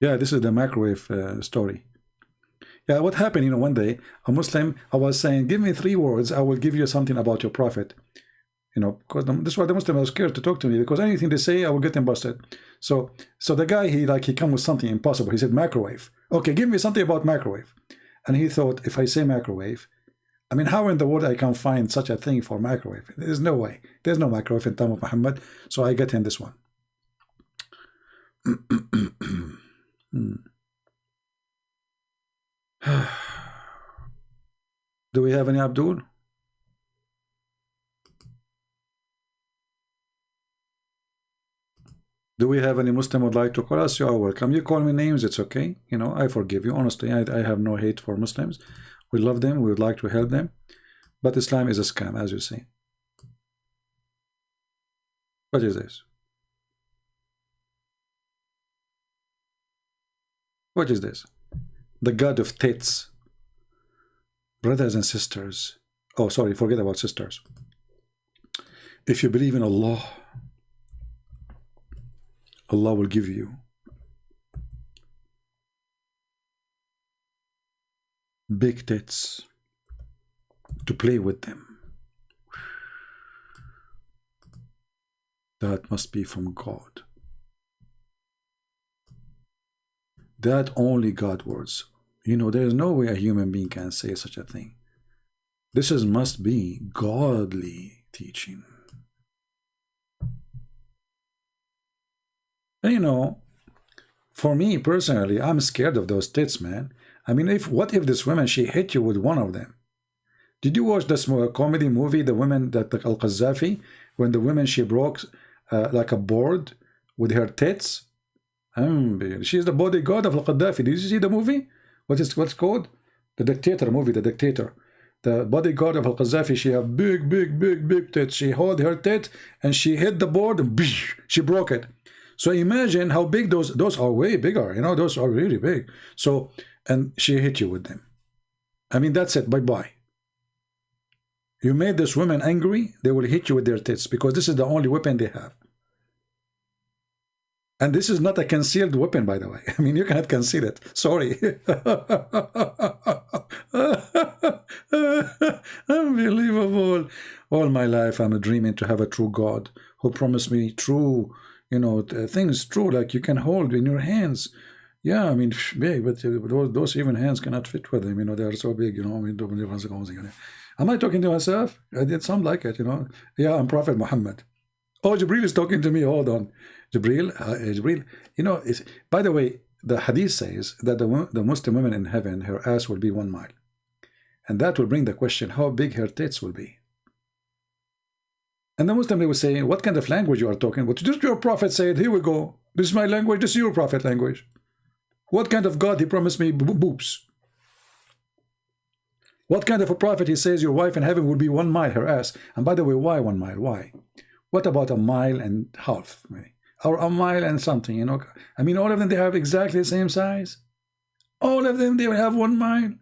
Yeah, this is the microwave story. Yeah, what happened, you know, one day, a Muslim, I was saying, give me 3 words, I will give you something about your prophet. You know, because this is why the Muslim was scared to talk to me, because anything they say, I will get them busted. So the guy, he come with something impossible. He said microwave. Okay, give me something about microwave. And he thought, if I say microwave, I mean, how in the world I can find such a thing for microwave? There's no way. There's no microwave in time of Muhammad. So I get him this one. Do we have any Abdul? Do we have any Muslim who would like to call us? You are welcome. You call me names, it's okay. You know, I forgive you. Honestly, I have no hate for Muslims. We love them. We would like to help them. But Islam is a scam, as you say. What is this? What is this? The God of tits. Brothers and sisters. Oh, sorry, forget about sisters. If you believe in Allah, Allah will give you big tits to play with them. That must be from God. That only God words. You know, there is no way a human being can say such a thing. This must be godly teaching. And you know, for me personally, I'm scared of those tits, man. I mean, what if this woman, she hit you with one of them? Did you watch this comedy movie, the women that Al-Qaddafi, when the woman, she broke like a board with her tits? She's the bodyguard of Al-Qaddafi. Did you see the movie? What's called? The Dictator movie, The Dictator. The bodyguard of Al-Qaddafi, she have big tits. She hold her tit and she hit the board and she broke it. So imagine how big those are. Way bigger, you know, those are really big. So, and she hit you with them. I mean, that's it, bye-bye. You made this woman angry, they will hit you with their tits, because this is the only weapon they have. And this is not a concealed weapon, by the way. I mean, you cannot conceal it. Sorry. Unbelievable. All my life, I'm dreaming to have a true God who promised me true, you know, things true, like you can hold in your hands. Yeah, I mean, big, but those even hands cannot fit with them. You know, they are so big, you know. I mean, am I talking to myself? I did sound like it, you know. Yeah, I'm Prophet Muhammad. Oh, Jibril is talking to me. Hold on. Jibril, you know, by the way, the hadith says that the Muslim woman in heaven, her ass will be 1 mile. And that will bring the question, how big her tits will be. And the Muslim, they will say, what kind of language you are talking about? Just your prophet said, here we go. This is my language, this is your prophet language. What kind of God he promised me boobs? What kind of a prophet he says your wife in heaven will be 1 mile, her ass? And by the way, why 1 mile? Why? What about 1.5 miles? Or 1 mile and something, you know? I mean, all of them, they have exactly the same size. All of them, they will have 1 mile.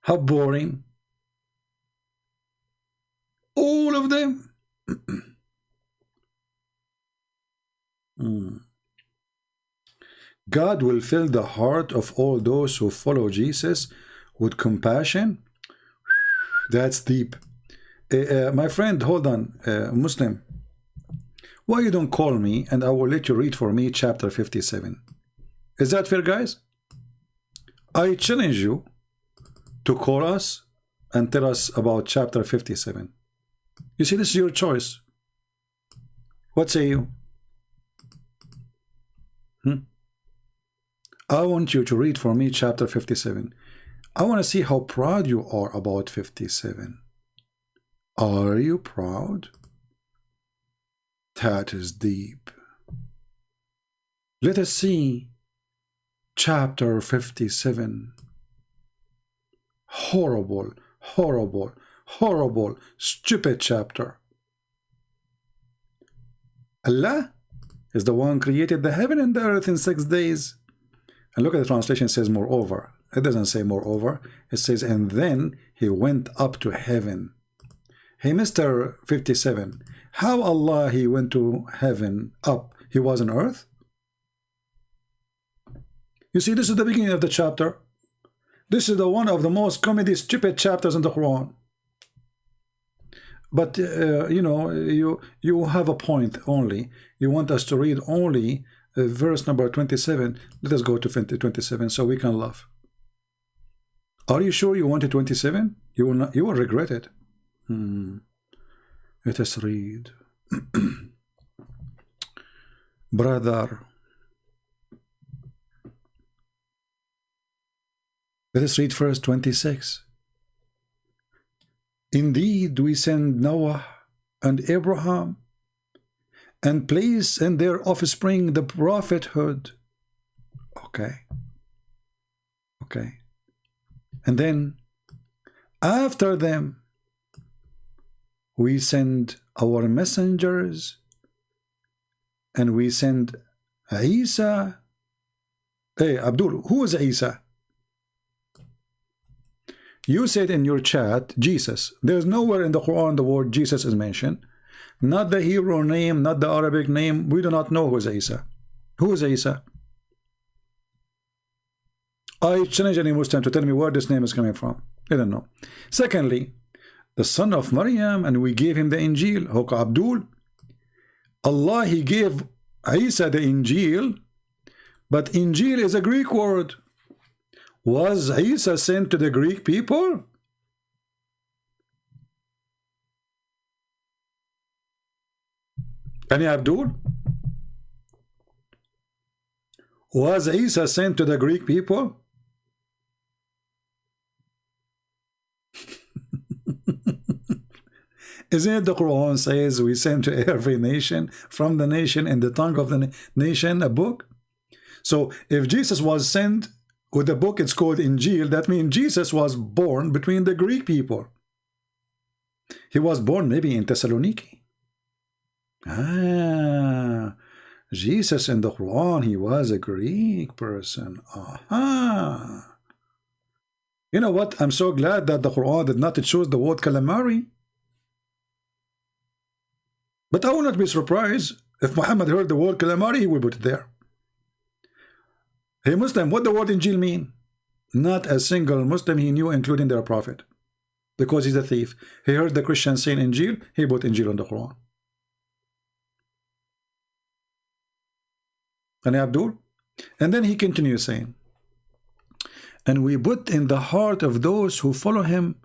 How boring. All of them. God will fill the heart of all those who follow Jesus with compassion. That's deep. My friend, hold on, Muslim. Why you don't call me and I will let you read for me chapter 57? Is that fair, guys? I challenge you to call us and tell us about chapter 57. You see, this is your choice. What say you? I want you to read for me chapter 57. I want to see how proud you are about 57. Are you proud? That is deep. Let us see chapter 57. Horrible, horrible, horrible, stupid chapter. Allah is the one created the heaven and the earth in 6 days. And look at the translation, it says moreover. It doesn't say moreover. It says, and then he went up to heaven. Hey, Mr. 57, how Allah he went to heaven up? He was on earth? You see, this is the beginning of the chapter. This is the one of the most comedy, stupid chapters in the Quran. But, you know, you have a point only. You want us to read only verse number 27. Let us go to 27 so we can laugh. Are you sure you wanted 27? You will not. You will regret it. Let us read. Brother. Let us read verse 26. Indeed, we send Noah and Abraham and place in their offspring the prophethood. Okay. Okay. And then, after them, we send our messengers and we send Isa. Hey, Abdul, who is Isa? You said in your chat, Jesus. There's nowhere in the Quran the word Jesus is mentioned. Not the Hebrew name, not the Arabic name. We do not know who is Isa. Who is Isa? I challenge any Muslim to tell me where this name is coming from. I don't know. Secondly, the son of Maryam, and we gave him the Injil. Hoka Abdul. Allah, he gave Isa the Injil, but Injil is a Greek word. Was Isa sent to the Greek people? Any Abdul? Was Isa sent to the Greek people? Isn't it the Quran says we send to every nation, from the nation, in the tongue of the nation, a book? So if Jesus was sent with a book, it's called Injil, that means Jesus was born between the Greek people. He was born maybe in Thessaloniki. Jesus in the Quran, he was a Greek person. You know what? I'm so glad that the Quran did not choose the word calamari. But I will not be surprised if Muhammad heard the word calamari, he will put it there. Hey Muslim, what the word Injil mean? Not a single Muslim he knew, including their prophet. Because he's a thief. He heard the Christians saying Injil, he put Injil on the Quran. And Abdul? And then he continues saying, and we put in the heart of those who follow him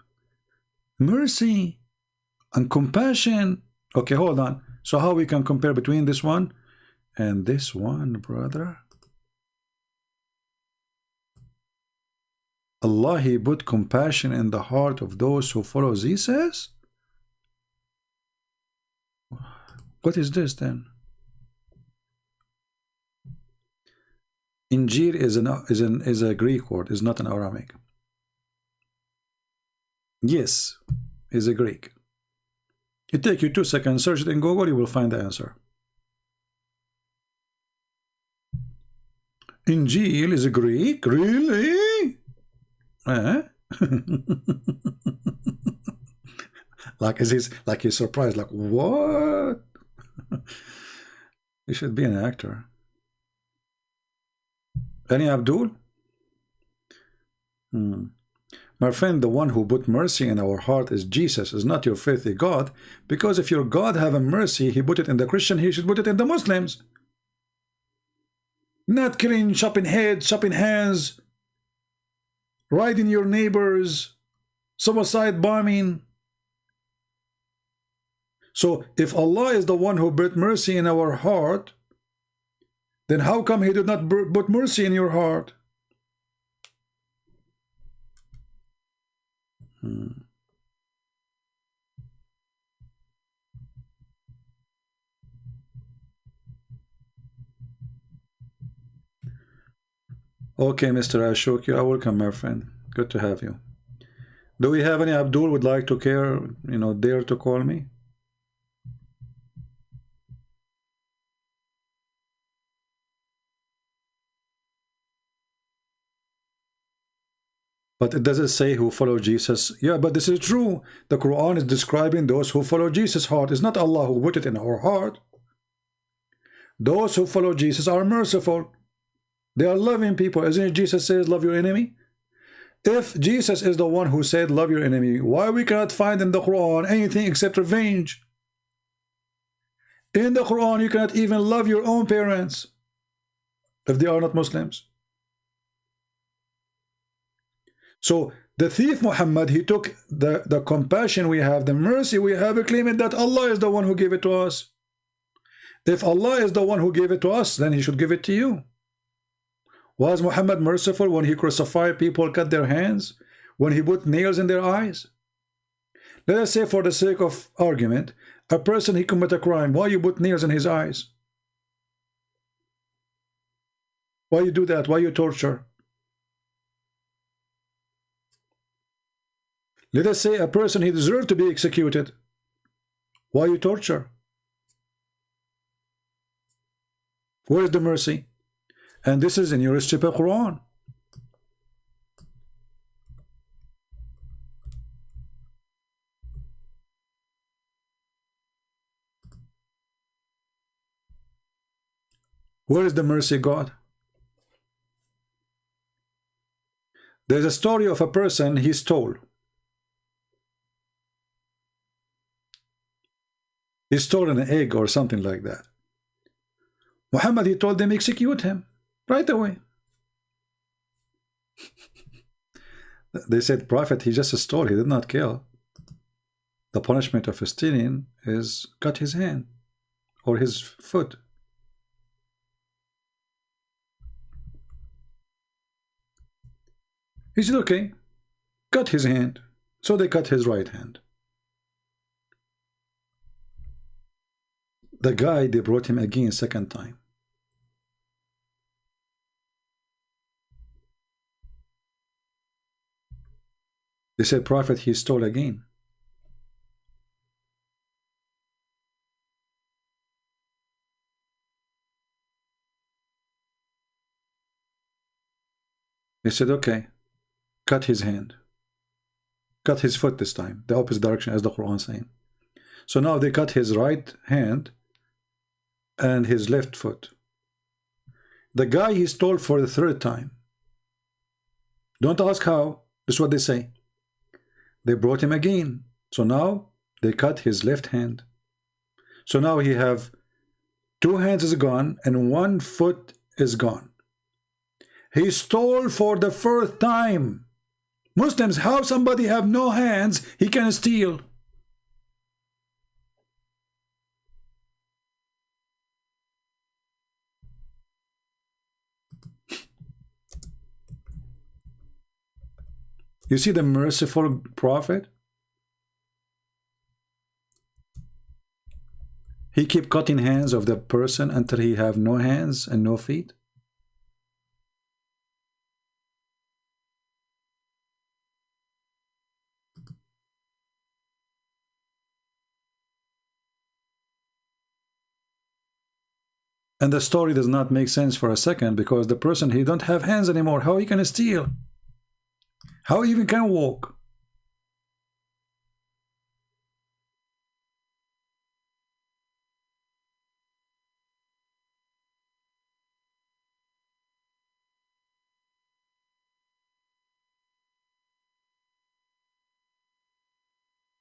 mercy and compassion. Okay, hold on. So how we can compare between this one and this one, brother? Allah, he put compassion in the heart of those who follow Jesus? What is this then? Injil is a Greek word, is not an Aramaic. Yes, is a Greek. It take you 2 seconds, search it in Google, you will find the answer. Injil is a Greek? Really? Like he's surprised, like what? He should be an actor. Any Abdul? My friend, the one who put mercy in our heart is Jesus, is not your filthy God. Because if your God have a mercy, he put it in the Christian, he should put it in the Muslims. Not killing, chopping heads, chopping hands, riding your neighbors, suicide bombing. So if Allah is the one who put mercy in our heart, then how come he did not put mercy in your heart? Okay, Mr. Ashok, you are welcome, my friend. Good to have you. Do we have any Abdul would like to dare to call me? But it doesn't say who follow Jesus. Yeah, but this is true. The Quran is describing those who follow Jesus' heart. It's not Allah who put it in our heart. Those who follow Jesus are merciful. They are loving people. Isn't it Jesus says, love your enemy? If Jesus is the one who said, love your enemy, why we cannot find in the Quran anything except revenge? In the Quran, you cannot even love your own parents if they are not Muslims. So the thief Muhammad, he took the compassion we have, the mercy we have, claiming that Allah is the one who gave it to us. If Allah is the one who gave it to us, then he should give it to you. Was Muhammad merciful when he crucified people, cut their hands, when he put nails in their eyes? Let us say, for the sake of argument, a person, he commit a crime, why you put nails in his eyes? Why you do that? Why you torture? Let us say a person, he deserved to be executed. Why you torture? Where is the mercy? And this is in your stupid Quran. Where is the mercy, God? There's a story of a person, he stole. He stole an egg or something like that. Muhammad, he told them, execute him right away. They said, Prophet, he just stole, he did not kill. The punishment of stealing is cut his hand or his foot. He said, okay, cut his hand. So they cut his right hand. The guy, they brought him again second time. They said, Prophet, he stole again. He said, okay, cut his hand, cut his foot this time, the opposite direction as the Quran is saying. So now they cut his right hand and his left foot. The guy he stole for the third time. Don't ask how. This is what they say. They brought him again. So now they cut his left hand. So now he have 2 hands is gone and 1 foot is gone. He stole for the first time. Muslims, how somebody have no hands, he can steal? You see the merciful prophet? He keep cutting hands of the person until he have no hands and no feet. And the story does not make sense for a second, because the person, he don't have hands anymore. How he can steal? How he even can walk?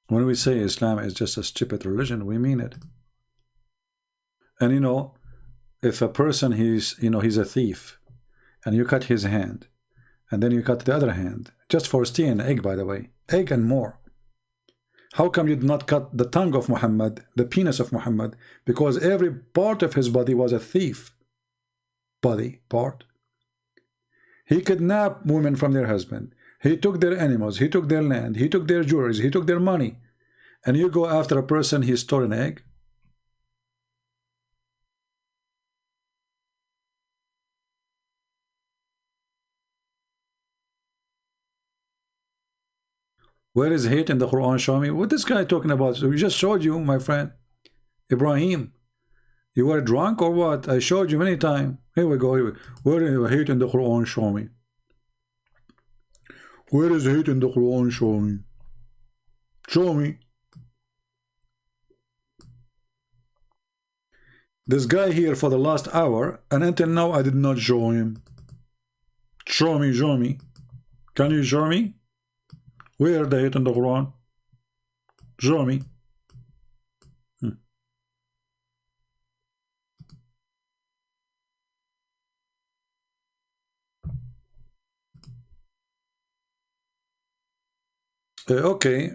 When we say Islam is just a stupid religion, we mean it. And you know, if a person, he's a thief, and you cut his hand, and then you cut the other hand, just for stealing an egg, by the way, egg and more. How come you did not cut the tongue of Muhammad, the penis of Muhammad? Because every part of his body was a thief body part. He kidnapped women from their husband. He took their animals. He took their land. He took their jewelry. He took their money. And you go after a person, he stole an egg? Where is hate in the Quran? Show me. What this guy talking about? So we just showed you, my friend Ibrahim. You were drunk or what? I showed you many times. Here we go. Where is hate in the Quran? Show me. Where is hate in the Quran? Show me. Show me. This guy here for the last hour, and until now I did not show him. Show me, show me. Can you show me? Where the hate in the Quran? Show me. Okay,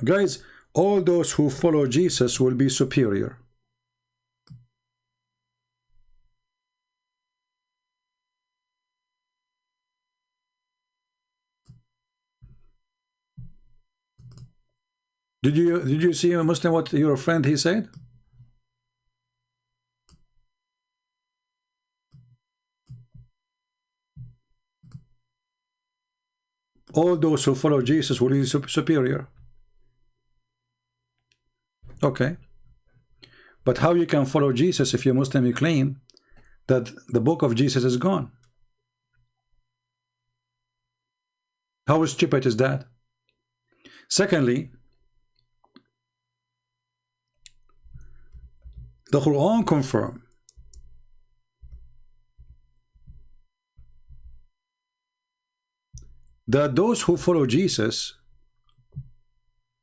guys, all those who follow Jesus will be superior. Did you see a Muslim what your friend he said? All those who follow Jesus will be superior. Okay. But how you can follow Jesus if you're Muslim, you claim that the book of Jesus is gone? How stupid is that? Secondly, the Quran confirms that those who follow Jesus,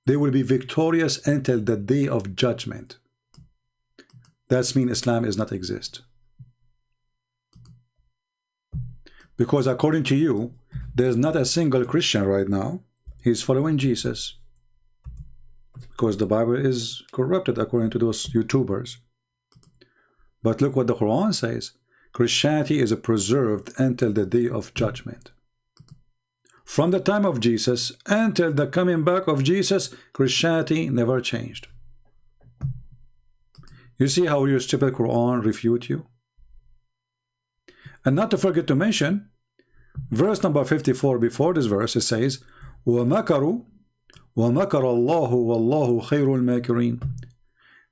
they will be victorious until the day of judgment. That means Islam does not exist. Because according to you, there's not a single Christian right now. He's following Jesus. Because the Bible is corrupted according to those YouTubers. But look what the Quran says. Christianity is preserved until the day of judgment. From the time of Jesus until the coming back of Jesus, Christianity never changed. You see how your stupid Quran refute you? And not to forget to mention, verse number 54 before this verse, it says, وَمَكَرُوا وَمَكَرَ اللَّهُ وَاللَّهُ خَيْرُ الْمَاكِرِينَ.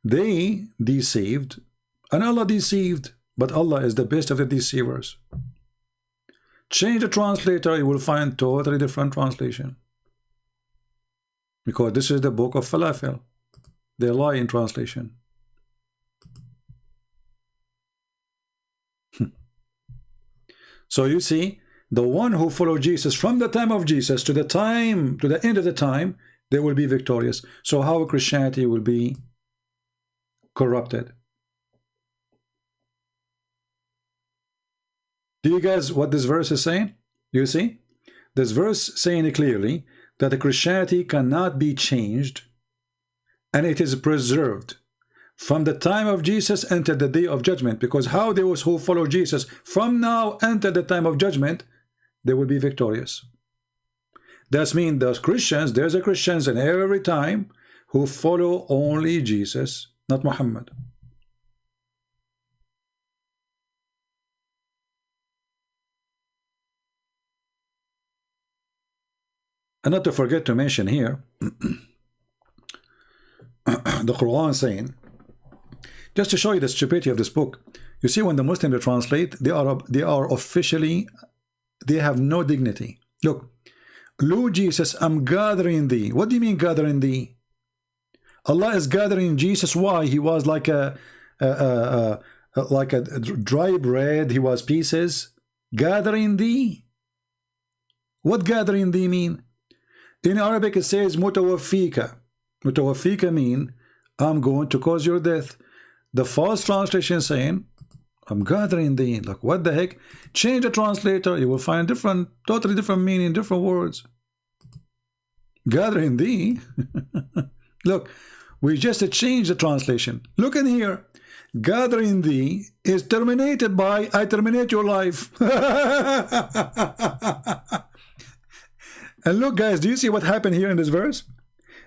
They deceived, and Allah deceived, but Allah is the best of the deceivers. Change the translator, you will find totally different translation. Because this is the book of falafel. They lie in translation. So you see, the one who followed Jesus from the time of Jesus to the end of the time, they will be victorious. So how Christianity will be corrupted? Do you guys what this verse is saying? You see? This verse saying clearly that the Christianity cannot be changed, and it is preserved from the time of Jesus until the day of judgment. Because how those who follow Jesus from now until the time of judgment, they will be victorious. That means those Christians, there's a Christians in every time who follow only Jesus, not Muhammad. And not to forget to mention here, the Quran saying, just to show you the stupidity of this book, you see when the Muslims translate, they are officially, they have no dignity. Look, Lord Jesus, I'm gathering thee. What do you mean gathering thee? Allah is gathering Jesus. Why? He was like a dry bread. He was pieces. Gathering thee. What gathering thee mean? In Arabic it says mutawaffika. Mutawaffika mean I'm going to cause your death. The false translation saying I'm gathering thee. Like what the heck? Change the translator, you will find totally different meaning, different words. Gathering thee. Look, we just changed the translation. Look in here. Gathering thee is terminated by I terminate your life. And look, guys, do you see what happened here in this verse?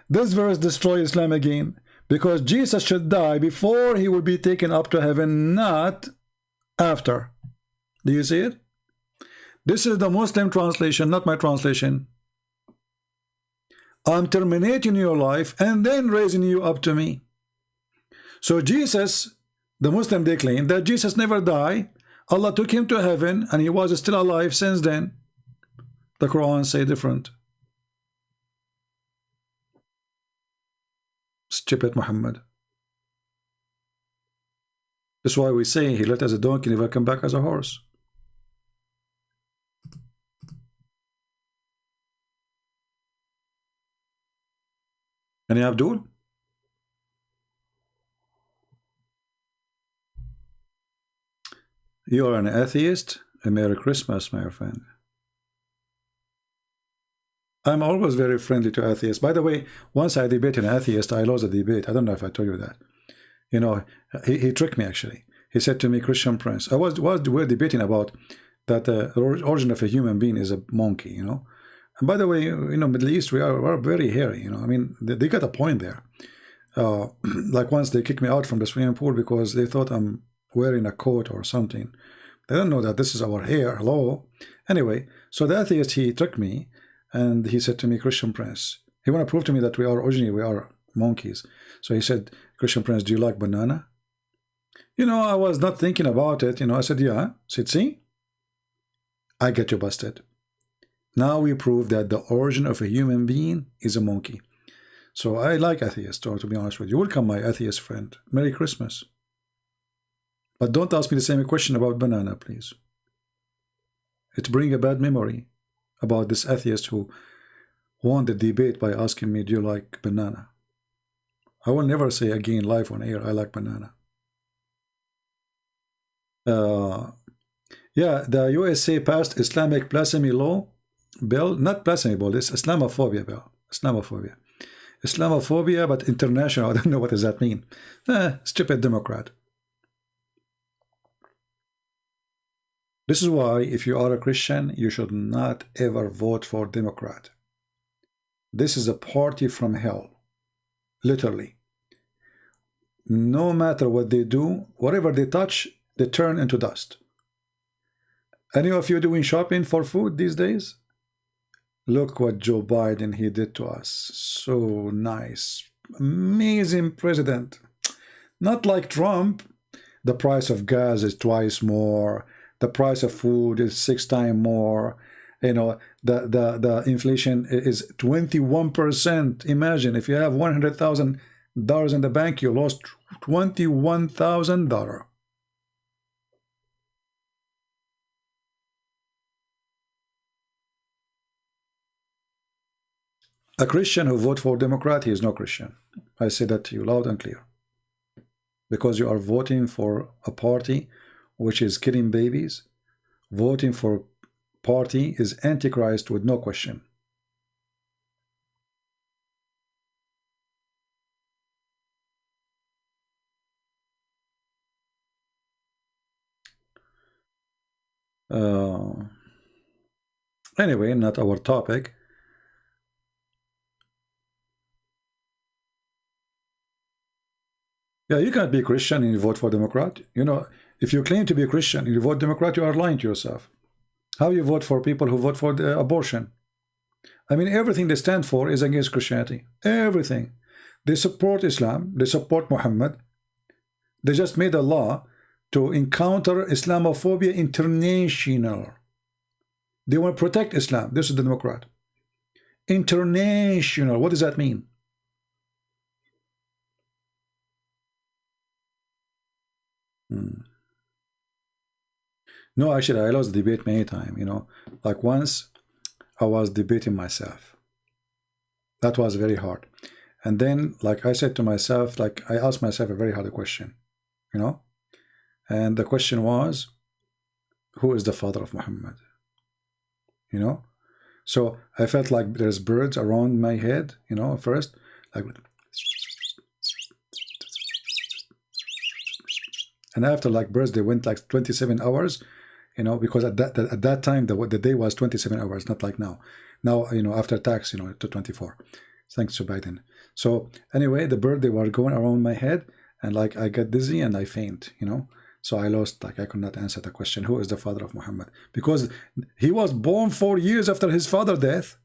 This verse destroys Islam again, because Jesus should die before he will be taken up to heaven, not after. Do you see it? This is the Muslim translation, not my translation. I'm terminating your life and then raising you up to me. So Jesus, the Muslim, they claim that Jesus never died. Allah took him to heaven and he was still alive since then. The Quran say different. Stupid Muhammad. That's why we say he left as a donkey, never come back as a horse. Any Abdul? You are an atheist? A Merry Christmas, my friend. I'm always very friendly to atheists. By the way, once I debated an atheist, I lost a debate. I don't know if I told you that. You know, he tricked me actually. He said to me, Christian Prince, we're debating about that the origin of a human being is a monkey, you know. And by the way, you know, Middle East, we're very hairy, you know. I mean, they got a point there. Like once they kicked me out from the swimming pool because they thought I'm wearing a coat or something. They don't know that this is our hair. Hello. Anyway, so the atheist, he tricked me. And he said to me, Christian Prince, he want to prove to me that we are monkeys. So he said, Christian Prince, do you like banana? You know, I was not thinking about it. You know, I said, yeah. I said, see, I get you busted. Now we prove that the origin of a human being is a monkey. So I like atheists, to be honest with you. Welcome, my atheist friend. Merry Christmas. But don't ask me the same question about banana, please. It brings a bad memory about this atheist who won the debate by asking me, do you like banana? I will never say again live on air, I like banana. Yeah, the USA passed Islamic blasphemy law bill, not blasphemy bill, it's Islamophobia bill. Islamophobia. Islamophobia, but international, I don't know what does that mean. Stupid Democrat. This is why, if you are a Christian, you should not ever vote for Democrat. This is a party from hell. Literally. No matter what they do, whatever they touch, they turn into dust. Any of you doing shopping for food these days? Look what Joe Biden, he did to us. So nice. Amazing president. Not like Trump. The price of gas is twice more. the price of food is 6 times more. You know, the inflation is 21%. Imagine if you have $100,000 in the bank, you lost $21,000. A Christian who votes for Democrat, he is no Christian. I say that to you loud and clear. Because you are voting for a party which is killing babies. Voting for party is Antichrist with no question. Anyway, not our topic. Yeah, you can't be Christian and you vote for Democrat. You know, if you claim to be a Christian and you vote Democrat, you are lying to yourself. How you vote for people who vote for the abortion? I mean, everything they stand for is against Christianity. Everything. They support Islam. They support Muhammad. They just made a law to encounter Islamophobia international. They want to protect Islam. This is the Democrat. International. What does that mean? No, actually, I lost the debate many times, you know. Like once, I was debating myself. That was very hard. And then, like I said to myself, like I asked myself a very hard question, you know. And the question was, who is the father of Muhammad? You know. So I felt like there's birds around my head, you know, first, like. And after like birds, they went like 27 hours, you know, because at that time, the day was 27 hours, not like now. Now, you know, after tax, you know, to 24. Thanks to Biden. So anyway, the bird, they were going around my head and like I got dizzy and I faint, you know. So I lost, like I could not answer the question, who is the father of Muhammad? Because he was born 4 years after his father's death.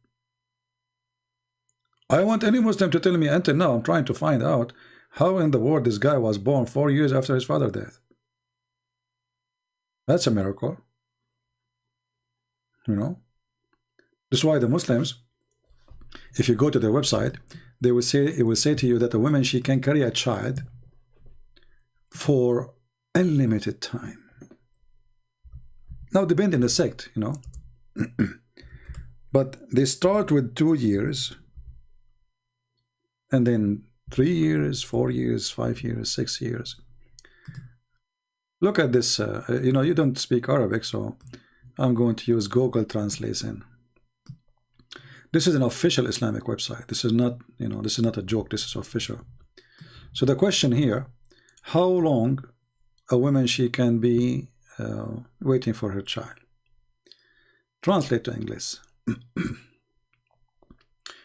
I want any Muslim to tell me until now, I'm trying to find out how in the world this guy was born 4 years after his father's death. That's a miracle. You know. That's why the Muslims, if you go to their website, they will say, it will say to you that a woman, she can carry a child for unlimited time. Now depend on the sect, you know. But they start with 2 years and then 3 years, 4 years, 5 years, 6 years. Look at this, you know, you don't speak Arabic, so I'm going to use Google Translation. This is an official Islamic website. This is not, you know, this is not a joke. This is official. So the question here, how long a woman she can be waiting for her child? Translate to English.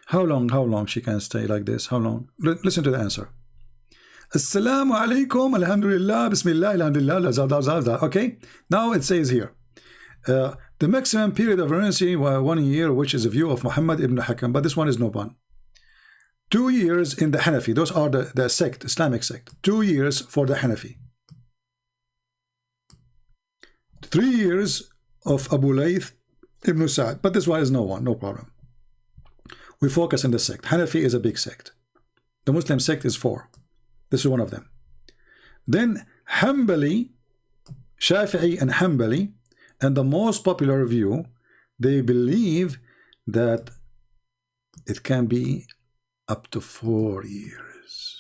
How long she can stay like this? How long? Listen to the answer. Assalamu alaikum, alhamdulillah, bismillah, alhamdulillah, okay? Now it says here, the maximum period of pregnancy was 1 year, which is a view of Muhammad ibn Hakam, but this one is no one. 2 years in the Hanafi, those are the sect, Islamic sect. 2 years for the Hanafi. 3 years of Abu Layth ibn Sa'd, but this one is no one, no problem. We focus on the sect. Hanafi is a big sect. The Muslim sect is 4. This is one of them. Then Hanbali, Shafi'i and Hanbali, and the most popular view, they believe that it can be up to 4 years.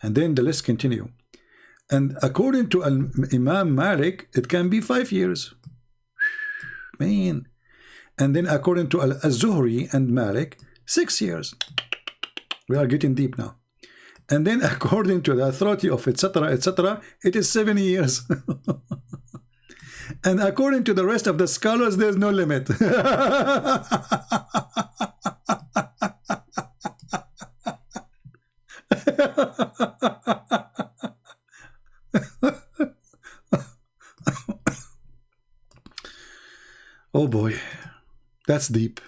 And then the list continue. And according to Imam Malik, it can be 5 years. Man. And then according to Al-Zuhri and Malik, 6 years. We are getting deep now. And then according to the authority of etc., etc., it is 7 years. And according to the rest of the scholars, there's no limit. Oh boy, that's deep.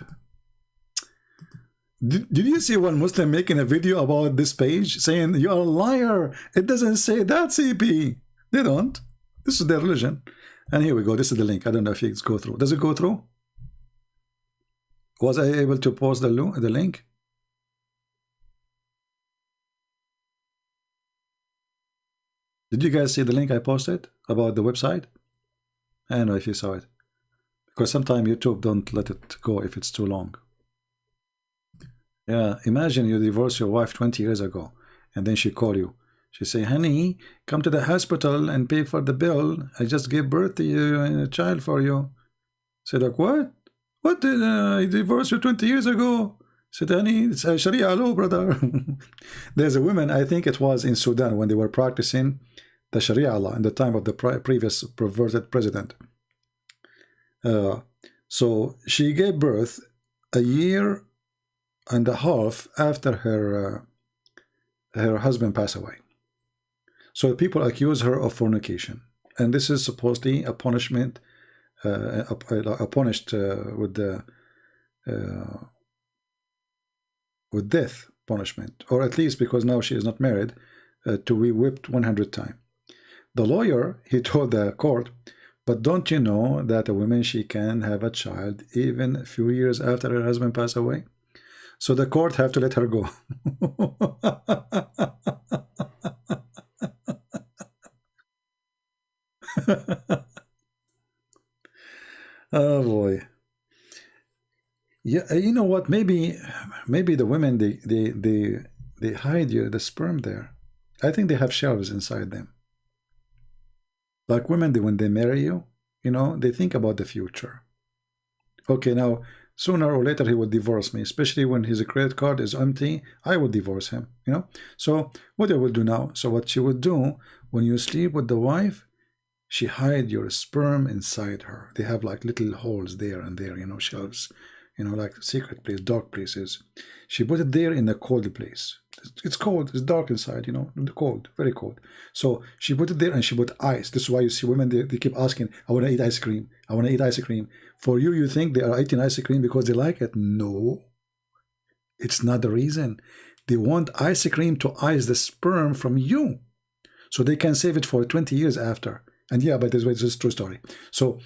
Did you see one Muslim making a video about this page saying you're a liar? It doesn't say that, CP. They don't. This is their religion. And here we go. This is the link. I don't know if it's go through. Does it go through? Was I able to post the link? Did you guys see the link I posted about the website? I don't know if you saw it. Because sometimes YouTube don't let it go if it's too long. Yeah, imagine you divorced your wife 20 years ago, and then she called you. She say, honey, come to the hospital and pay for the bill. I just gave birth to you and a child for you. Said, like, what? What did I divorced you 20 years ago? Said, honey, it's a Sharia law, brother. There's a woman, I think it was in Sudan, when they were practicing the Sharia law in the time of the previous perverted president. So she gave birth a year and a half after her husband passed away. So people accuse her of fornication, and this is supposedly a punishment, punished with death punishment, or at least because now she is not married, to be whipped 100 times. The lawyer, he told the court, but don't you know that a woman, she can have a child even a few years after her husband passed away? So the court have to let her go. Oh boy. Yeah, you know what? Maybe the women, they hide the sperm there. I think they have shelves inside them. Like women, when they marry you, you know, they think about the future. Okay, now sooner or later he will divorce me, especially when his credit card is empty. I will divorce him, you know. So what I will do now? So what she would do when you sleep with the wife, she hide your sperm inside her. They have like little holes there and there, you know, shelves, you know, like secret place, dark places. She put it there in a cold place. It's cold, it's dark inside, you know, cold, very cold. So she put it there and she put ice. This is why you see women, they keep asking, I want to eat ice cream. I want to eat ice cream. For you, you think they are eating ice cream because they like it? No, it's not the reason. They want ice cream to ice the sperm from you, so they can save it for 20 years after. And yeah, but this is a true story. So,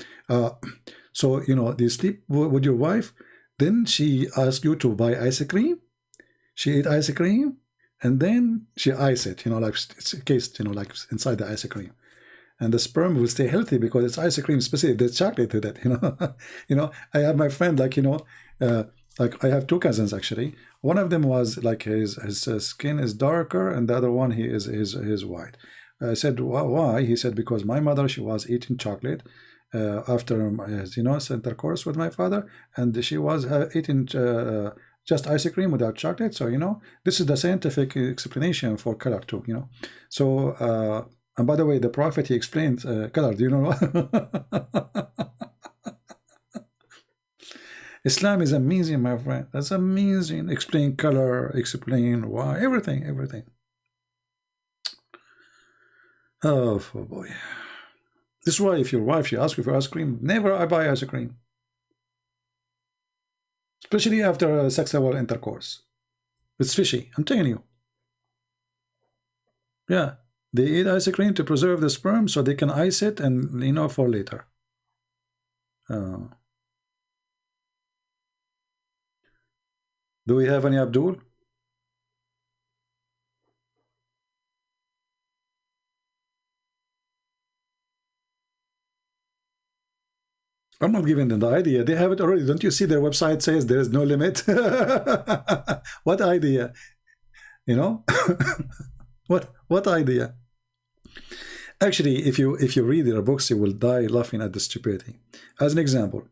so you know, you sleep with your wife, then she asks you to buy ice cream. She ate ice cream, and then she ice it. You know, like it's encased, you know, like inside the ice cream, and the sperm will stay healthy because it's ice cream. Specific, there's chocolate to that. You know, you know. I have my friend, like, you know, like I have two cousins actually. One of them was like his skin is darker, and the other one he is white. I said, why? He said, because my mother, she was eating chocolate after, you know, intercourse with my father, and she was eating just ice cream without chocolate. So, you know, this is the scientific explanation for color too, you know. So, and by the way, the prophet, he explained color. Do you know what? Islam is amazing, my friend. That's amazing. Explain color, explain why, everything, everything. Oh boy. This is why if your wife, she asks you for ice cream, never I buy ice cream. Especially after sexual intercourse. It's fishy, I'm telling you. Yeah, they eat ice cream to preserve the sperm so they can ice it and, you know, for later. Do we have any Abdul? I'm not giving them the idea. They have it already. Don't you see their website says there is no limit? What idea? You know? What idea? Actually, if you read their books, you will die laughing at the stupidity. As an example,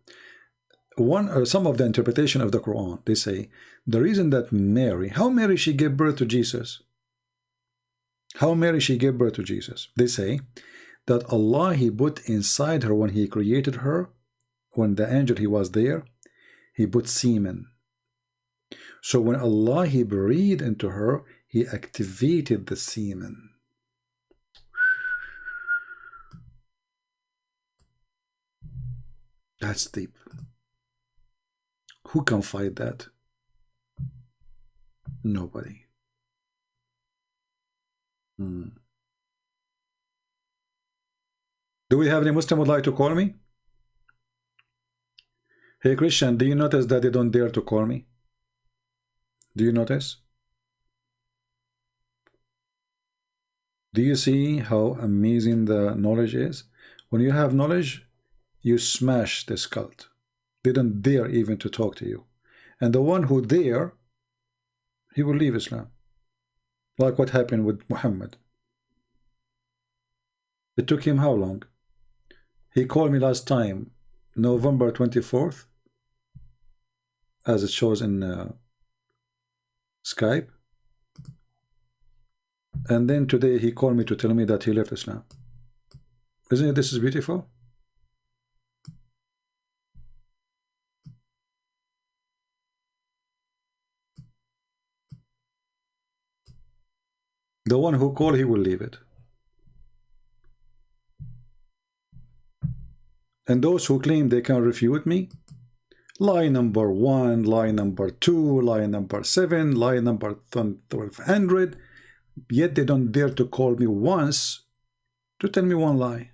some of the interpretation of the Quran, they say the reason that Mary, how Mary she gave birth to Jesus, how Mary she gave birth to Jesus, they say that Allah, he put inside her when he created her, when the angel he was there, he put semen. So when Allah, he breathed into her, he activated the semen. That's deep. Who can fight that? Nobody. Do we have any Muslim would like to call me? Hey Christian, do you notice that they don't dare to call me? Do you notice? Do you see how amazing the knowledge is? When you have knowledge, you smash this cult. They don't dare even to talk to you. And the one who dare, he will leave Islam. Like what happened with Muhammad. It took him how long? He called me last time, November 24th, as it shows in Skype. And then today he called me to tell me that he left Islam. Isn't it this is beautiful? The one who called, he will leave it. And those who claim they can refute me, lie number 1, lie number 2, lie number 7, lie number 1200, yet they don't dare to call me once to tell me one lie.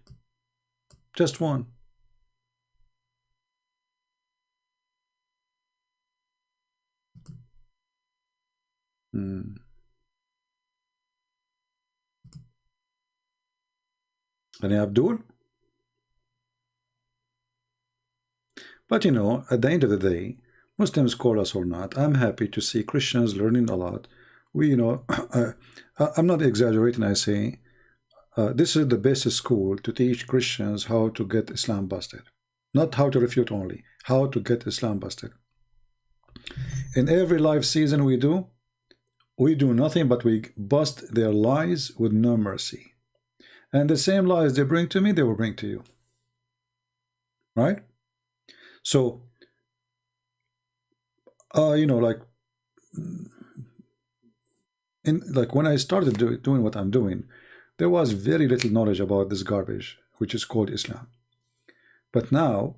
Just one. Any Abdul? But you know, at the end of the day, Muslims call us or not, I'm happy to see Christians learning a lot. We, you know, I'm not exaggerating, I say, this is the best school to teach Christians how to get Islam busted. Not how to refute only, how to get Islam busted. In every live season we do nothing but we bust their lies with no mercy. And the same lies they bring to me, they will bring to you. Right? So, you know, like when I started doing what I'm doing, there was very little knowledge about this garbage, which is called Islam. But now,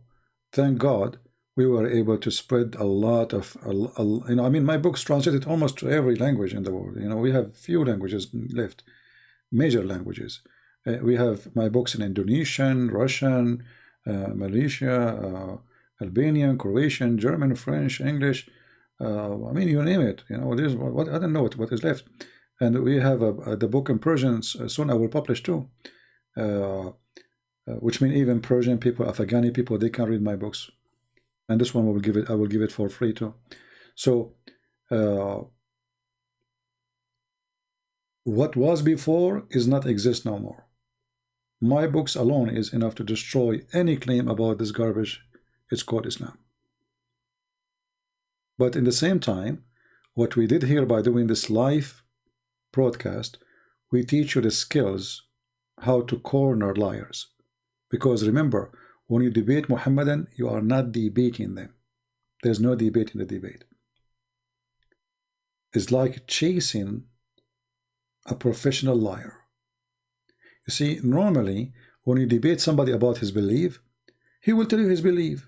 thank God, we were able to spread a lot of, you know, I mean, my book's translated almost to every language in the world. You know, we have few languages left, major languages. We have my books in Indonesian, Russian, Malaysia, Albanian, Croatian, German, French, English. I mean, you name it. You know, there's what I don't know what is left. And we have the book in Persian. Soon I will publish too, which means even Persian people, Afghani people, they can read my books. And this one I will give it for free too. So what was before is not exist no more. My books alone is enough to destroy any claim about this garbage. It's called Islam. But in the same time, what we did here by doing this live broadcast, we teach you the skills how to corner liars. Because remember, when you debate Muhammadan, you are not debating them. There's no debate in the debate. It's like chasing a professional liar. You see, normally, when you debate somebody about his belief, he will tell you his belief.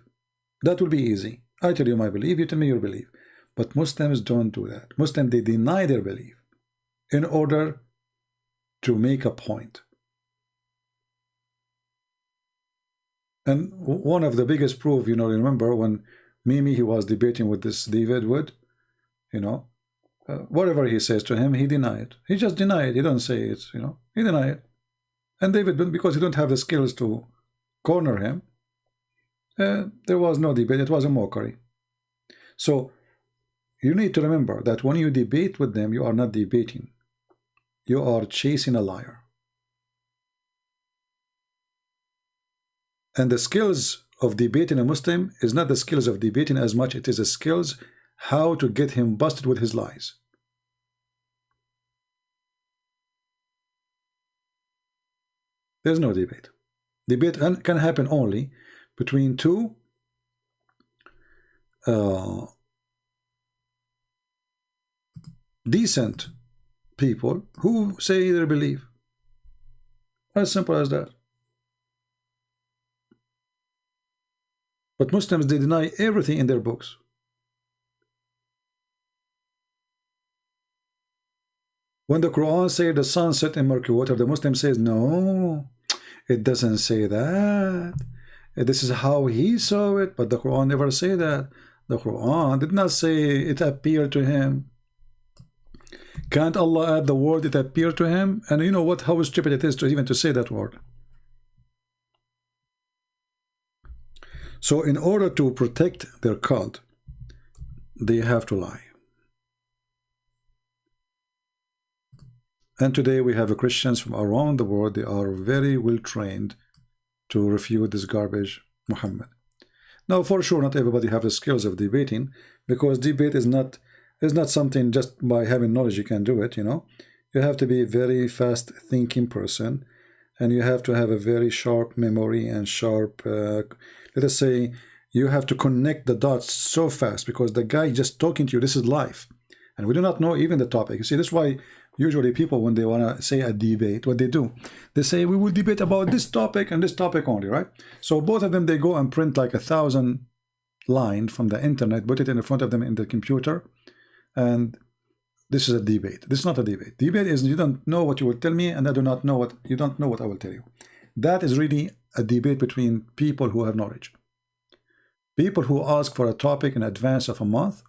That will be easy. I tell you my belief, you tell me your belief. But Muslims don't do that. Muslims, they deny their belief in order to make a point. And one of the biggest proof, you know, remember when Mimi, he was debating with this David Wood, you know, whatever he says to him, he denied it. He just denied it. He don't say it, you know, he denied it. And David, because he don't have the skills to corner him, there was no debate. It was a mockery. So you need to remember that when you debate with them, you are not debating. You are chasing a liar. And the skills of debating a Muslim is not the skills of debating as much. It is the skills how to get him busted with his lies. There's no debate. Debate can happen only between two decent people who say their belief. As simple as that. But Muslims, they deny everything in their books. When the Quran says the sun set in murky water, the Muslim says, no, It doesn't say that. This is how he saw it, but the Quran never say that. The Quran did not say it appeared to him. Can't Allah add the word it appeared to him? And you know what? How stupid it is to even to say that word. So in order to protect their cult, they have to lie. And today we have Christians from around the world. They are very well trained to refute this garbage, Muhammad. Now, for sure, not everybody have the skills of debating, because debate is not something just by having knowledge you can do it. You know, you have to be a very fast thinking person, and you have to have a very sharp memory and sharp. Let us say you have to connect the dots so fast, because the guy just talking to you, this is live, and we do not know even the topic. You see, this is why usually people, when they want to say a debate, what they do, they say we will debate about this topic and this topic only, right? So both of them, they go and print like 1,000 lines from the internet, put it in front of them in the computer, and this is a debate. This is not a debate. Debate is you don't know what you will tell me, and I do not know what you don't know what I will tell you. That is really a debate between people who have knowledge. People who ask for a topic in advance of a month.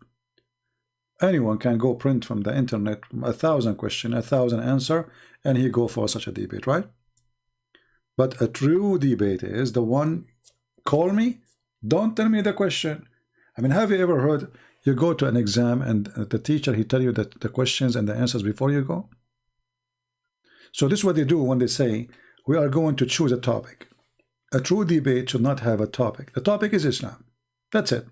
Anyone can go print from the internet 1,000 questions, 1,000 answer, and he go for such a debate, right? But a true debate is the one, call me, don't tell me the question. I mean, have you ever heard you go to an exam and the teacher, he tell you that the questions and the answers before you go? So this is what they do when they say, we are going to choose a topic. A true debate should not have a topic. The topic is Islam. That's it.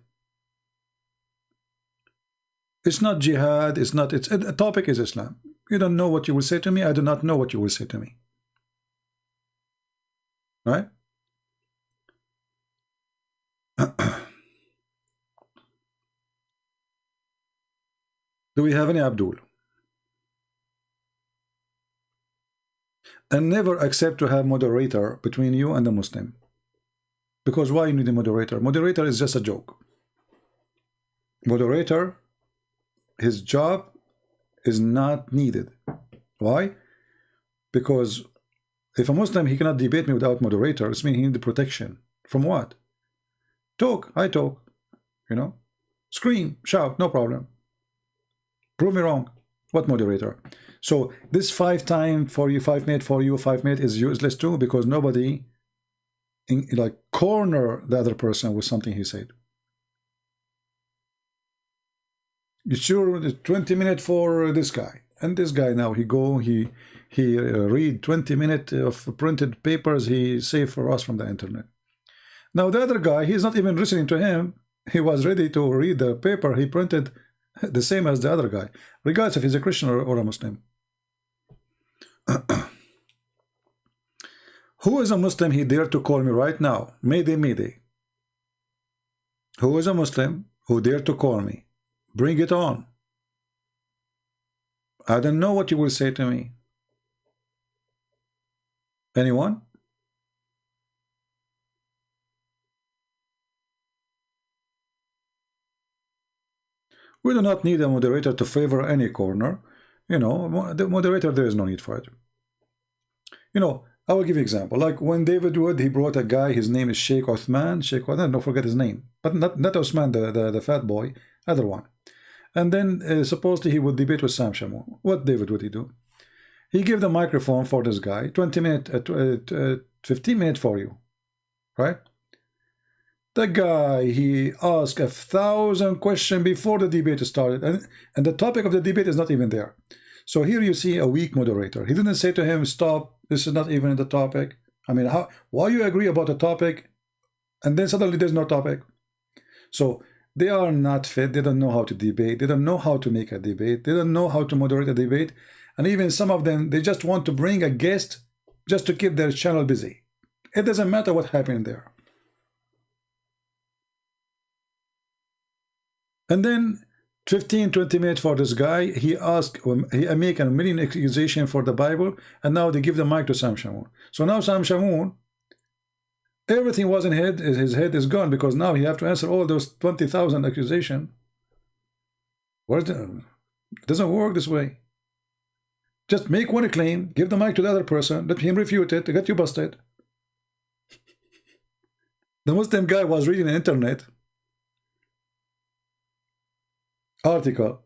It's not jihad, it's not, it's a topic is Islam. You don't know what you will say to me, I do not know what you will say to me. Right? Do we have any Abdul? And never accept to have moderator between you and the Muslim. Because why you need a moderator? Moderator is just a joke. Moderator, his job is not needed. Why? Because if a Muslim, he cannot debate me without moderator, it means he needs protection. From what? Talk, I talk. You know? Scream, shout, no problem. Prove me wrong. What moderator? So this 5 time for you, 5 minute for you, 5 minute is useless too, because nobody like corner the other person with something he said. You sure 20 minutes for this guy, and this guy now he read 20 minutes of printed papers he saved for us from the internet. Now the other guy, he's not even listening to him. He was ready to read the paper he printed the same as the other guy, regardless if he's a Christian or a Muslim. Who is a Muslim he dare to call me right now? Mayday, mayday. Who is a Muslim who dare to call me? Bring it on. I don't know what you will say to me. Anyone? We do not need a moderator to favor any corner. You know, the moderator, there is no need for it. You know, I will give you an example. Like when David Wood, he brought a guy, his name is Sheikh Othman. Sheikh Othman, don't forget his name. But not Osman, the fat boy, other one. And then supposedly he would debate with Sam Shamoun. What David would he do? He gave the microphone for this guy, 20 minutes, 15 minutes for you, right? The guy, he asked 1,000 questions before the debate started, and the topic of the debate is not even there. So here you see a weak moderator. He didn't say to him, stop, this is not even the topic. I mean, why you agree about a topic, and then suddenly there's no topic? So they are not fit. They don't know how to debate. They don't know how to make a debate. They don't know how to moderate a debate. And even some of them, they just want to bring a guest just to keep their channel busy. It doesn't matter what happened there. And then 15, 20 minutes for this guy, he make a million accusation for the Bible, and now they give the mic to Sam Shamoun. So now Sam Shamoun, everything was in his head is gone, because now he have to answer all those 20,000 accusations. It doesn't work this way. Just make one claim, give the mic to the other person, let him refute it, get you busted. The Muslim guy was reading an internet article.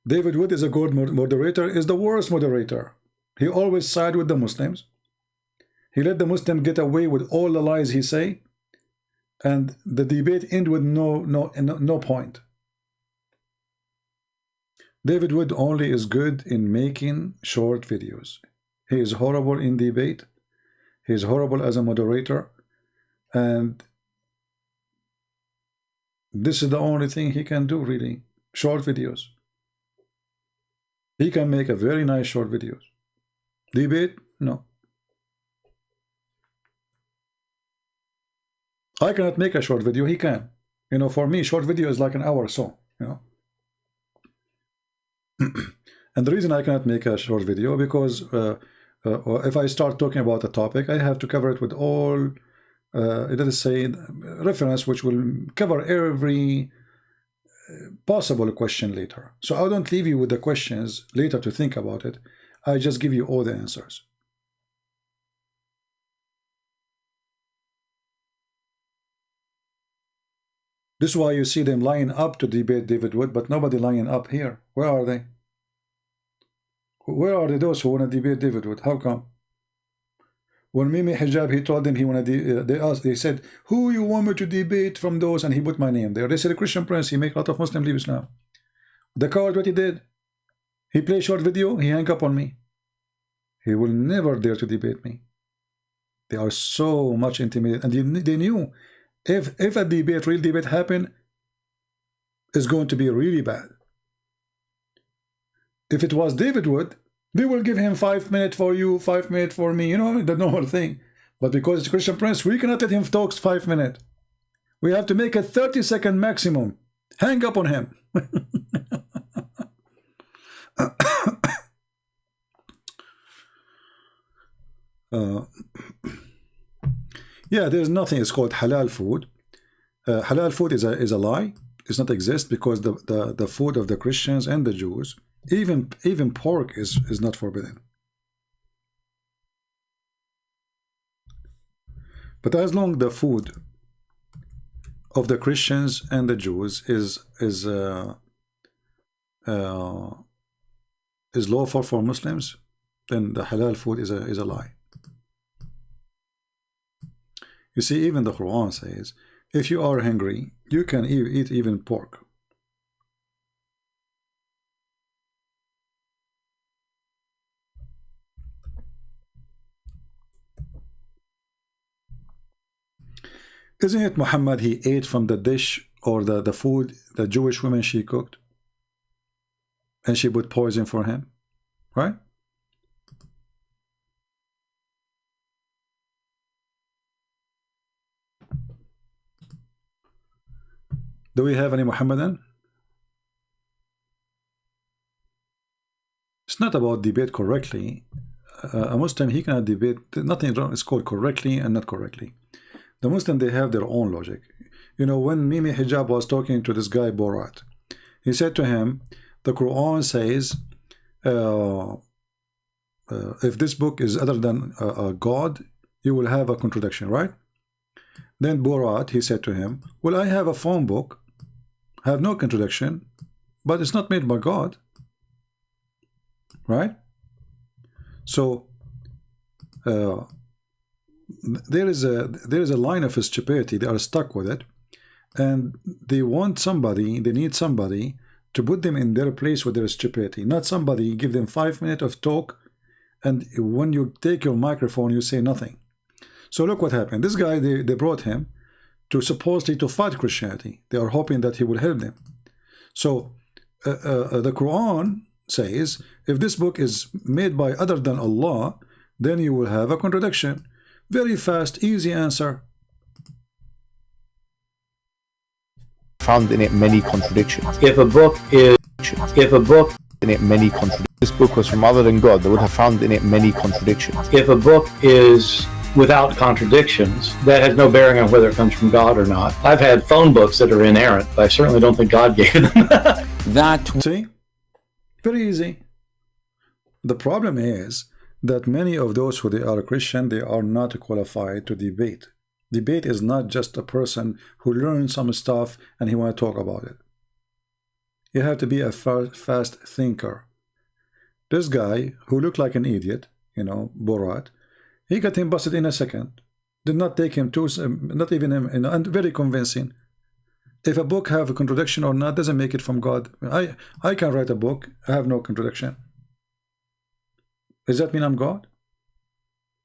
David Wood is a good moderator, is the worst moderator. He always side with the Muslims. He let the Muslim get away with all the lies he say, and the debate end with no point. David Wood only is good in making short videos. He is horrible in debate. He is horrible as a moderator, and this is the only thing he can do, really. Short videos. He can make a very nice short videos. Debate? No. I cannot make a short video. He can. You know, for me, short video is like an hour or so, you know. And the reason I cannot make a short video, because if I start talking about a topic, I have to cover it with all, let us say, reference, which will cover every possible question later. So I don't leave you with the questions later to think about it. I just give you all the answers. This is why you see them lining up to debate David Wood, but nobody lining up here. Where are they? Where are those who want to debate David Wood? How come? When Mimi Hijab, he told them he wanted. They said, "Who you want me to debate from those?" And he put my name there. They said, "A Christian Prince. He make a lot of Muslim leave Islam." The coward, what he did? He played short video. He hung up on me. He will never dare to debate me. They are so much intimidated, and they knew if a debate, real debate, happen, is going to be really bad. If it was David Wood, they will give him 5 minutes for you, 5 minutes for me, you know, the normal thing. But because it's Christian Prince, we cannot let him talk 5 minutes. We have to make a 30-second maximum. Hang up on him. Yeah, there's nothing. It's called halal food. Halal food is a lie. It's not exist, because the food of the Christians and the Jews, even pork is not forbidden. But as long the food of the Christians and the Jews is lawful for Muslims, then the halal food is a lie. You see, even the Quran says, if you are hungry, you can eat even pork. Isn't it Muhammad, he ate from the dish or the food the Jewish woman she cooked? And she put poison for him, right? Do we have any Muhammadan? It's not about debate correctly. A Muslim, he cannot debate. Nothing wrong. It's called correctly and not correctly. The Muslim, they have their own logic. You know, when Mimi Hijab was talking to this guy Borat, he said to him, the Quran says, if this book is other than God, you will have a contradiction, right? Then Borat, he said to him, well, I have a phone book, have no contradiction, but it's not made by God, right? So there is a line of stupidity. They are stuck with it, and they want somebody, they need somebody to put them in their place with their stupidity, not somebody give them 5 minutes of talk, and when you take your microphone you say nothing. So look what happened. This guy, they brought him to supposedly to fight Christianity. They are hoping that he will help them. So the Quran says, if this book is made by other than Allah, then you will have a contradiction. Very fast, easy answer. Found in it many contradictions. If a book In it many contradictions. This book was from other than God, they would have found in it many contradictions. if a book is without contradictions, that has no bearing on whether it comes from God or not. I've had phone books that are inerrant, but I certainly don't think God gave them. See? Very easy. The problem is that many of those who they are Christian, they are not qualified to debate. Debate is not just a person who learns some stuff and he want to talk about it. You have to be a fast thinker. This guy who looked like an idiot, you know, Borat, he got him busted in a second. Did not take him to, not even him, you know, and very convincing. If a book have a contradiction or not, doesn't make it from God. I can write a book, I have no contradiction. Does that mean I'm God?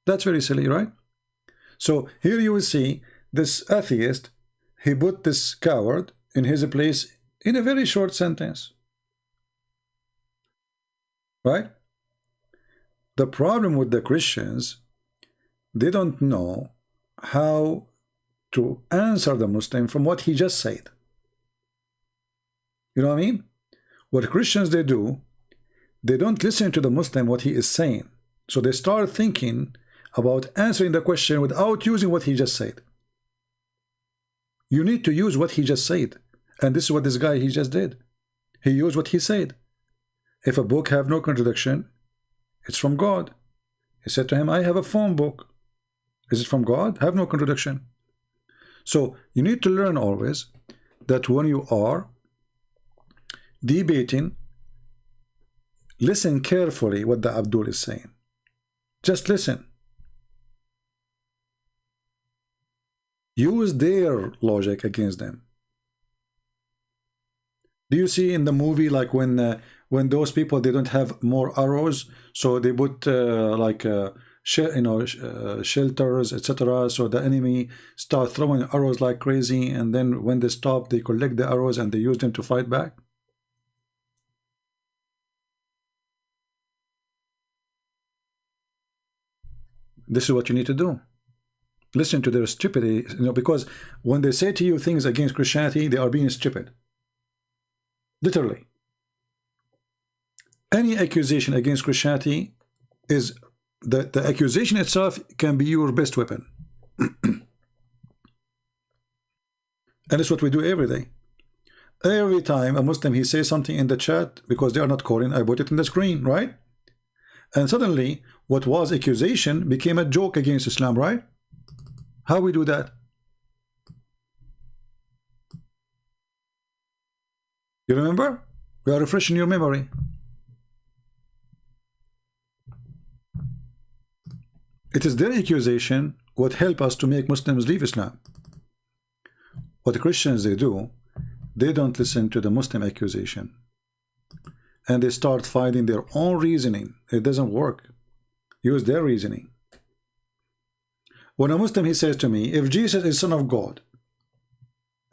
That's very silly, right? So here you will see this atheist, he put this coward in his place in a very short sentence. Right? The problem with the Christians, they don't know how to answer the Muslim from what he just said. You know what I mean? What Christians they do, they don't listen to the Muslim what he is saying. So they start thinking about answering the question without using what he just said. You need to use what he just said. And this is what this guy he just did. He used what he said. If a book have no contradiction, it's from God. He said to him, I have a phone book. Is it from God? Have no contradiction. So you need to learn always that when you are debating, listen carefully what the Abdul is saying. Just listen. Use their logic against them. Do you see in the movie like when those people they don't have more arrows, so they put shelters, etc. So the enemy start throwing arrows like crazy, and then when they stop, they collect the arrows and they use them to fight back. This is what you need to do. Listen to their stupidity, you know, because when they say to you things against Christianity, they are being stupid. Literally. Any accusation against Christianity is the accusation itself can be your best weapon. And it's what we do every day. Every time a Muslim he says something in the chat, because they are not calling, I put it in the screen, right? And suddenly what was accusation became a joke against Islam, right? How we do that? You remember? We are refreshing your memory. It is their accusation what help us to make Muslims leave Islam. What the Christians they do, they don't listen to the Muslim accusation. And they start finding their own reasoning. It doesn't work. Use their reasoning. When a Muslim he says to me, if Jesus is Son of God,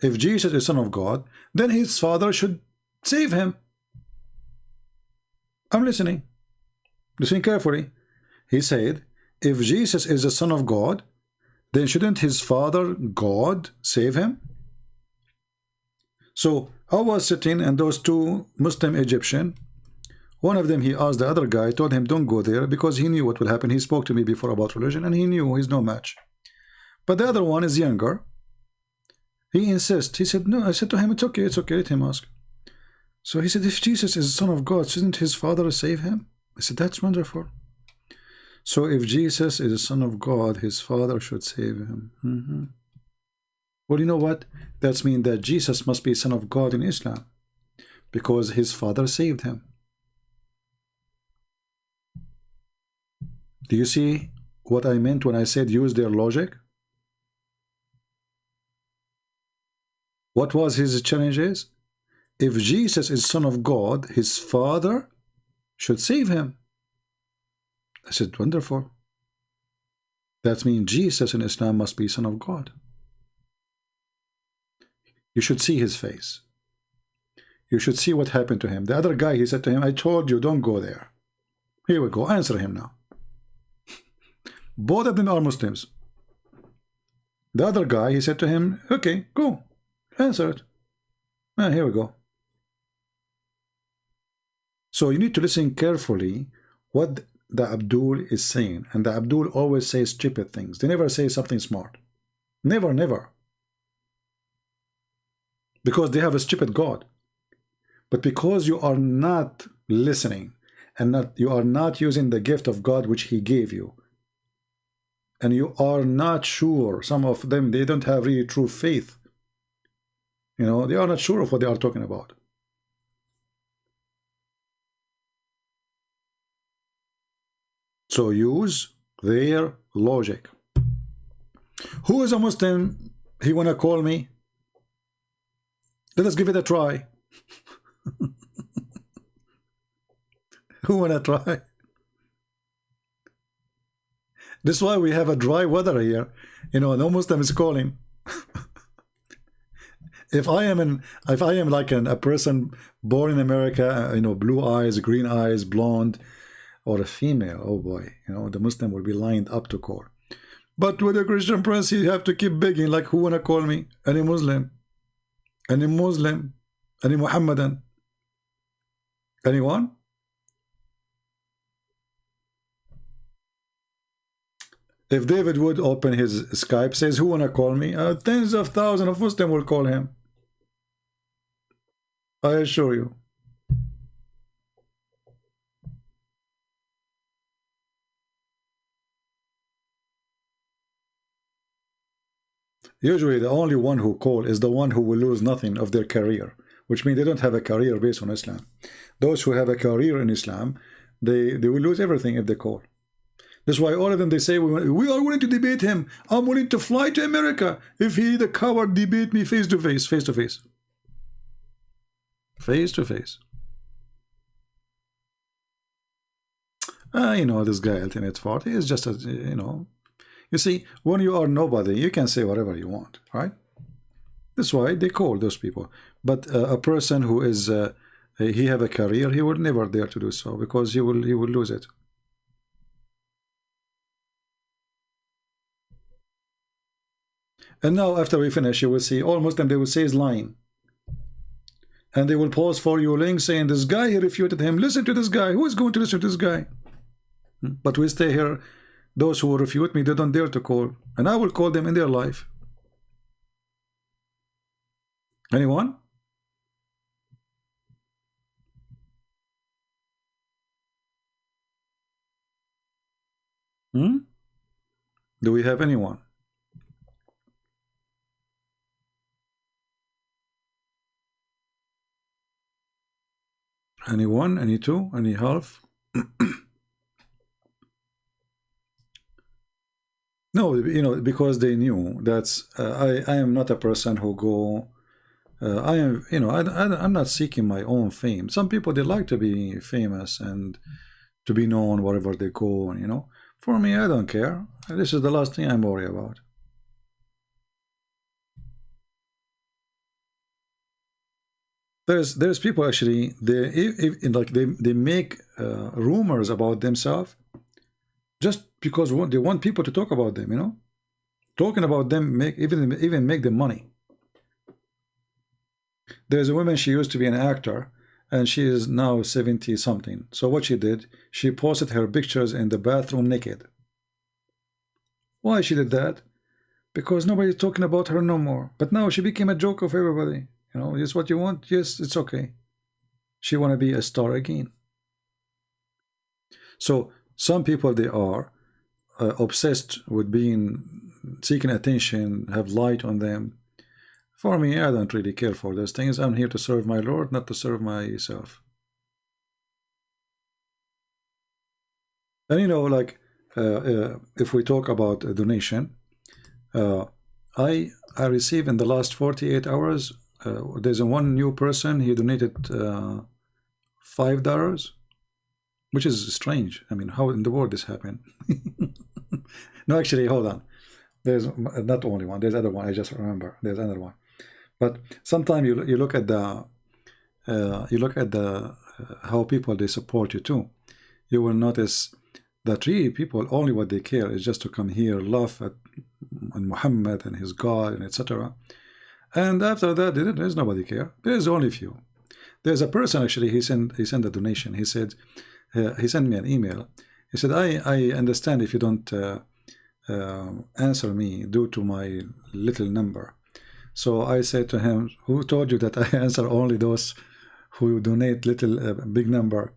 if Jesus is Son of God, then his Father should save him. I'm listening. Listen carefully. He said, if Jesus is the Son of God, then shouldn't his Father, God, save him? So I was sitting and those two Muslim Egyptian, one of them he asked the other guy, told him don't go there because he knew what will happen. He spoke to me before about religion and he knew he's no match. But the other one is younger. He insists. He said no. I said to him, it's okay, let him ask. So he said, if Jesus is the Son of God, shouldn't his Father save him? I said, that's wonderful. So if Jesus is the Son of God, his Father should save him. Well, you know what? That means that Jesus must be Son of God in Islam because his Father saved him. Do you see what I meant when I said use their logic? What was his challenges? If Jesus is Son of God, his Father should save him. I said, wonderful. That means Jesus in Islam must be Son of God. You should see his face. You should see what happened to him. The other guy, he said to him, I told you, don't go there. Here we go. Answer him now. Both of them are Muslims. The other guy, he said to him, okay, go. Answer it. Here we go. So you need to listen carefully what the Abdul is saying. And the Abdul always says stupid things. They never say something smart. Never, never. Because they have a stupid God. But because you are not listening and you are not using the gift of God which He gave you, and you are not sure, some of them, they don't have really true faith. You know, they are not sure of what they are talking about. So use their logic. Who is a Muslim? He wanna call me? Let us give it a try. Who wanna try? This is why we have a dry weather here. You know, no Muslim is calling. If I am like a person born in America, you know, blue eyes, green eyes, blonde, or a female, oh boy, you know, the Muslim will be lined up to call. But with a Christian prince, you have to keep begging, like, who wanna call me? Any Muslim? Any Muslim? Any Muhammadan? Anyone? If David would open his Skype, says, who wanna call me? Tens of thousands of Muslims will call him. I assure you. Usually the only one who call is the one who will lose nothing of their career, which means they don't have a career based on Islam. Those who have a career in Islam, they will lose everything if they call. That's why all of them, they say, we are willing to debate him. I'm willing to fly to America if he, the coward, debate me face to face, face to face. Face to face. You know, this guy, Ultimate Fort, he is just a, you know, you see, when you are nobody, you can say whatever you want, right? That's why they call those people. But a person who is, he have a career, he will never dare to do so, because he will lose it. And now, after we finish, you will see all Muslims, they will say is lying. And they will pause for you link saying, this guy, he refuted him. Listen to this guy. Who is going to listen to this guy? But we stay here. Those who will refute me, they don't dare to call. And I will call them in their life. Anyone? Do we have anyone? Anyone? Any two? Any half? No, you know, because they knew that's I am not a person who go. I am, you know, I'm not seeking my own fame. Some people, they like to be famous and to be known wherever they go. And, you know, for me, I don't care. This is the last thing I'm worried about. There's people actually, they make rumors about themselves just because they want people to talk about them, you know. Talking about them even make them money. There's a woman, she used to be an actor, and she is now 70 something. So what she did, she posted her pictures in the bathroom naked. Why she did that? Because nobody's talking about her no more. But now she became a joke of everybody. You know, is what you want? Yes, it's okay. She want to be a star again. So some people, they are obsessed with seeking attention, have light on them. For me, I don't really care for those things. I'm here to serve my Lord, not to serve myself. And you know, like if we talk about a donation, I received in the last 48 hours. There's one new person. He donated $5, which is strange. I mean, how in the world this happened? No, actually, hold on. There's not only one. There's other one. I just remember. There's another one. But sometimes you look at the how people, they support you too. You will notice that really people, only what they care is just to come here, laugh at Muhammad and his God and etc. And after that, there's nobody care. There's only few. There's a person actually. He sent a donation. He said he sent me an email. He said, I understand if you don't answer me due to my little number. So I said to him, who told you that I answer only those who donate little big number?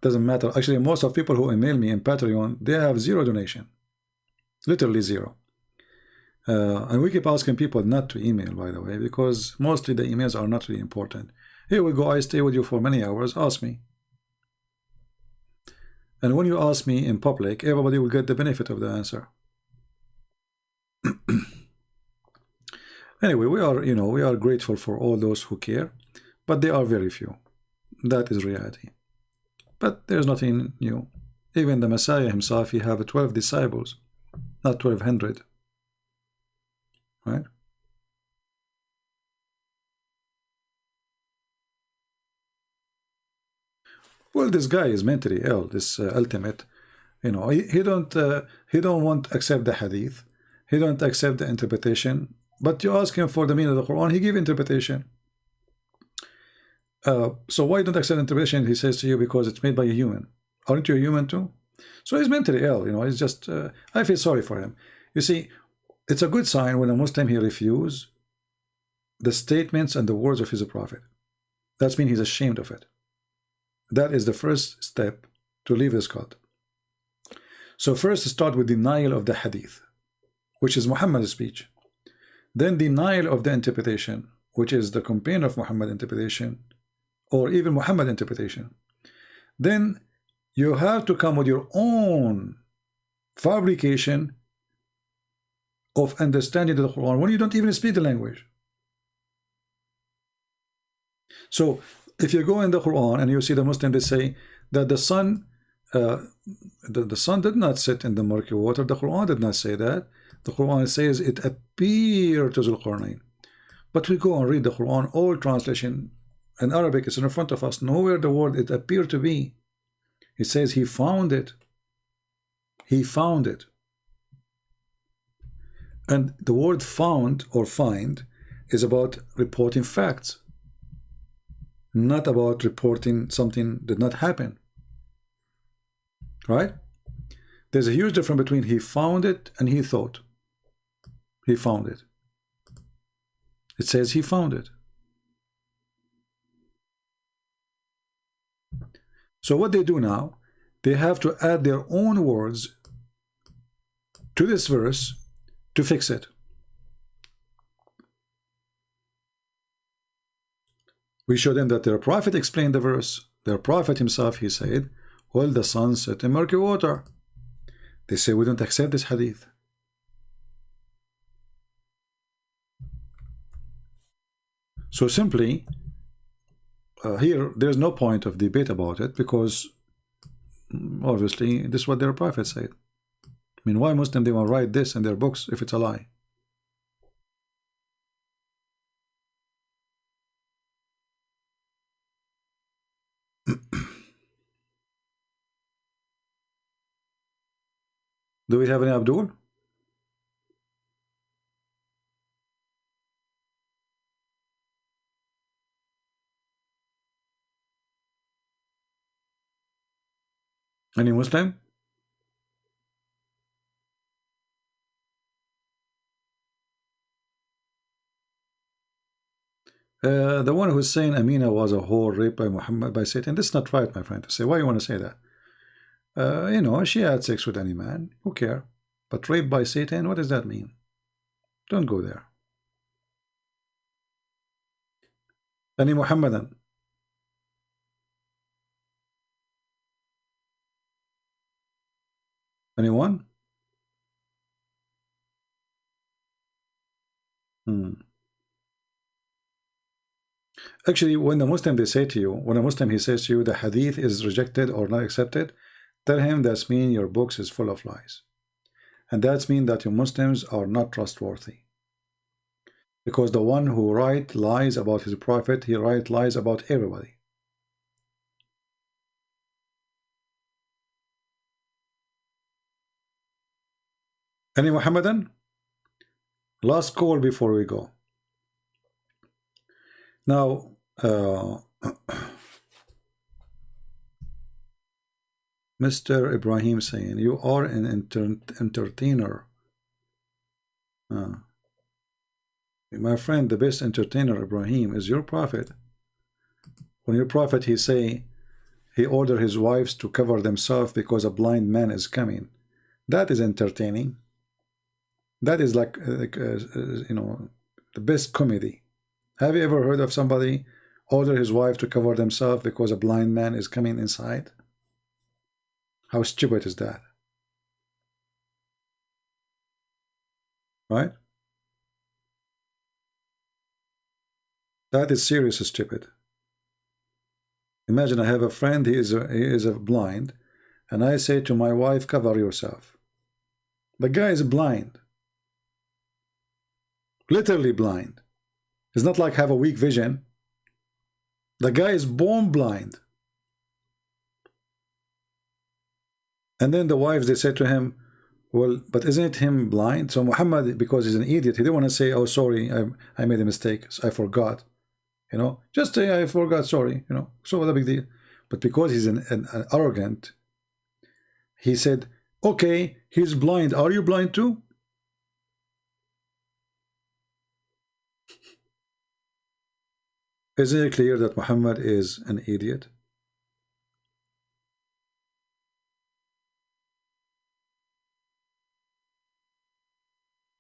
Doesn't matter. Actually, most of people who email me in Patreon, they have zero donation, literally zero. And we keep asking people not to email, by the way, because mostly the emails are not really important. Here we go. I stay with you for many hours. Ask me. And when you ask me in public, everybody will get the benefit of the answer. Anyway, we are, we are grateful for all those who care, but they are very few. That is reality. But there's nothing new. Even the Messiah himself, he have 12 disciples, not 1,200. Right? Well, this guy is mentally ill. This ultimate, he don't want to accept the hadith. He don't accept the interpretation. But you ask him for the meaning of the Quran, he give interpretation. So why don't accept interpretation? He says to you, because it's made by a human. Aren't you a human too? So he's mentally ill. He's just. I feel sorry for him. You see, it's a good sign when a Muslim he refuses the statements and the words of his prophet. That means he's ashamed of it. That is the first step to leave this cult. So first start with denial of the hadith, which is Muhammad's speech. Then denial of the interpretation, which is the companion of Muhammad interpretation, or even Muhammad interpretation. Then you have to come with your own fabrication of understanding the Quran when you don't even speak the language. So if you go in the Quran and you see the Muslim, they say that the sun the sun did not sit in the murky water. The Quran did not say that. The Quran says it appeared to Zulqarnain. But we go and read the Quran, all translation in Arabic is in front of us. Nowhere the word it appeared to be. It says he found it. He found it. And the word found or find is about reporting facts, not about reporting something did not happen. Right? There's a huge difference between he found it and he thought. He found it. It says he found it. So what they do now, they have to add their own words to this verse to fix it. We show them that their prophet explained the verse. Their prophet himself, he said, well, the sun set in murky water. They say we don't accept this hadith. So simply, here, there's no point of debate about it, because obviously this is what their prophet said. I mean, why Muslim they want to write this in their books if it's a lie? Do we have any Abdul? Any Muslim? The one who's saying Amina was a whore raped by Muhammad, by Satan, that's not right, my friend, to say. Why you want to say that? She had sex with any man. Who care? But raped by Satan, what does that mean? Don't go there. Any Muhammadan? Anyone? Actually, when the Muslim they say to you, when a Muslim he says to you the hadith is rejected or not accepted, tell him that's mean your books is full of lies. And that's mean that your Muslims are not trustworthy. Because the one who write lies about his prophet, he write lies about everybody. Any Muhammadan? Last call before we go. Now, Mr. Ibrahim saying, you are an entertainer. My friend, the best entertainer, Ibrahim, is your prophet. When your prophet, he say, he ordered his wives to cover themselves because a blind man is coming. That is entertaining. That is like you know, the best comedy. Have you ever heard of somebody order his wife to cover themselves because a blind man is coming inside? How stupid is that? Right? That is seriously stupid. Imagine I have a friend, he is a blind, and I say to my wife, cover yourself. The guy is blind. Literally blind. It's not like have a weak vision. The guy is born blind. And then the wives, they said to him, well, but isn't him blind? So Muhammad, because he's an idiot, he didn't want to say, oh, sorry, I made a mistake, I forgot. You know, just say, I forgot, sorry, you know, so what a big deal. But because he's an arrogant, he said, okay, he's blind. Are you blind too? Isn't it clear that Muhammad is an idiot?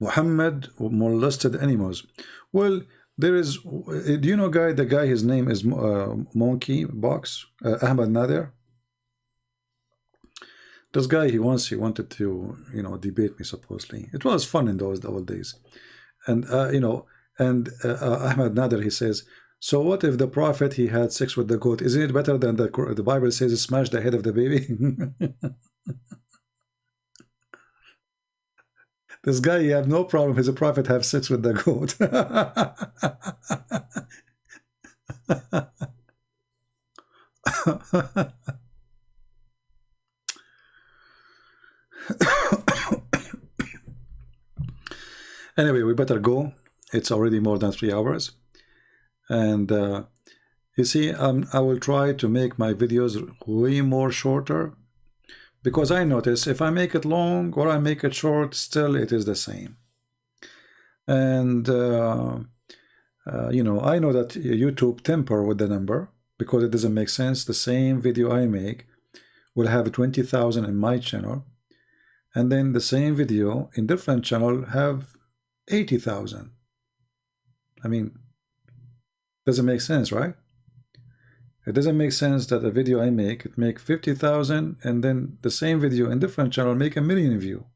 Muhammad molested animals. Well, there is, do you know the guy, his name is Monkey Box, Ahmad Nader? This guy, he wanted to, you know, debate me supposedly. It was fun in those old days. And, you know, and Ahmad Nader, he says, so what if the prophet, he had sex with the goat? Isn't it better than the Bible says, smash the head of the baby? This guy, he have no problem his prophet have sex with the goat. Anyway, we better go. It's already more than 3 hours. And you see, I will try to make my videos way more shorter, because I notice if I make it long or I make it short, still it is the same. And you know, I know that YouTube temper with the number, because it doesn't make sense. The same video I make will have 20,000 in my channel, and then the same video in different channel have 80,000. I mean, doesn't make sense, right? It doesn't make sense that a video I make, it make 50,000, and then the same video in different channel make 1 million view.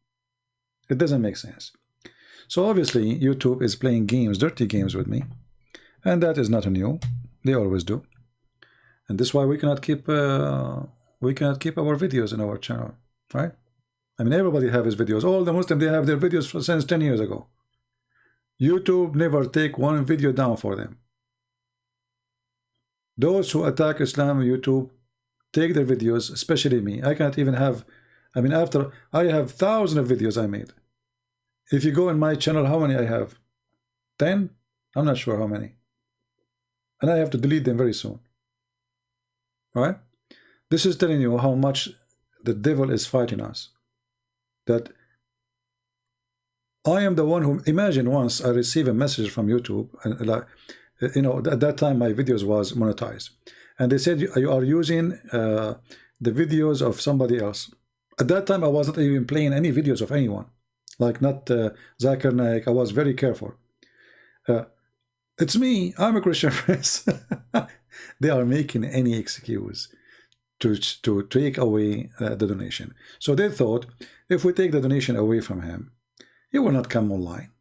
It doesn't make sense. So obviously YouTube is playing games, dirty games with me, and that is not new. They always do, and this is why we cannot keep our videos in our channel, right? I mean, everybody have his videos. All the Muslims, they have their videos since 10 years ago. YouTube never take one video down for them. Those who attack Islam, YouTube, take their videos, especially me. I can't even have, I mean, after I have thousands of videos I made. If you go in my channel, how many I have? 10? I'm not sure how many. And I have to delete them very soon. All right? This is telling you how much the devil is fighting us. That I am the one who, imagine once I receive a message from YouTube, and like, you know, at that time my videos was monetized, and they said you are using the videos of somebody else. At that time I wasn't even playing any videos of anyone, like not Zakir Naik. I was very careful. It's me, I'm a Christian prince. They are making any excuse to take away the donation. So they thought, if we take the donation away from him, he will not come online.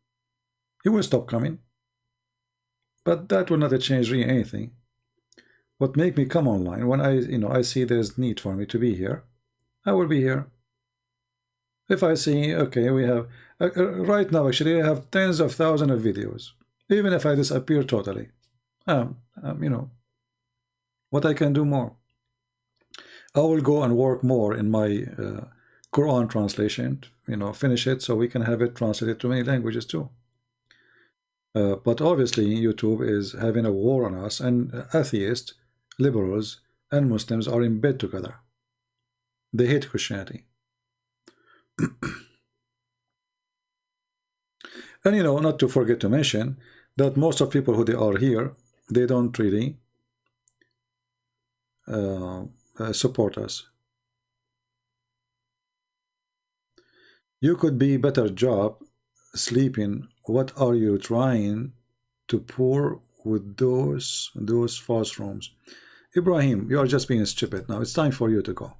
He will stop coming. But that will not change really anything. What make me come online, when I see there's need for me to be here, I will be here. If I see, okay, we have right now actually I have tens of thousands of videos. Even if I disappear totally, you know, what I can do more. I will go and work more in my Quran translation, you know, finish it so we can have it translated to many languages too. But obviously YouTube is having a war on us, and atheists, liberals, and Muslims are in bed together. They hate Christianity. And you know, not to forget to mention that most of people who they are here, they don't really support us. You could be better job sleeping. What are you trying to pour with those false rooms? Ibrahim, you are just being stupid. Now it's time for you to go.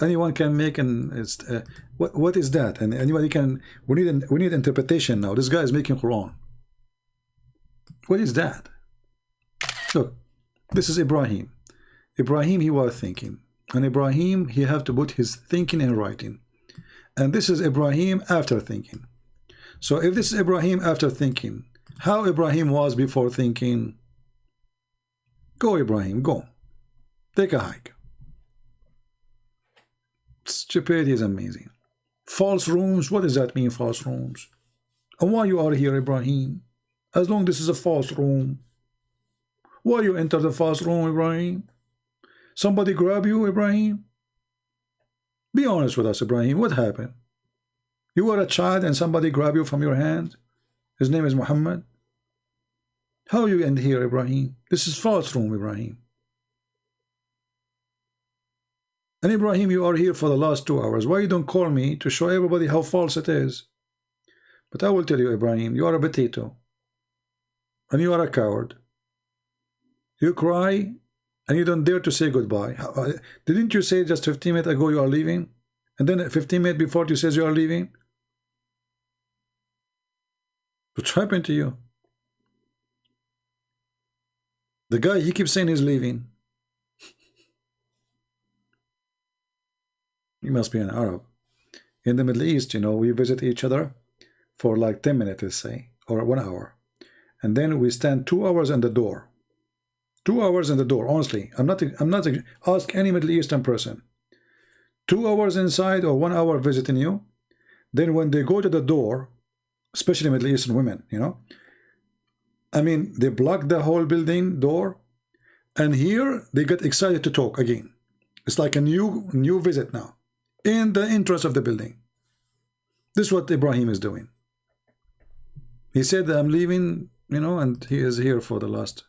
Anyone can make what is that? And anybody can. We need interpretation now. This guy is making Quran. What is that? Look, this is Ibrahim. Ibrahim, he was thinking, and Ibrahim, he have to put his thinking in writing. And this is Ibrahim after thinking. So if this is Ibrahim after thinking, how Ibrahim was before thinking? Go, Ibrahim, go. Take a hike. Stupidity is amazing. False rooms, what does that mean, false rooms? And why you are here, Ibrahim? As long this is a false room. Why you enter the false room, Ibrahim? Somebody grab you, Ibrahim? Be honest with us, Ibrahim. What happened? You were a child and somebody grabbed you from your hand? His name is Muhammad? How you end here, Ibrahim? This is false room, Ibrahim. And Ibrahim, you are here for the last 2 hours. Why you don't call me to show everybody how false it is? But I will tell you, Ibrahim, you are a potato. And you are a coward. You cry and you don't dare to say goodbye. Didn't you say just 15 minutes ago you are leaving? And then 15 minutes before you says you are leaving? What's happened to you? The guy, he keeps saying he's leaving. He must be an Arab. In the Middle East, you know, we visit each other for like 10 minutes, let's say, or 1 hour. And then we stand 2 hours in the door. 2 hours in the door, honestly. I'm not ask any Middle Eastern person. 2 hours inside or 1 hour visiting you. Then when they go to the door, especially Middle Eastern women, you know, I mean, they block the whole building door, and here they get excited to talk again. It's like a new visit now, in the entrance of the building. This is what Ibrahim is doing. He said, I'm leaving, you know, and he is here for the last.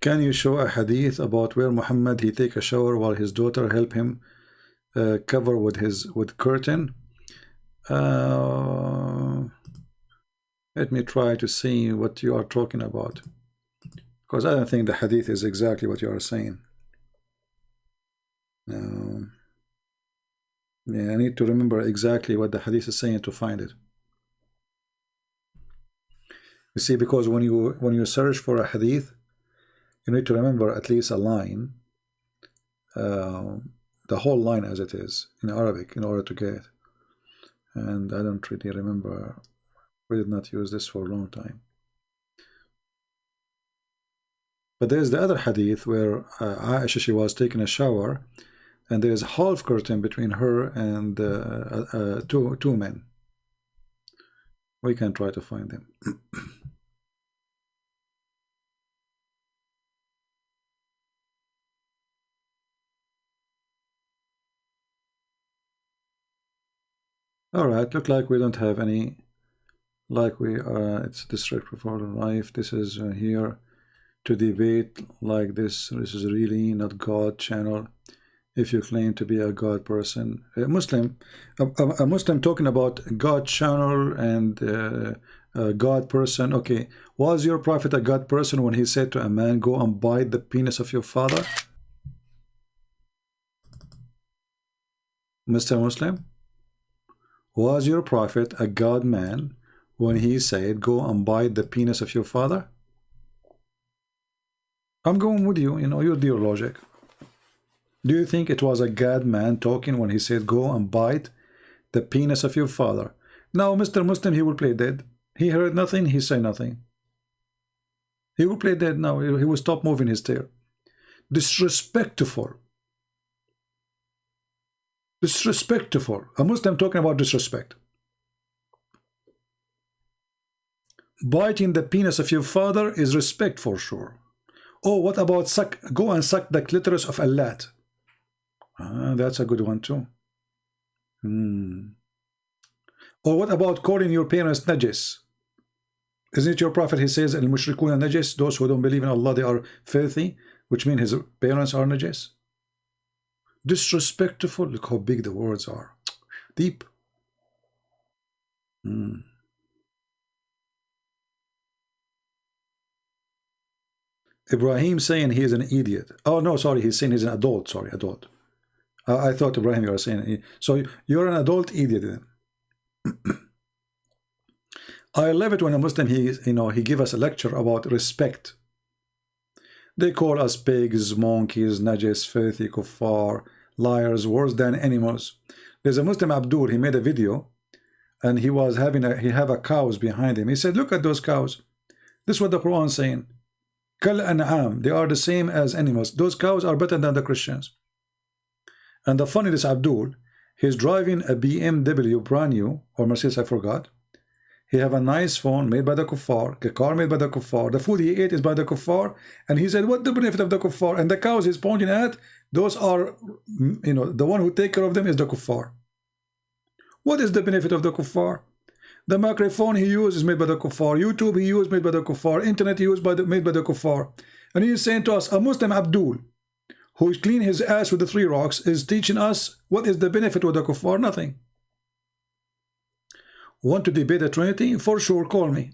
Can you show a hadith about where Muhammad, he take a shower while his daughter help him cover with curtain? Let me try to see what you are talking about, because I don't think the hadith is exactly what you are saying. Yeah, I need to remember exactly what the hadith is saying to find it. You see, because when you search for a hadith, you need to remember at least a line, the whole line as it is in Arabic, in order to get it. And I don't really remember. We did not use this for a long time. But there's the other hadith where Aisha, she was taking a shower, and there is a half curtain between her and two men. We can try to find them. All right, look like we don't have any, like we it's disrespectful for life. This is here to debate like this. This is really not God channel. If you claim to be a God person, a Muslim talking about God channel and a God person. Okay, was your prophet a God person when he said to a man, go and bite the penis of your father? Mr. Muslim, was your prophet a God man when he said, go and bite the penis of your father? I'm going with you, you know, your dear logic. Do you think it was a God man talking when he said, go and bite the penis of your father? Now, Mr. Muslim, he will play dead. He heard nothing, he said nothing. He will play dead now. He will stop moving his tail. Disrespectful. Disrespectful. A Muslim talking about disrespect. Biting the penis of your father is respect for sure. Oh, what about go and suck the clitoris of Allah? That's a good one too. Or what about calling your parents najis? Isn't it your prophet? He says, Al-Mushrikuna najis, those who don't believe in Allah, they are filthy, which means his parents are najis. Disrespectful. Look how big the words are. Deep. Ibrahim saying he is an idiot. Oh no, sorry, he's saying he's an adult. Sorry, adult. I thought Ibrahim you were saying. So you're an adult idiot then. I love it when a Muslim he give us a lecture about respect. They call us pigs, monkeys, najis, filthy, kuffar, liars, worse than animals. There's a Muslim Abdul. He made a video, and he was having he have a cows behind him. He said, "Look at those cows. This is what the Quran is saying. Kal an'am, they are the same as animals. Those cows are better than the Christians." And the funny is Abdul, he's driving a BMW brand new, or Mercedes, I forgot. He have a nice phone made by the kuffar, a car made by the kuffar. The food he ate is by the kuffar, and he said, "What the benefit of the kuffar?" And the cows he's pointing at, those are, the one who take care of them is the kuffar. What is the benefit of the kuffar? The microphone he used is made by the kuffar. YouTube he used made by the kuffar. Internet he used made by the kuffar. And he is saying to us, a Muslim Abdul, who clean his ass with the 3 rocks, is teaching us what is the benefit with the kuffar? Nothing. Want to debate the Trinity? For sure, call me.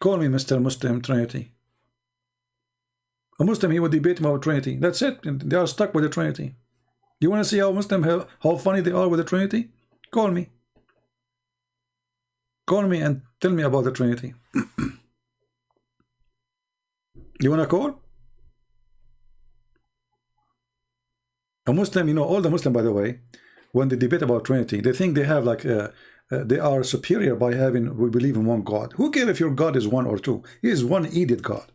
Call me Mr. Muslim Trinity. A Muslim, he would debate about Trinity. That's it. They are stuck with the Trinity. You want to see how Muslim, how funny they are with the Trinity? Call me. Call me and tell me about the Trinity. You want to call? A Muslim, all the Muslim, by the way, when they debate about Trinity, they think they have like, they are superior by having, we believe in one God. Who cares if your God is 1 or 2? He is one idiot God.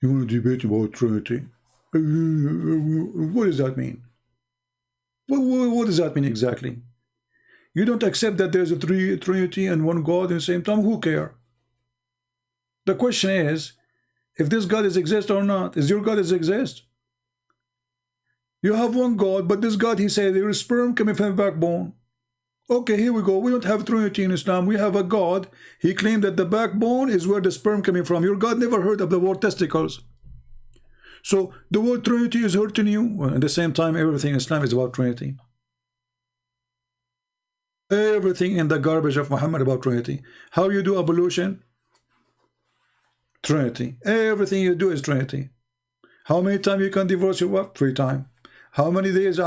You want to debate about Trinity? What does that mean? What does that mean exactly? You don't accept that there's a Trinity and one God at the same time? Who cares? The question is, if this God is exist or not. Is your God exist? You have one God, but this God, he said, there is sperm coming from the backbone. Okay, here we go. We don't have Trinity in Islam. We have a God. He claimed that the backbone is where the sperm coming from. Your God never heard of the word testicles. So the word Trinity is hurting you. Well, at the same time, everything in Islam is about Trinity. Everything in the garbage of Muhammad about Trinity. How you do ablution? Trinity. Everything you do is Trinity. How many times you can divorce your wife? 3 times. How many days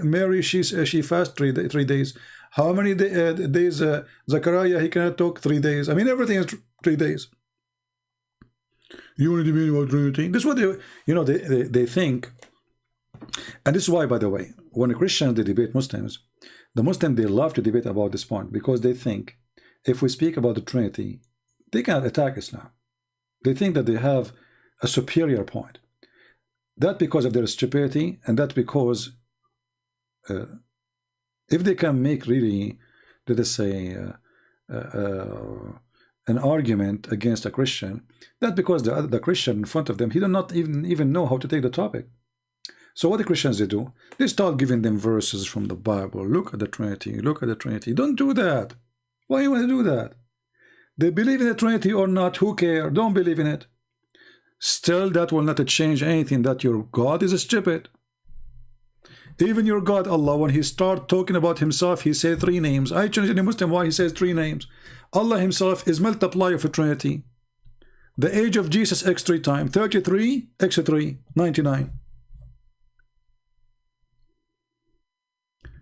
Mary she fast 3 days? How many days Zachariah he cannot talk? 3 days. I mean everything is 3 days. You want to debate about Trinity? This is what they think, and this is why, by the way, when Christians they debate Muslims, the Muslims they love to debate about this point because they think if we speak about the Trinity, they cannot attack Islam. They think that they have a superior point. That because of their stupidity, and that because if they can make really, let us say, an argument against a Christian, that because the Christian in front of them, he does not even know how to take the topic. So what the Christians they do, they start giving them verses from the Bible. Look at the Trinity. Look at the Trinity. Don't do that. Why you want to do that? They believe in the Trinity or not, who cares? Don't believe in it. Still, that will not change anything that your God is stupid. Even your God, Allah, when he start talking about himself, he said 3 names. I challenge any Muslim why he says 3 names. Allah himself is multiply of a Trinity. The age of Jesus x 3 times. 33 x 3, 99.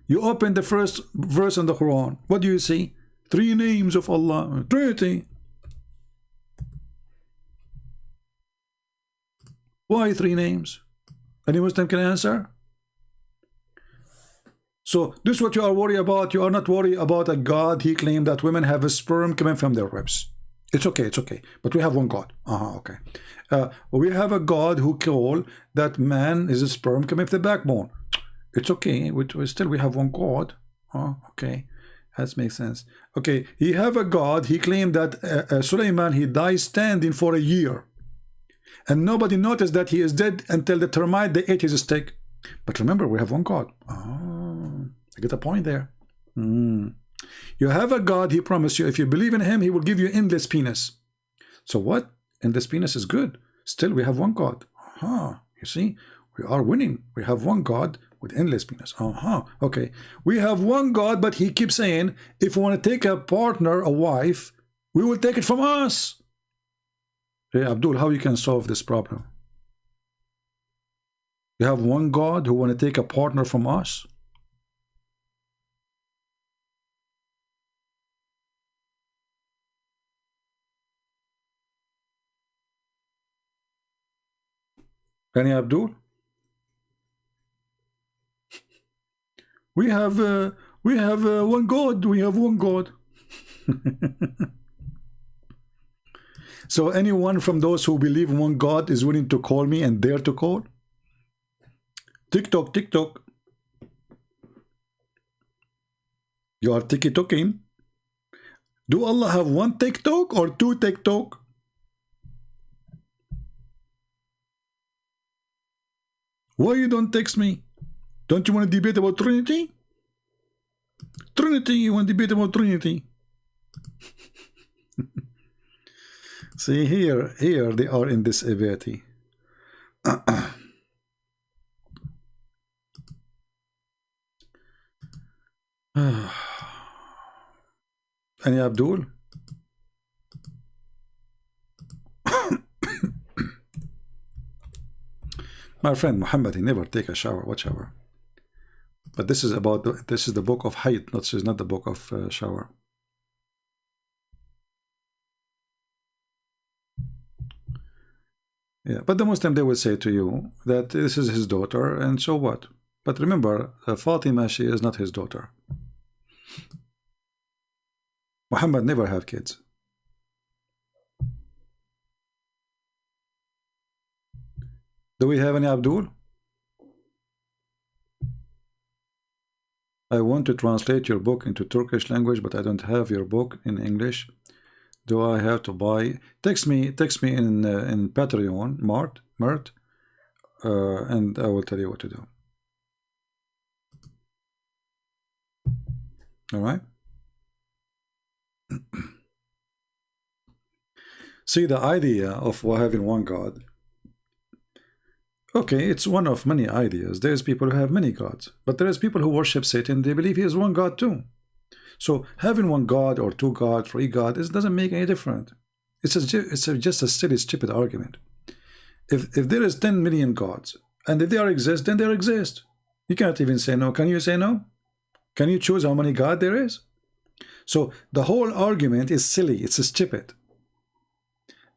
You open the first verse in the Quran. What do you see? 3 names of Allah. Trinity. Why 3 names? Any Muslim can answer? So this is what you are worried about. You are not worried about a God. He claimed that women have a sperm coming from their ribs. It's okay, it's okay. But we have one God. Okay. We have a God who called that man is a sperm coming from the backbone. It's okay. Still we have one God. Okay. That makes sense. Okay. He have a God. He claimed that Sulaiman, he died standing for a year. And nobody noticed that he is dead until the termite, they ate his stick. But remember, we have one God. I get a point there. You have a God, he promised you, if you believe in him, he will give you endless penis. So what? Endless penis is good. Still, we have one God. You see, we are winning. We have one God with endless penis. Okay. We have one God, but he keeps saying, if we want to take a partner, a wife, we will take it from us. Hey, Abdul, how you can solve this problem? You have one God who want to take a partner from us? Any Abdul? We have one God. We have one God. So anyone from those who believe in one God is willing to call me and dare to call? TikTok, TikTok. You are TikToking. Do Allah have one TikTok or two TikTok? Why you don't text me? Don't you want to debate about Trinity? Trinity, you want to debate about Trinity? See, here they are in this ability. Any Abdul? My friend Muhammad, he never take a shower. What shower? But this is about this is the book of Hayt, this is not the book of shower. Yeah, but the Muslim, they will say to you that this is his daughter, and so what? But remember, Fatima, she is not his daughter. Muhammad never have kids. Do we have any Abdul? I want to translate your book into Turkish language, but I don't have your book in English. Do I have to buy? Text me in Patreon, Mert, and I will tell you what to do. All right. See, the idea of having one God. Okay, it's one of many ideas. There's people who have many gods, but there's people who worship Satan. They believe he is one God too. So having one God or two God, three God, it doesn't make any difference. It's just a silly, stupid argument. If there is 10 million gods, and if they are exist, then they exist. You cannot even say no. Can you say no? Can you choose how many God there is? So the whole argument is silly. It's stupid.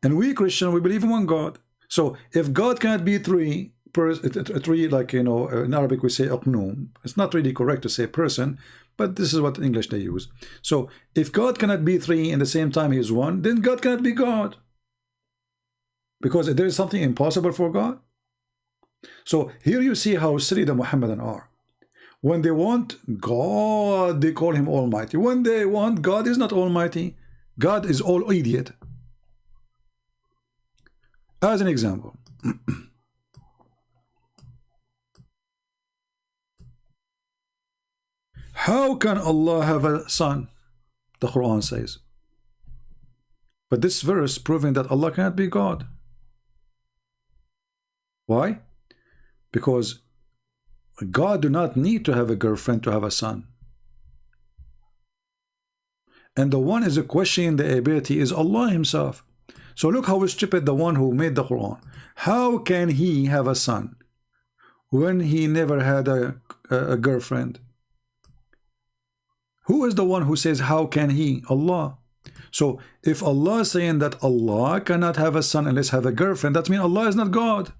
And we Christian, we believe in one God. So if God cannot be three, like, you know, in Arabic we say aqnoom. It's not really correct to say person, but this is what in English they use. So if God cannot be three in the same time he is one, then God cannot be God. Because there is something impossible for God. So here you see how silly the Muhammadan are. When they want God, they call him Almighty. When they want God is not Almighty, God is all idiot. As an example, how can Allah have a son? The Quran says. But this verse proving that Allah cannot be God. Why? Because God do not need to have a girlfriend to have a son. And the one is questioning the ability is Allah himself. So look how stupid the one who made the Quran. How can he have a son when he never had a girlfriend? Who is the one who says how can he? Allah. So if Allah is saying that Allah cannot have a son unless have a girlfriend, that means Allah is not God.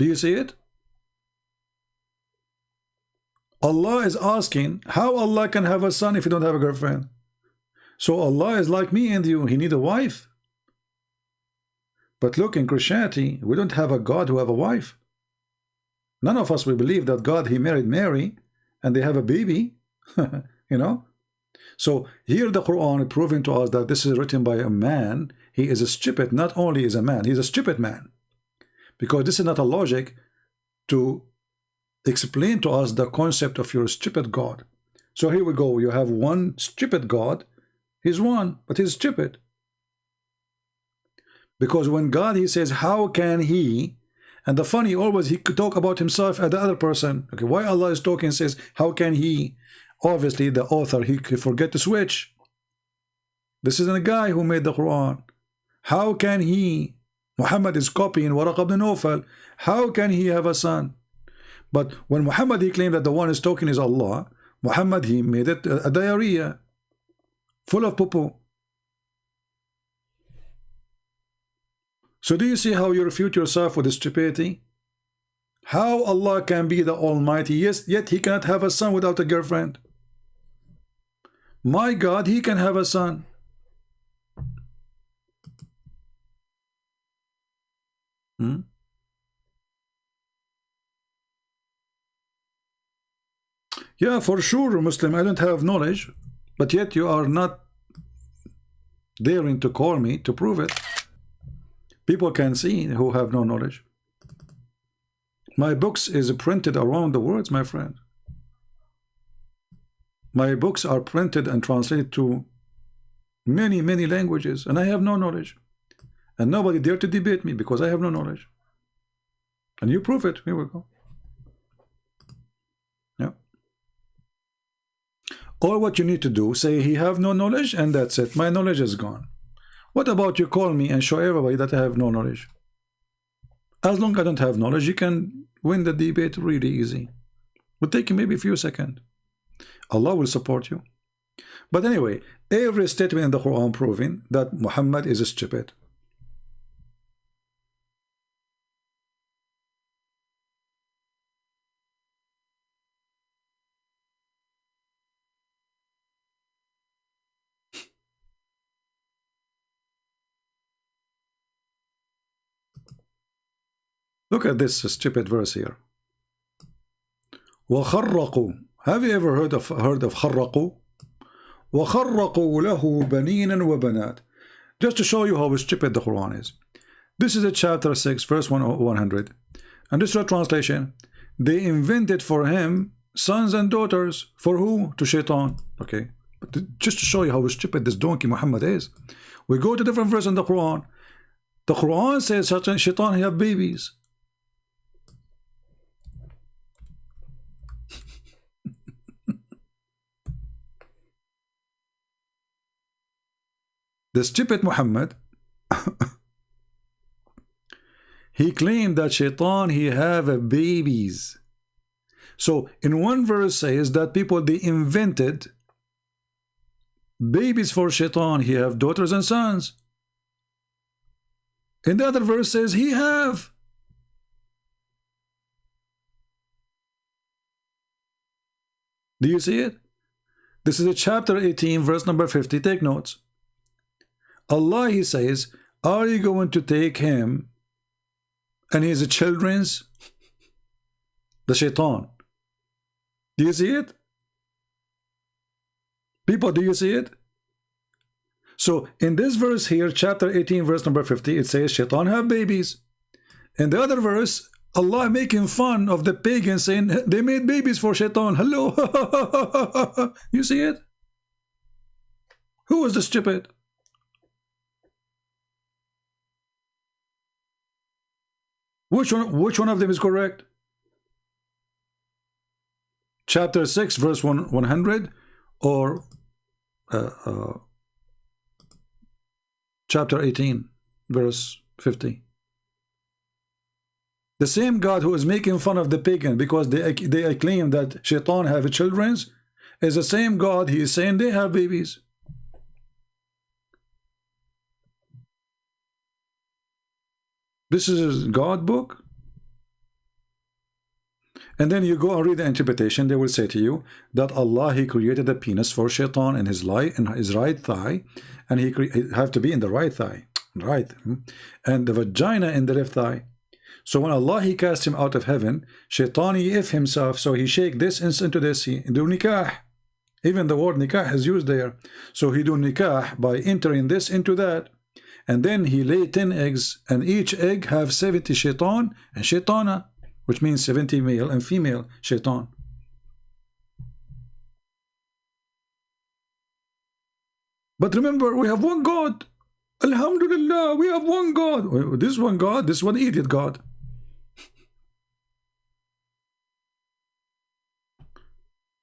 Do you see it? Allah is asking how Allah can have a son if he don't have a girlfriend. So Allah is like me and you, he need a wife. But look, in Christianity, we don't have a God who have a wife. None of us will believe that God, he married Mary and they have a baby. You know. So here the Quran is proving to us that this is written by a man. He is a stupid. Not only is a man, he's a stupid man. because this is not a logic to explain to us the concept of your stupid God. So here we go. You have one stupid God. He's one, but he's stupid. Because when God, he says, how can he? And the funny, always he could talk about himself and the other person. Okay, why Allah is talking, says, how can he? Obviously, the author, he forget to switch. This isn't a guy who made the Quran. How can he? Muhammad is copying Waraq ibn Nawfal. How can he have a son? But when Muhammad, he claimed that the one is talking is Allah, Muhammad, he made it a diarrhea full of poo-poo. So do you see how you refute yourself with stupidity? How Allah can be the Almighty, yes, yet he cannot have a son without a girlfriend. My God, he can have a son. Yeah, for sure, Muslim, I don't have knowledge, but yet you are not daring to call me to prove it. People can see who have no knowledge. My books is printed around the world, my friend. My books are printed and translated to many, many languages, and I have no knowledge. And nobody dare to debate me because I have no knowledge. And you prove it. Here we go. Yeah. All what you need to do, say he have no knowledge, and that's it. My knowledge is gone. What about you call me and show everybody that I have no knowledge? As long as I don't have knowledge, you can win the debate really easy. It will take you maybe a few seconds. Allah will support you. But anyway, every statement in the Quran proving that Muhammad is stupid. Look at this stupid verse here. وَخَرَّقُوا. Have you ever heard of خَرَّقُوا? وَخَرَّقُوا لَهُ بَنِينًا وَبَنَاتٍ. Just to show you how stupid the Quran is. This is a chapter 6, verse 100. And this is a translation. They invented for him sons and daughters. For who? To Shaitan. Okay. But just to show you how stupid this donkey Muhammad is. We go to different verse in the Quran. The Quran says Shaitan have babies. The stupid Muhammad, he claimed that Shaitan, he have babies. So in one verse says that people, they invented babies for Shaitan. He have daughters and sons. In the other verse says he have. Do you see it? This is a chapter 18, verse number 50. Take notes. Allah, he says, are you going to take him and his children's, the Shaitan? Do you see it? People, do you see it? So in this verse here, chapter 18, verse number 50, it says Shaitan have babies. In the other verse, Allah making fun of the pagans, saying they made babies for Shaitan. Hello. You see it? Who is the stupid? Which one of them is correct? Chapter 6, verse 100, or chapter 18, verse 50. The same God who is making fun of the pagan because they claim that Shaitan have children is the same God he is saying they have babies. This is God book. And then you go and read the interpretation. They will say to you that Allah, he created a penis for Shaitan in his right thigh, and he have to be in the right thigh, right, and the vagina in the left thigh. So when Allah, he cast him out of heaven, Shaitan, he if himself, so he shake this into this, he do nikah. Even the word nikah is used there. So he do nikah by entering this into that. and then he lay 10 eggs, and each egg have 70 shaitan and shaitana, which means 70 male and female shaitan. But remember, we have one God. Alhamdulillah, we have one God. This one God, this one idiot God.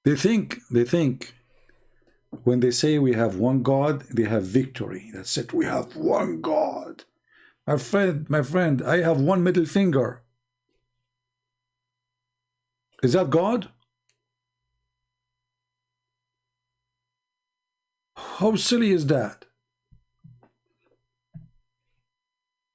They think when they say we have one God, they have victory. That's it. We have one God. My friend, I have one middle finger. Is that God? How silly is that?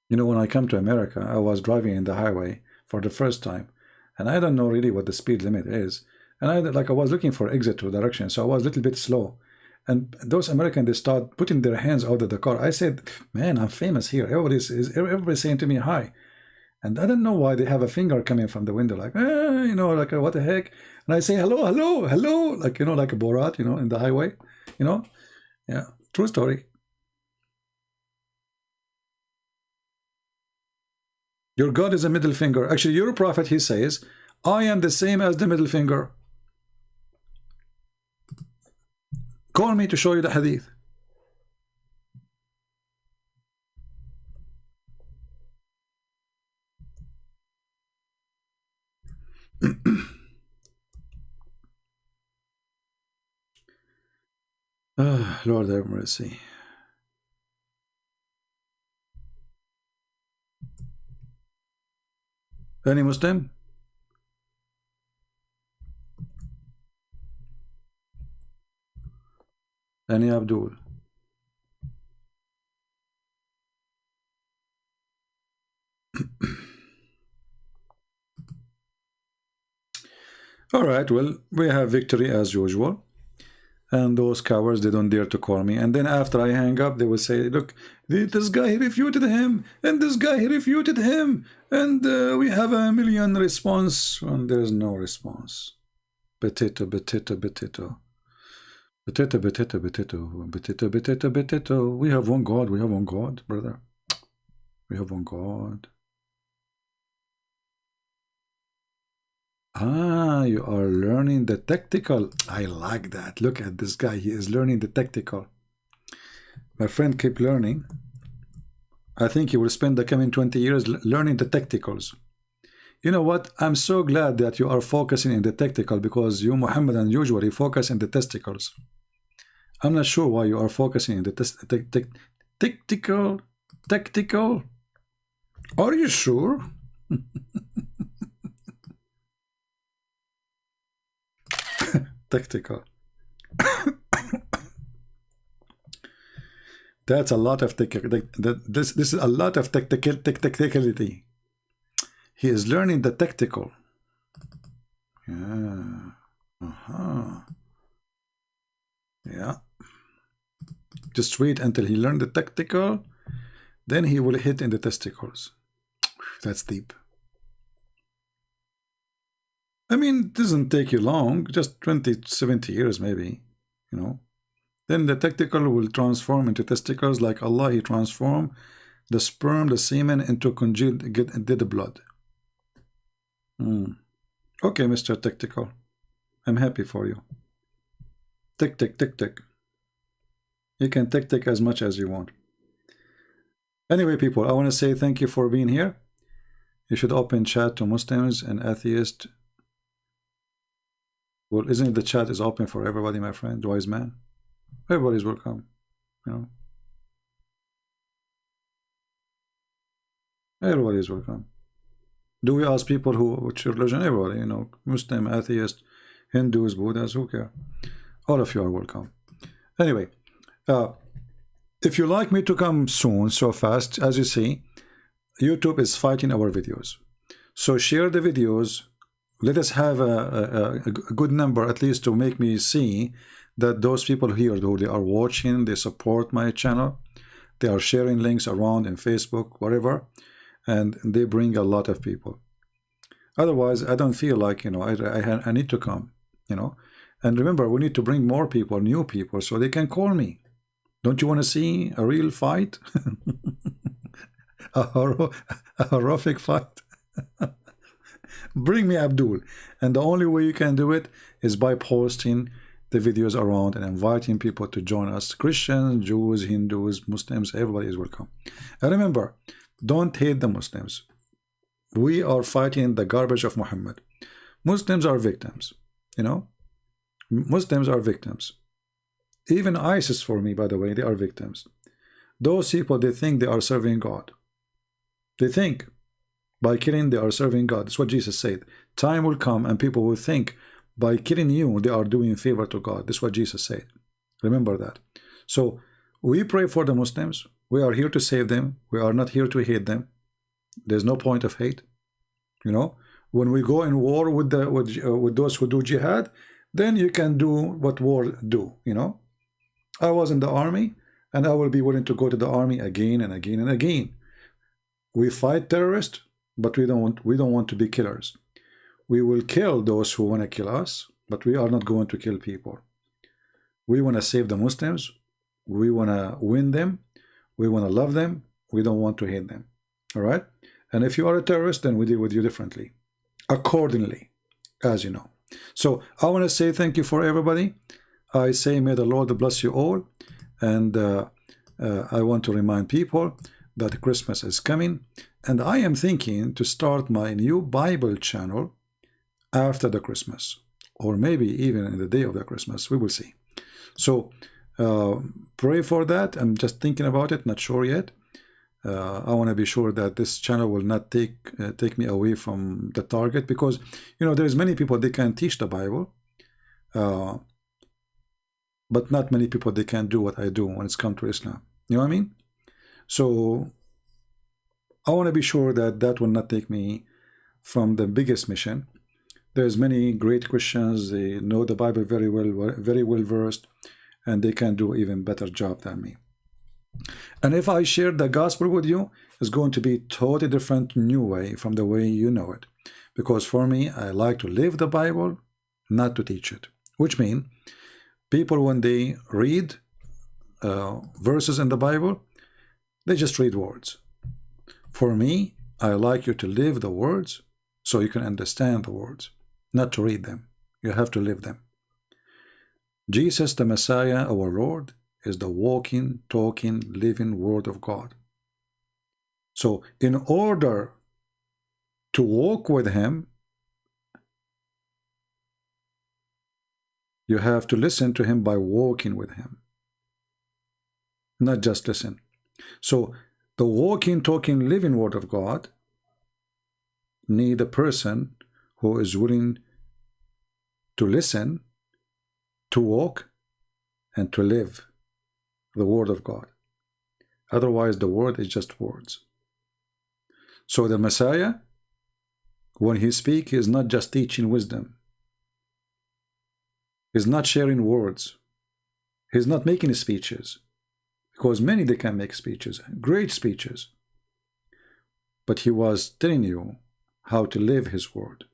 You know, when I come to America, I was driving in the highway for the first time, and I don't know really what the speed limit is. And I was looking for exit to direction, so I was a little bit slow. And those Americans, they start putting their hands out of the car. I said, man, I'm famous here. Everybody's saying to me, hi. And I don't know why they have a finger coming from the window, like, you know, like, what the heck? And I say, hello, hello, hello, like, you know, like a Borat, you know, in the highway, you know? Yeah, true story. Your God is a middle finger. Actually, your prophet, he says, I am the same as the middle finger. Call me to show you the hadith. Oh, Lord have mercy. Any Muslim? Any Abdul? All right, well, we have victory as usual. And those cowards, they don't dare to call me. And then after I hang up, they will say, look, this guy refuted him, and this guy refuted him, and we have 1 million response, and there's no response. Potato, potato, potato. Potato, potato, potato, potato, potato, potato. We have one God, we have one God, brother. We have one God. Ah, you are learning the tactical. I like that. Look at this guy. He is learning the tactical. My friend, keep learning. I think you will spend the coming 20 years learning the tacticals. You know what? I'm so glad that you are focusing in the tactical, because you, Muhammadan, usually focus in the testicles. I'm not sure why you are focusing in the tactical. Are you sure? Tactical. That's a lot of this is a lot of tacticality. He is learning the tactical. Yeah. Yeah. Just wait until he learned the tactical, then he will hit in the testicles. That's deep. I mean, it doesn't take you long, just 20, 70 years maybe, you know. Then the tactical will transform into testicles, like Allah, He transformed the sperm, the semen, into congealed dead blood. Okay, Mr. Tactical. I'm happy for you. Tick, tick, tick, tick. You can tick, tick as much as you want. Anyway, people, I want to say thank you for being here. You should open chat to Muslims and atheists. Well, isn't it the chat is open for everybody, my friend, wise man? Everybody's welcome, you know. Everybody is welcome. Do we ask people which religion? Everybody, you know, Muslim, atheist, Hindus, Buddhas, who care? All of you are welcome. Anyway, if you like me to come soon, so fast, as you see, YouTube is fighting our videos. So share the videos. Let us have a good number, at least, to make me see that those people here, who they are watching, they support my channel, they are sharing links around in Facebook, whatever, and they bring a lot of people. Otherwise, I don't feel like, you know, I need to come, you know. And remember, we need to bring more people, new people, so they can call me. Don't you want to see a real fight? A horrific fight? Bring me Abdul. And the only way you can do it is by posting the videos around and inviting people to join us. Christians, Jews, Hindus, Muslims, everybody is welcome. And remember, don't hate the Muslims. We are fighting the garbage of Muhammad. Muslims are victims, you know. Muslims are victims. Even ISIS, for me, by the way, they are victims. Those people, they think they are serving God. They think by killing they are serving God. That's what Jesus said. Time will come and people will think by killing you they are doing favor to God. That's what Jesus said. Remember that. So we pray for the Muslims. We are here to save them. We are not here to hate them. There's no point of hate. You know, when we go in war with those who do jihad, then you can do what war do. You know, I was in the army, and I will be willing to go to the army again and again and again. We fight terrorists, but we don't want to be killers. We will kill those who want to kill us, but we are not going to kill people. We want to save the Muslims. We want to win them. We want to love them. We don't want to hate them. All right? And if you are a terrorist, then we deal with you differently, accordingly, as you know. So I want to say thank you for everybody. I say may the Lord bless you all. And I want to remind people that Christmas is coming. And I am thinking to start my new Bible channel after the Christmas, or maybe even in the day of the Christmas. We will see. So pray for that. I'm just thinking about it, not sure yet. I want to be sure that this channel will not take me away from the target, because you know there's many people they can teach the Bible, but not many people they can do what I do when it's come to Islam. You know what I mean? So I want to be sure that that will not take me from the biggest mission. There's many great Christians. They know the Bible very well versed, and they can do even better job than me. And if I share the gospel with you, it's going to be a totally different new way from the way you know it. Because for me, I like to live the Bible, not to teach it. Which means people, when they read verses in the Bible, they just read words. For me, I like you to live the words so you can understand the words, not to read them. You have to live them. Jesus, the Messiah, our Lord, is the walking, talking, living Word of God. So in order to walk with Him, you have to listen to Him by walking with Him, not just listen. So the walking, talking, living Word of God need a person who is willing to listen, to walk, and to live the Word of God. Otherwise, the Word is just words. So the Messiah, when He speaks, He is not just teaching wisdom. He's not sharing words. He's not making speeches. Because many, they can make speeches, great speeches. But He was telling you how to live His Word,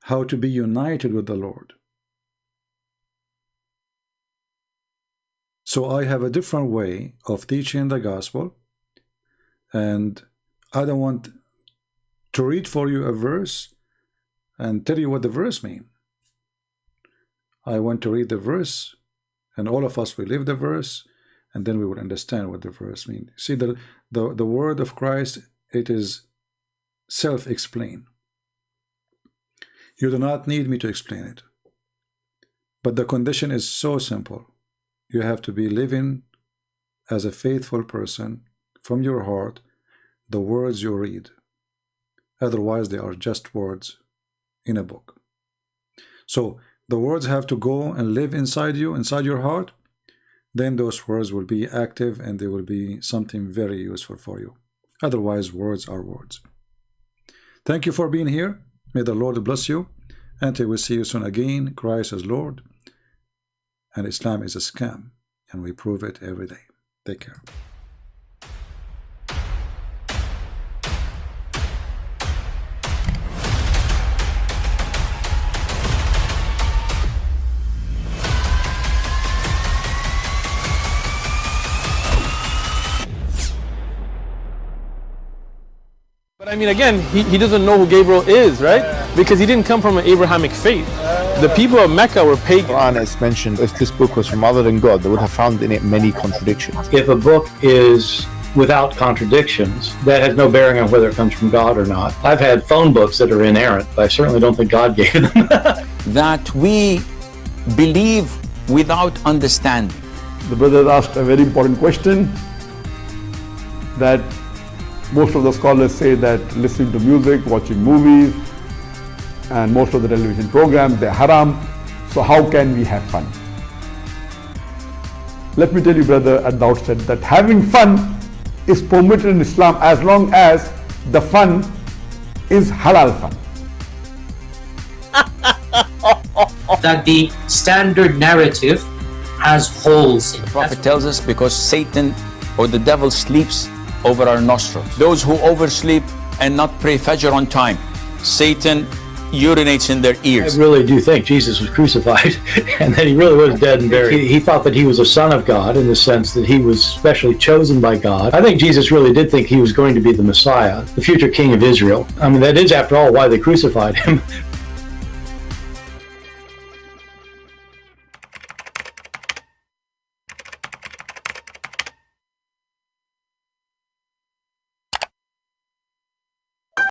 how to be united with the Lord. So I have a different way of teaching the gospel, and I don't want to read for you a verse and tell you what the verse means. I want to read the verse, and all of us will live the verse, and then we will understand what the verse means. See, the word of Christ, it is self-explained. You do not need me to explain it. But the condition is so simple. You have to be living as a faithful person from your heart, the words you read. Otherwise, they are just words in a book. So the words have to go and live inside you, inside your heart. Then those words will be active and they will be something very useful for you. Otherwise, words are words. Thank you for being here. May the Lord bless you. Until we see you soon again. Christ is Lord. And Islam is a scam, and we prove it every day. Take care. But I mean, again, he doesn't know who Gabriel is, right? Because he didn't come from an Abrahamic faith. The people of Mecca were pagan. Quran is mentioned, if this book was from other than God, they would have found in it many contradictions. If a book is without contradictions, that has no bearing on whether it comes from God or not. I've had phone books that are inerrant, but I certainly don't think God gave them. That we believe without understanding. The brother asked a very important question, that most of the scholars say that listening to music, watching movies, and most of the television programs, they're haram. So how can we have fun? Let me tell you, brother, at the outset that having fun is permitted in Islam as long as the fun is halal fun. That the standard narrative has holes in it. The Prophet tells us because Satan or the devil sleeps over our nostrils. Those who oversleep and not pray Fajr on time, Satan urinates in their ears. I really do think Jesus was crucified and that he really was dead and buried. He thought that he was a son of God in the sense that he was specially chosen by God. I think Jesus really did think he was going to be the Messiah, the future king of Israel. I mean, that is, after all, why they crucified him.